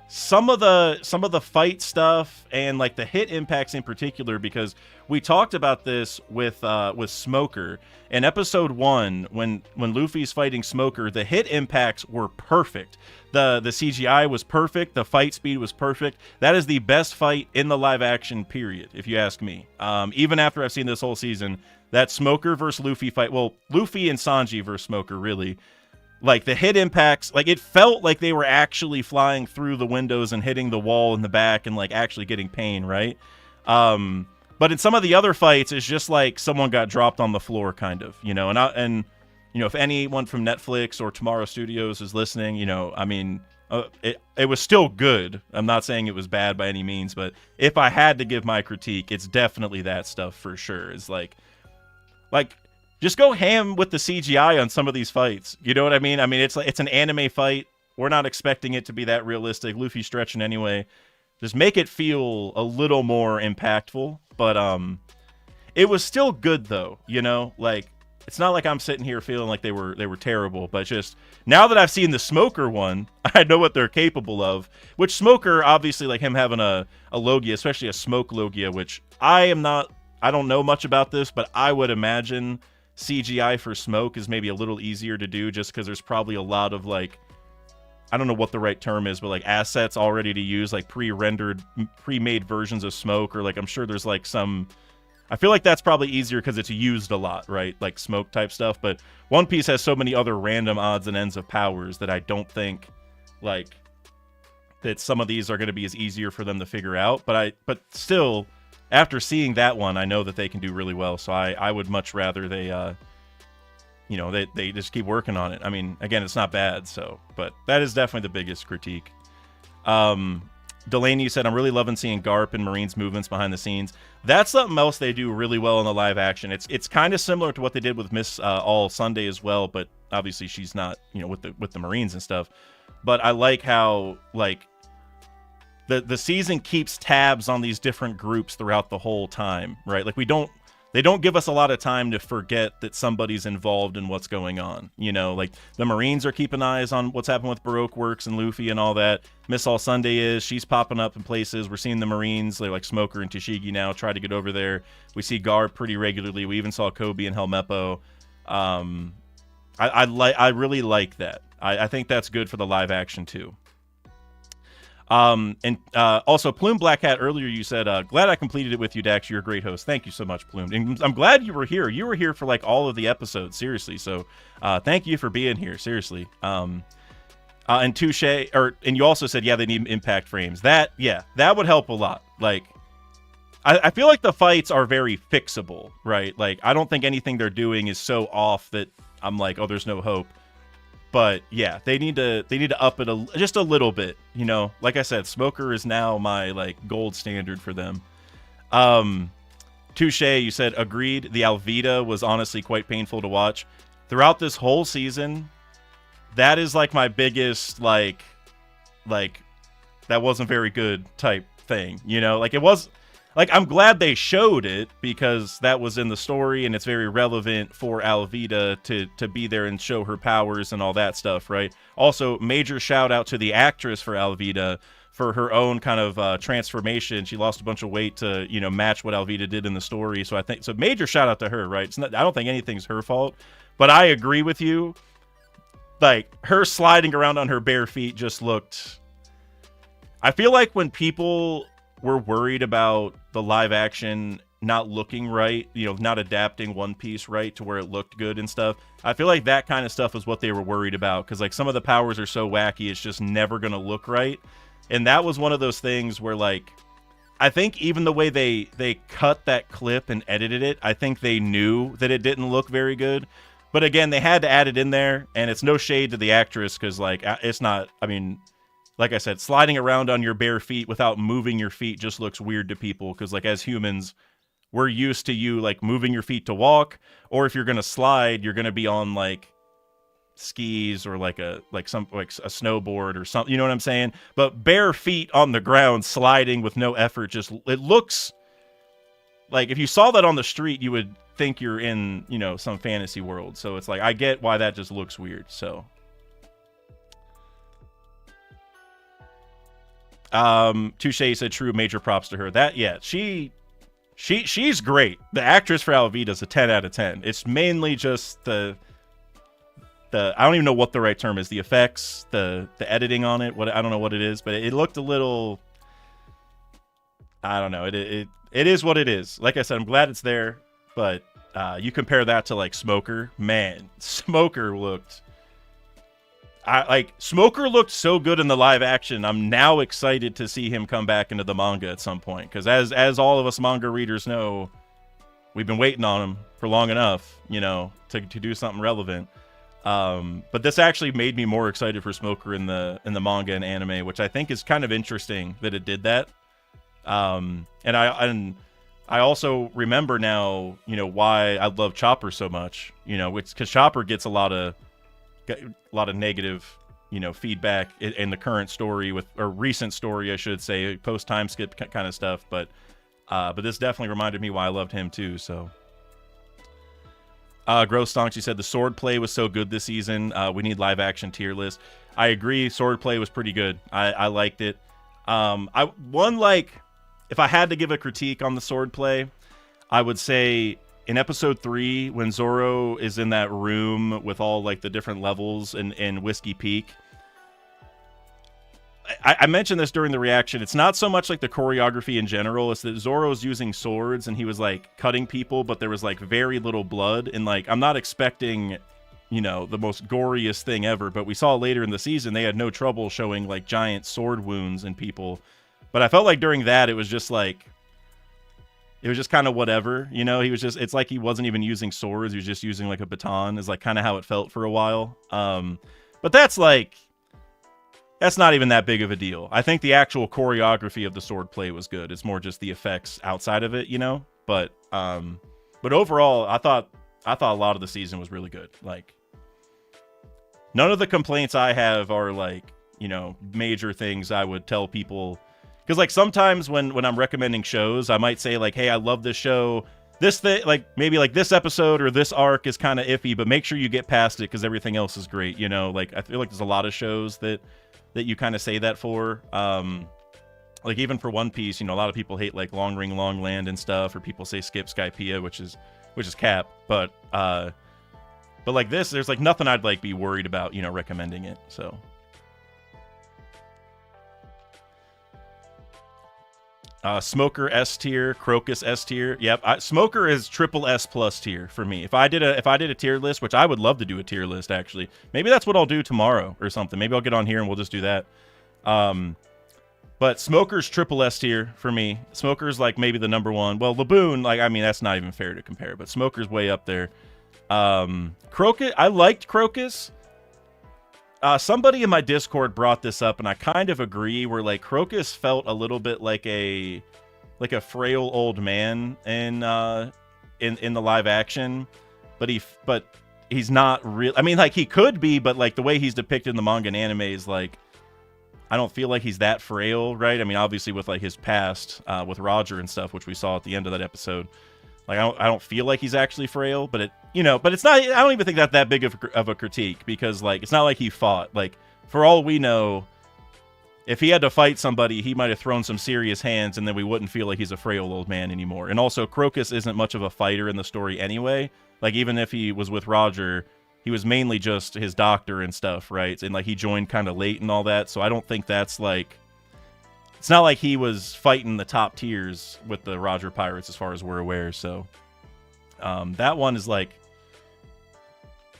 A: some of the fight stuff and like the hit impacts in particular, because we talked about this with Smoker in episode 1 when Luffy's fighting Smoker. The hit impacts were perfect. The CGI was perfect. The fight speed was perfect. That is the best fight in the live action period, if you ask me. Even after I've seen this whole season, that Smoker versus Luffy fight, well, Luffy and Sanji versus Smoker, really. Like the hit impacts, like it felt like they were actually flying through the windows and hitting the wall in the back and like actually getting pain, right? But in some of the other fights, it's just like someone got dropped on the floor, kind of, and if anyone from Netflix or Tomorrow Studios is listening, I mean, it was still good. I'm not saying it was bad by any means, but if I had to give my critique, it's definitely that stuff for sure. It's like. Just go ham with the CGI on some of these fights. You know what I mean? I mean, it's an anime fight. We're not expecting it to be that realistic. Luffy's stretching anyway. Just make it feel a little more impactful. But it was still good though. Like it's not like I'm sitting here feeling like they were terrible. But just now that I've seen the Smoker one, I know what they're capable of. Which Smoker, obviously, like him having a Logia, especially a smoke Logia, which I don't know much about this, but I would imagine CGI for smoke is maybe a little easier to do just because there's probably a lot of like, I don't know what the right term is, but like assets already to use, like pre-rendered, pre-made versions of smoke, or like I'm sure there's like some, I feel like that's probably easier because it's used a lot, right? Like smoke type stuff. But One Piece has so many other random odds and ends of powers that I don't think like that some of these are going to be as easier for them to figure out. But still, after seeing that one, I know that they can do really well. So I would much rather they just keep working on it. I mean, again, it's not bad. So, but that is definitely the biggest critique. Delaney said, I'm really loving seeing Garp and Marine's movements behind the scenes. That's something else they do really well in the live action. It's kind of similar to what they did with Miss All Sunday as well, but obviously she's not, with the Marines and stuff. But I like how like the season keeps tabs on these different groups throughout the whole time, right? Like we don't they don't give us a lot of time to forget that somebody's involved in what's going on. You know, like the Marines are keeping eyes on what's happened with Baroque Works and Luffy and all that. Miss All Sunday she's popping up in places. We're seeing the Marines, they're like Smoker and Tashigi now, try to get over there. We see Garp pretty regularly. We even saw Kobe and Helmeppo. I really like that. I think that's good for the live action too. Also, Plume Black Hat, earlier you said, glad I completed it with you, Dax. You're a great host. Thank you so much, Plume. And I'm glad you were here. You were here for like all of the episodes, seriously. So thank you for being here, seriously. And Touche, and you also said, yeah, they need impact frames. That would help a lot. Like, I feel like the fights are very fixable, right? Like, I don't think anything they're doing is so off that I'm like, oh, there's no hope. But yeah, they need to up it just a little bit, you know. Like I said, Smoker is now my like gold standard for them. Touche, you said agreed. The Alvida was honestly quite painful to watch throughout this whole season. That is like my biggest like that wasn't very good type thing, you know. Like it was. Like, I'm glad they showed it because that was in the story and it's very relevant for Alvida to be there and show her powers and all that stuff, right? Also, major shout out to the actress for Alvida for her own kind of transformation. She lost a bunch of weight to, you know, match what Alvida did in the story. So major shout out to her, right? I don't think anything's her fault, but I agree with you. Like, her sliding around on her bare feet just looked... I feel like when people were worried about the live action not looking right, you know, not adapting One Piece right to where it looked good and stuff, I feel like that kind of stuff is what they were worried about, because like some of the powers are so wacky it's just never gonna look right. And that was one of those things where, like, I think even the way they cut that clip and edited it, I think they knew that it didn't look very good. But again, they had to add it in there, and it's no shade to the actress, because like it's not, I mean, like I said, sliding around on your bare feet without moving your feet just looks weird to people, because like as humans, we're used to you like moving your feet to walk, or if you're gonna slide, you're gonna be on like skis or like a snowboard or something, you know what I'm saying? But bare feet on the ground sliding with no effort, just it looks like if you saw that on the street, you would think you're in, you know, some fantasy world. So it's like I get why that just looks weird. So Touche said true, major props to her. That, yeah, she's great. The actress for Alvida is a 10 out of 10. It's mainly just the I don't even know what the right term is. The effects, the editing on it. I don't know what it is, but it looked a little, I don't know. It is what it is. Like I said, I'm glad it's there, but you compare that to like Smoker, man, Smoker looked so good in the live action. I'm now excited to see him come back into the manga at some point, because as all of us manga readers know, we've been waiting on him for long enough, you know, to do something relevant. But this actually made me more excited for Smoker in the manga and anime, which I think is kind of interesting that it did that. And I also remember now, you know, why I love Chopper so much. You know, it's because Chopper gets a lot of negative, you know, feedback in the current story or recent story, I should say, post time skip kind of stuff. But this definitely reminded me why I loved him too. So, Gross Stonks, you said the sword play was so good this season. We need live action tier list. I agree. Sword play was pretty good. I liked it. If I had to give a critique on the sword play, I would say in episode 3, when Zoro is in that room with all like the different levels in Whiskey Peak, I mentioned this during the reaction. It's not so much like the choreography in general. It's that Zoro's using swords and he was like cutting people, but there was like very little blood. And like, I'm not expecting, you know, the most goriest thing ever, but we saw later in the season, they had no trouble showing like giant sword wounds in people. But I felt like during that, it was just like, it was just kind of whatever, you know. It's like he wasn't even using swords. He was just using like a baton, is like kind of how it felt for a while. But that's not even that big of a deal. I think the actual choreography of the sword play was good. It's more just the effects outside of it, you know. But overall, I thought a lot of the season was really good. Like, none of the complaints I have are like, you know, major things I would tell people. Because like sometimes when I'm recommending shows, I might say like, hey, I love this show. this thing, like maybe like this episode or this arc is kind of iffy, but make sure you get past it because everything else is great. You know, like I feel like there's a lot of shows that you kind of say that for. Like even for One Piece, you know, a lot of people hate like Long Ring, Long Land and stuff, or people say skip Skypiea, which is cap. But like this, there's like nothing I'd like be worried about, you know, recommending it. So. Smoker S tier, Crocus S tier. Yep, Smoker is triple S plus tier for me. If I did a tier list, which I would love to do a tier list actually, maybe that's what I'll do tomorrow or something. Maybe I'll get on here and we'll just do that. But Smoker's triple S tier for me. Smoker's like maybe the number one. Well, Laboon, like I mean that's not even fair to compare, but Smoker's way up there. Crocus, I liked Crocus. Somebody in my Discord brought this up, and I kind of agree. Where like Crocus felt a little bit like a frail old man in the live action, but he's not real. I mean, like he could be, but like the way he's depicted in the manga and anime is like I don't feel like he's that frail, right? I mean, obviously with like his past with Roger and stuff, which we saw at the end of that episode. Like I don't feel like he's actually frail, but it's not. I don't even think that big of a critique because like it's not like he fought. Like for all we know, if he had to fight somebody, he might have thrown some serious hands, and then we wouldn't feel like he's a frail old man anymore. And also, Crocus isn't much of a fighter in the story anyway. Like even if he was with Roger, he was mainly just his doctor and stuff, right? And like he joined kind of late and all that. So I don't think that's like. It's not like he was fighting the top tiers with the Roger Pirates as far as we're aware. So that one is like,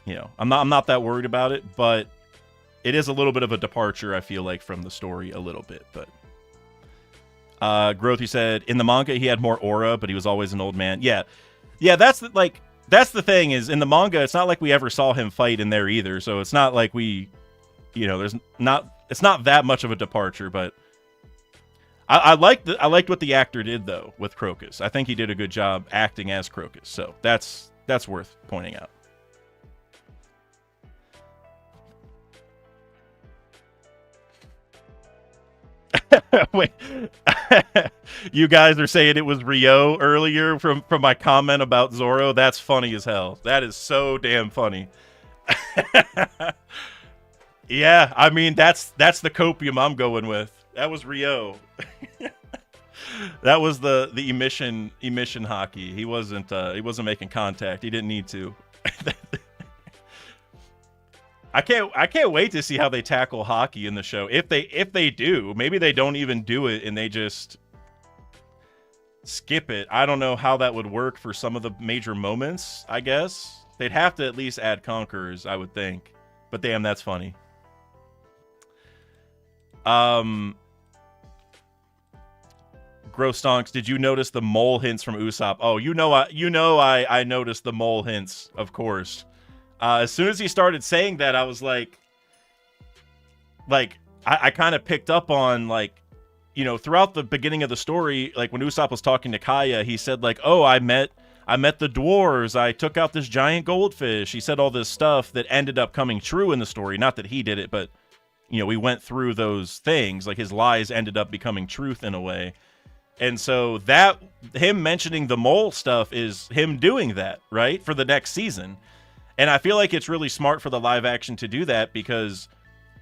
A: you know, I'm not that worried about it, but it is a little bit of a departure, I feel like, from the story a little bit. But Growth, you said in the manga he had more aura, but he was always an old man. Yeah, that's the thing is in the manga it's not like we ever saw him fight in there either. So it's not like we, you know, it's not that much of a departure, but. I liked what the actor did though with Crocus. I think he did a good job acting as Crocus, so that's worth pointing out. Wait, you guys are saying it was Rio earlier from my comment about Zoro? That's funny as hell. That is so damn funny. Yeah, I mean that's the copium I'm going with. That was Rio. That was the emission hockey. He wasn't making contact. He didn't need to. I can't wait to see how they tackle hockey in the show. If they do, maybe they don't even do it and they just skip it. I don't know how that would work for some of the major moments. I guess they'd have to at least add conquerors, I would think. But damn, that's funny. Gross Stonks, did you notice the mole hints from Usopp? Oh, I noticed the mole hints, of course. As soon as he started saying that, I was like I kind of picked up on like, you know, throughout the beginning of the story, like when Usopp was talking to Kaya, he said like, oh, I met the dwarves, I took out this giant goldfish. He said all this stuff that ended up coming true in the story. Not that he did it, but you know, we went through those things. Like his lies ended up becoming truth in a way. And so that him mentioning the mole stuff is him doing that, right? For the next season. And I feel like it's really smart for the live action to do that because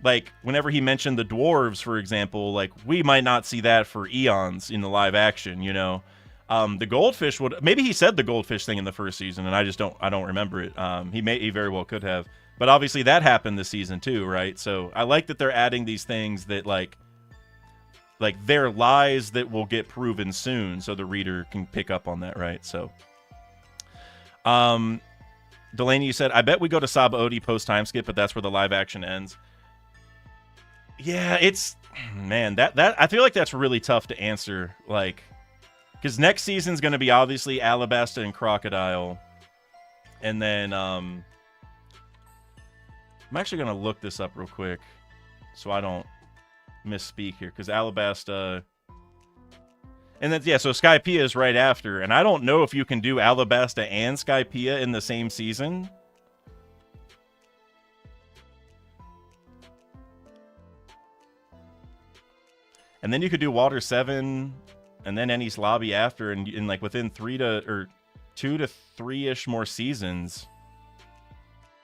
A: like whenever he mentioned the dwarves, for example, like we might not see that for eons in the live action, you know. The goldfish maybe he said the goldfish thing in the first season and I don't remember it. He very well could have. But obviously that happened this season too, right? So I like that they're adding these things that like they're lies that will get proven soon, so the reader can pick up on that, right? So, Delaney, you said, I bet we go to Saba Odi post time skip, but that's where the live action ends. Yeah, man, that I feel like that's really tough to answer, like, because next season's going to be obviously Alabasta and Crocodile, and then I'm actually going to look this up real quick, so I don't misspeak here, because Alabasta, and then so Skypiea is right after, and I don't know if you can do Alabasta and Skypiea in the same season. And then you could do Water 7 and then Enies Lobby after, and like within 3 to 2 to 3-ish more seasons,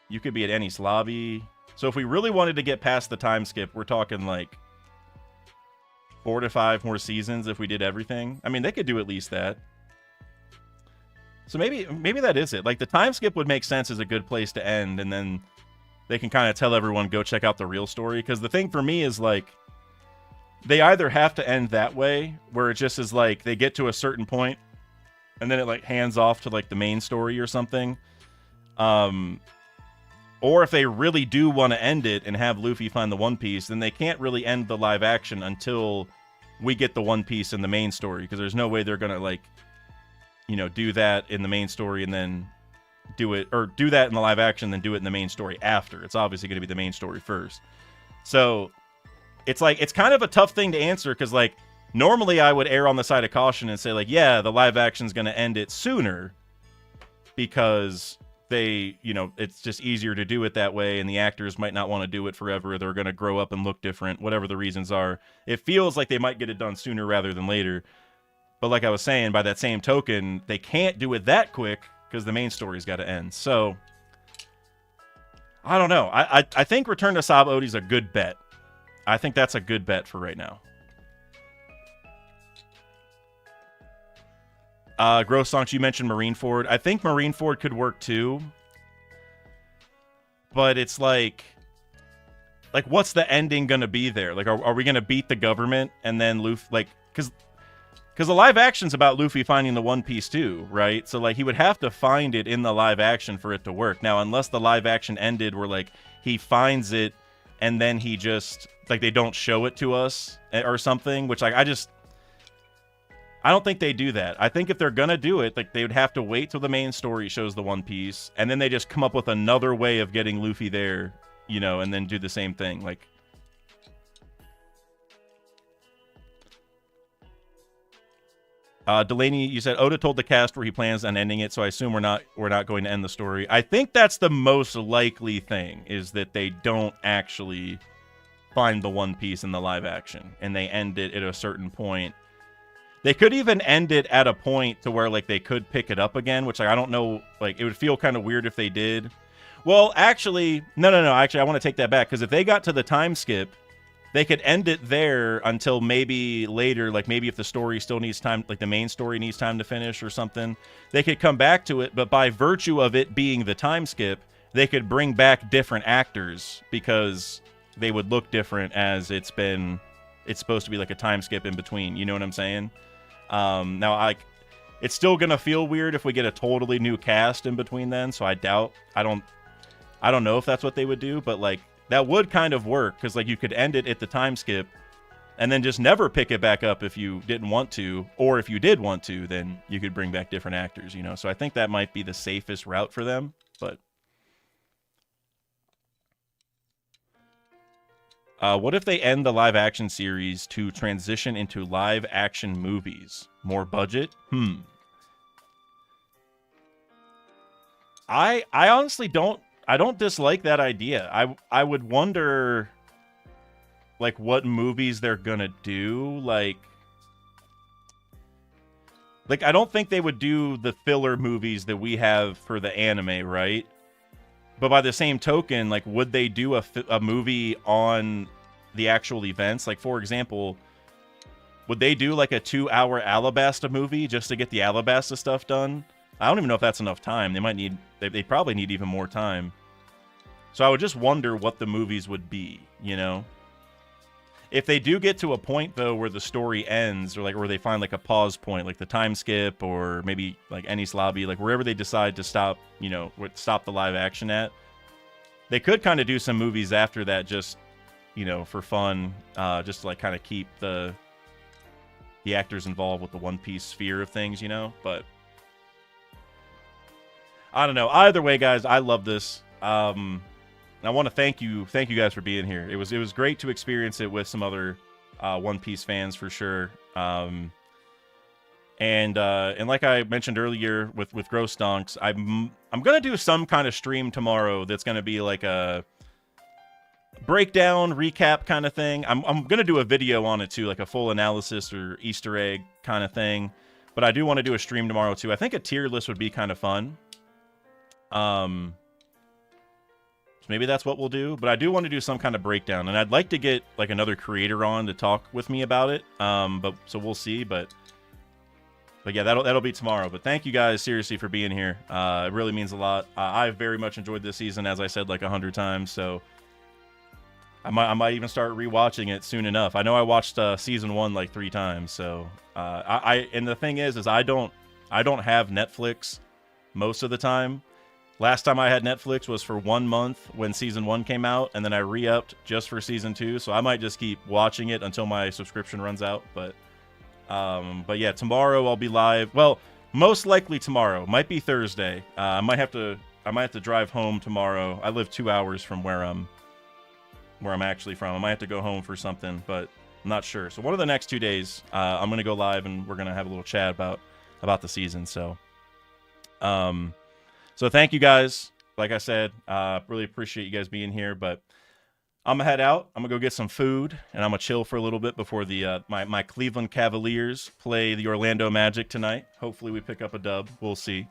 A: you could be at Enies Lobby. So if we really wanted to get past the time skip, we're talking like 4 to 5 more seasons if we did everything. I mean, they could do at least that. So maybe that is it. Like, the time skip would make sense as a good place to end, and then they can kind of tell everyone, go check out the real story. Because the thing for me is, like, they either have to end that way, where it just is like, they get to a certain point, and then it, like, hands off to, like, the main story or something. Or if they really do want to end it and have Luffy find the One Piece, then they can't really end the live action until we get the One Piece in the main story, because there's no way they're going to, like, you know, do that in the main story and then do it, or do that in the live action, then do it in the main story after. It's obviously going to be the main story first. So it's like, it's kind of a tough thing to answer, because, like, normally I would err on the side of caution and say, like, yeah, the live action's going to end it sooner because they, you know, it's just easier to do it that way, and the actors might not want to do it forever. They're going to grow up and look different, whatever the reasons are. It feels like they might get it done sooner rather than later. But like I was saying, by that same token, they can't do it that quick because the main story's got to end. So I don't know. I think Return to Sabaodi's a good bet. I think that's a good bet for right now. Gross Sonks, you mentioned Marineford. I think Marineford could work too. But it's like what's the ending gonna be there? Like, are we gonna beat the government and then Luffy, like, because the live action's about Luffy finding the One Piece too, right? So, like, he would have to find it in the live action for it to work. Now, unless the live action ended where, like, he finds it and then he just, like, they don't show it to us or something, which, like, I don't think they do that. I think if they're gonna do it, like, they would have to wait till the main story shows the One Piece, and then they just come up with another way of getting Luffy there, you know, and then do the same thing. Like, Delaney, you said Oda told the cast where he plans on ending it, so I assume we're not going to end the story. I think that's the most likely thing, is that they don't actually find the One Piece in the live action, and they end it at a certain point. They could even end it at a point to where, like, they could pick it up again, which, like, I don't know, like, it would feel kind of weird if they did. Well, actually, no, actually, I want to take that back, because if they got to the time skip, they could end it there until maybe later, like, maybe if the story still needs time, like, the main story needs time to finish or something, they could come back to it, but by virtue of it being the time skip, they could bring back different actors, because they would look different as it's supposed to be, like, a time skip in between, you know what I'm saying? Now, it's still gonna feel weird if we get a totally new cast in between then, so I don't know if that's what they would do, but, like, that would kind of work, because, like, you could end it at the time skip and then just never pick it back up if you didn't want to, or if you did want to, then you could bring back different actors, you know? So I think that might be the safest route for them, but what if they end the live-action series to transition into live-action movies? More budget? I honestly don't dislike that idea. I would wonder, like, what movies they're gonna do. Like, I don't think they would do the filler movies that we have for the anime, right? But by the same token, like, would they do a movie on the actual events? Like, for example, would they do, like, a 2-hour Alabasta movie just to get the Alabasta stuff done? I don't even know if that's enough time. They probably need even more time. So I would just wonder what the movies would be, you know? If they do get to a point, though, where the story ends, or, like, where they find, like, a pause point, like the time skip, or maybe, like, Enies Lobby, like, wherever they decide to stop, you know, stop the live action at, they could kind of do some movies after that, just, you know, for fun, just to, like, kind of keep the actors involved with the One Piece sphere of things, you know? But I don't know. Either way, guys, I love this. I want to thank you guys for being here. It was great to experience it with some other One Piece fans, for sure. And like I mentioned earlier with Gross Stonks, I'm gonna do some kind of stream tomorrow that's gonna be like a breakdown recap kind of thing. I'm gonna do a video on it too, like a full analysis or Easter egg kind of thing. But I do want to do a stream tomorrow too. I think a tier list would be kind of fun. So maybe that's what we'll do. But I do want to do some kind of breakdown, and I'd like to get like another creator on to talk with me about it. But so we'll see. But yeah, that'll be tomorrow. But thank you guys seriously for being here. It really means a lot. I very much enjoyed this season, as I said like 100 times. So I might even start rewatching it soon enough. I know I watched season 1 like 3 times. So and the thing is I don't have Netflix most of the time. Last time I had Netflix was for 1 month when season 1 came out, and then I re-upped just for season 2. So I might just keep watching it until my subscription runs out. But yeah, tomorrow I'll be live. Well, most likely tomorrow. Might be Thursday. I might have to drive home tomorrow. I live 2 hours from where I'm actually from. I might have to go home for something, but I'm not sure. So one of the next 2 days, I'm gonna go live and we're gonna have a little chat about the season. So so thank you guys. Like I said, really appreciate you guys being here. But I'm gonna head out. I'm gonna go get some food, and I'm gonna chill for a little bit before the my Cleveland Cavaliers play the Orlando Magic tonight. Hopefully we pick up a dub. We'll see.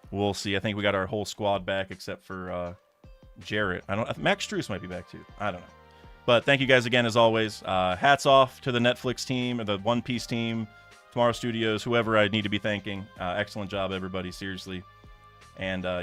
A: We'll see. I think we got our whole squad back except for Jarrett. Max Strus might be back too. I don't know. But thank you guys again as always. Hats off to the Netflix team or the One Piece team, Tomorrow Studios, whoever I need to be thanking. Excellent job, everybody. Seriously. And yeah.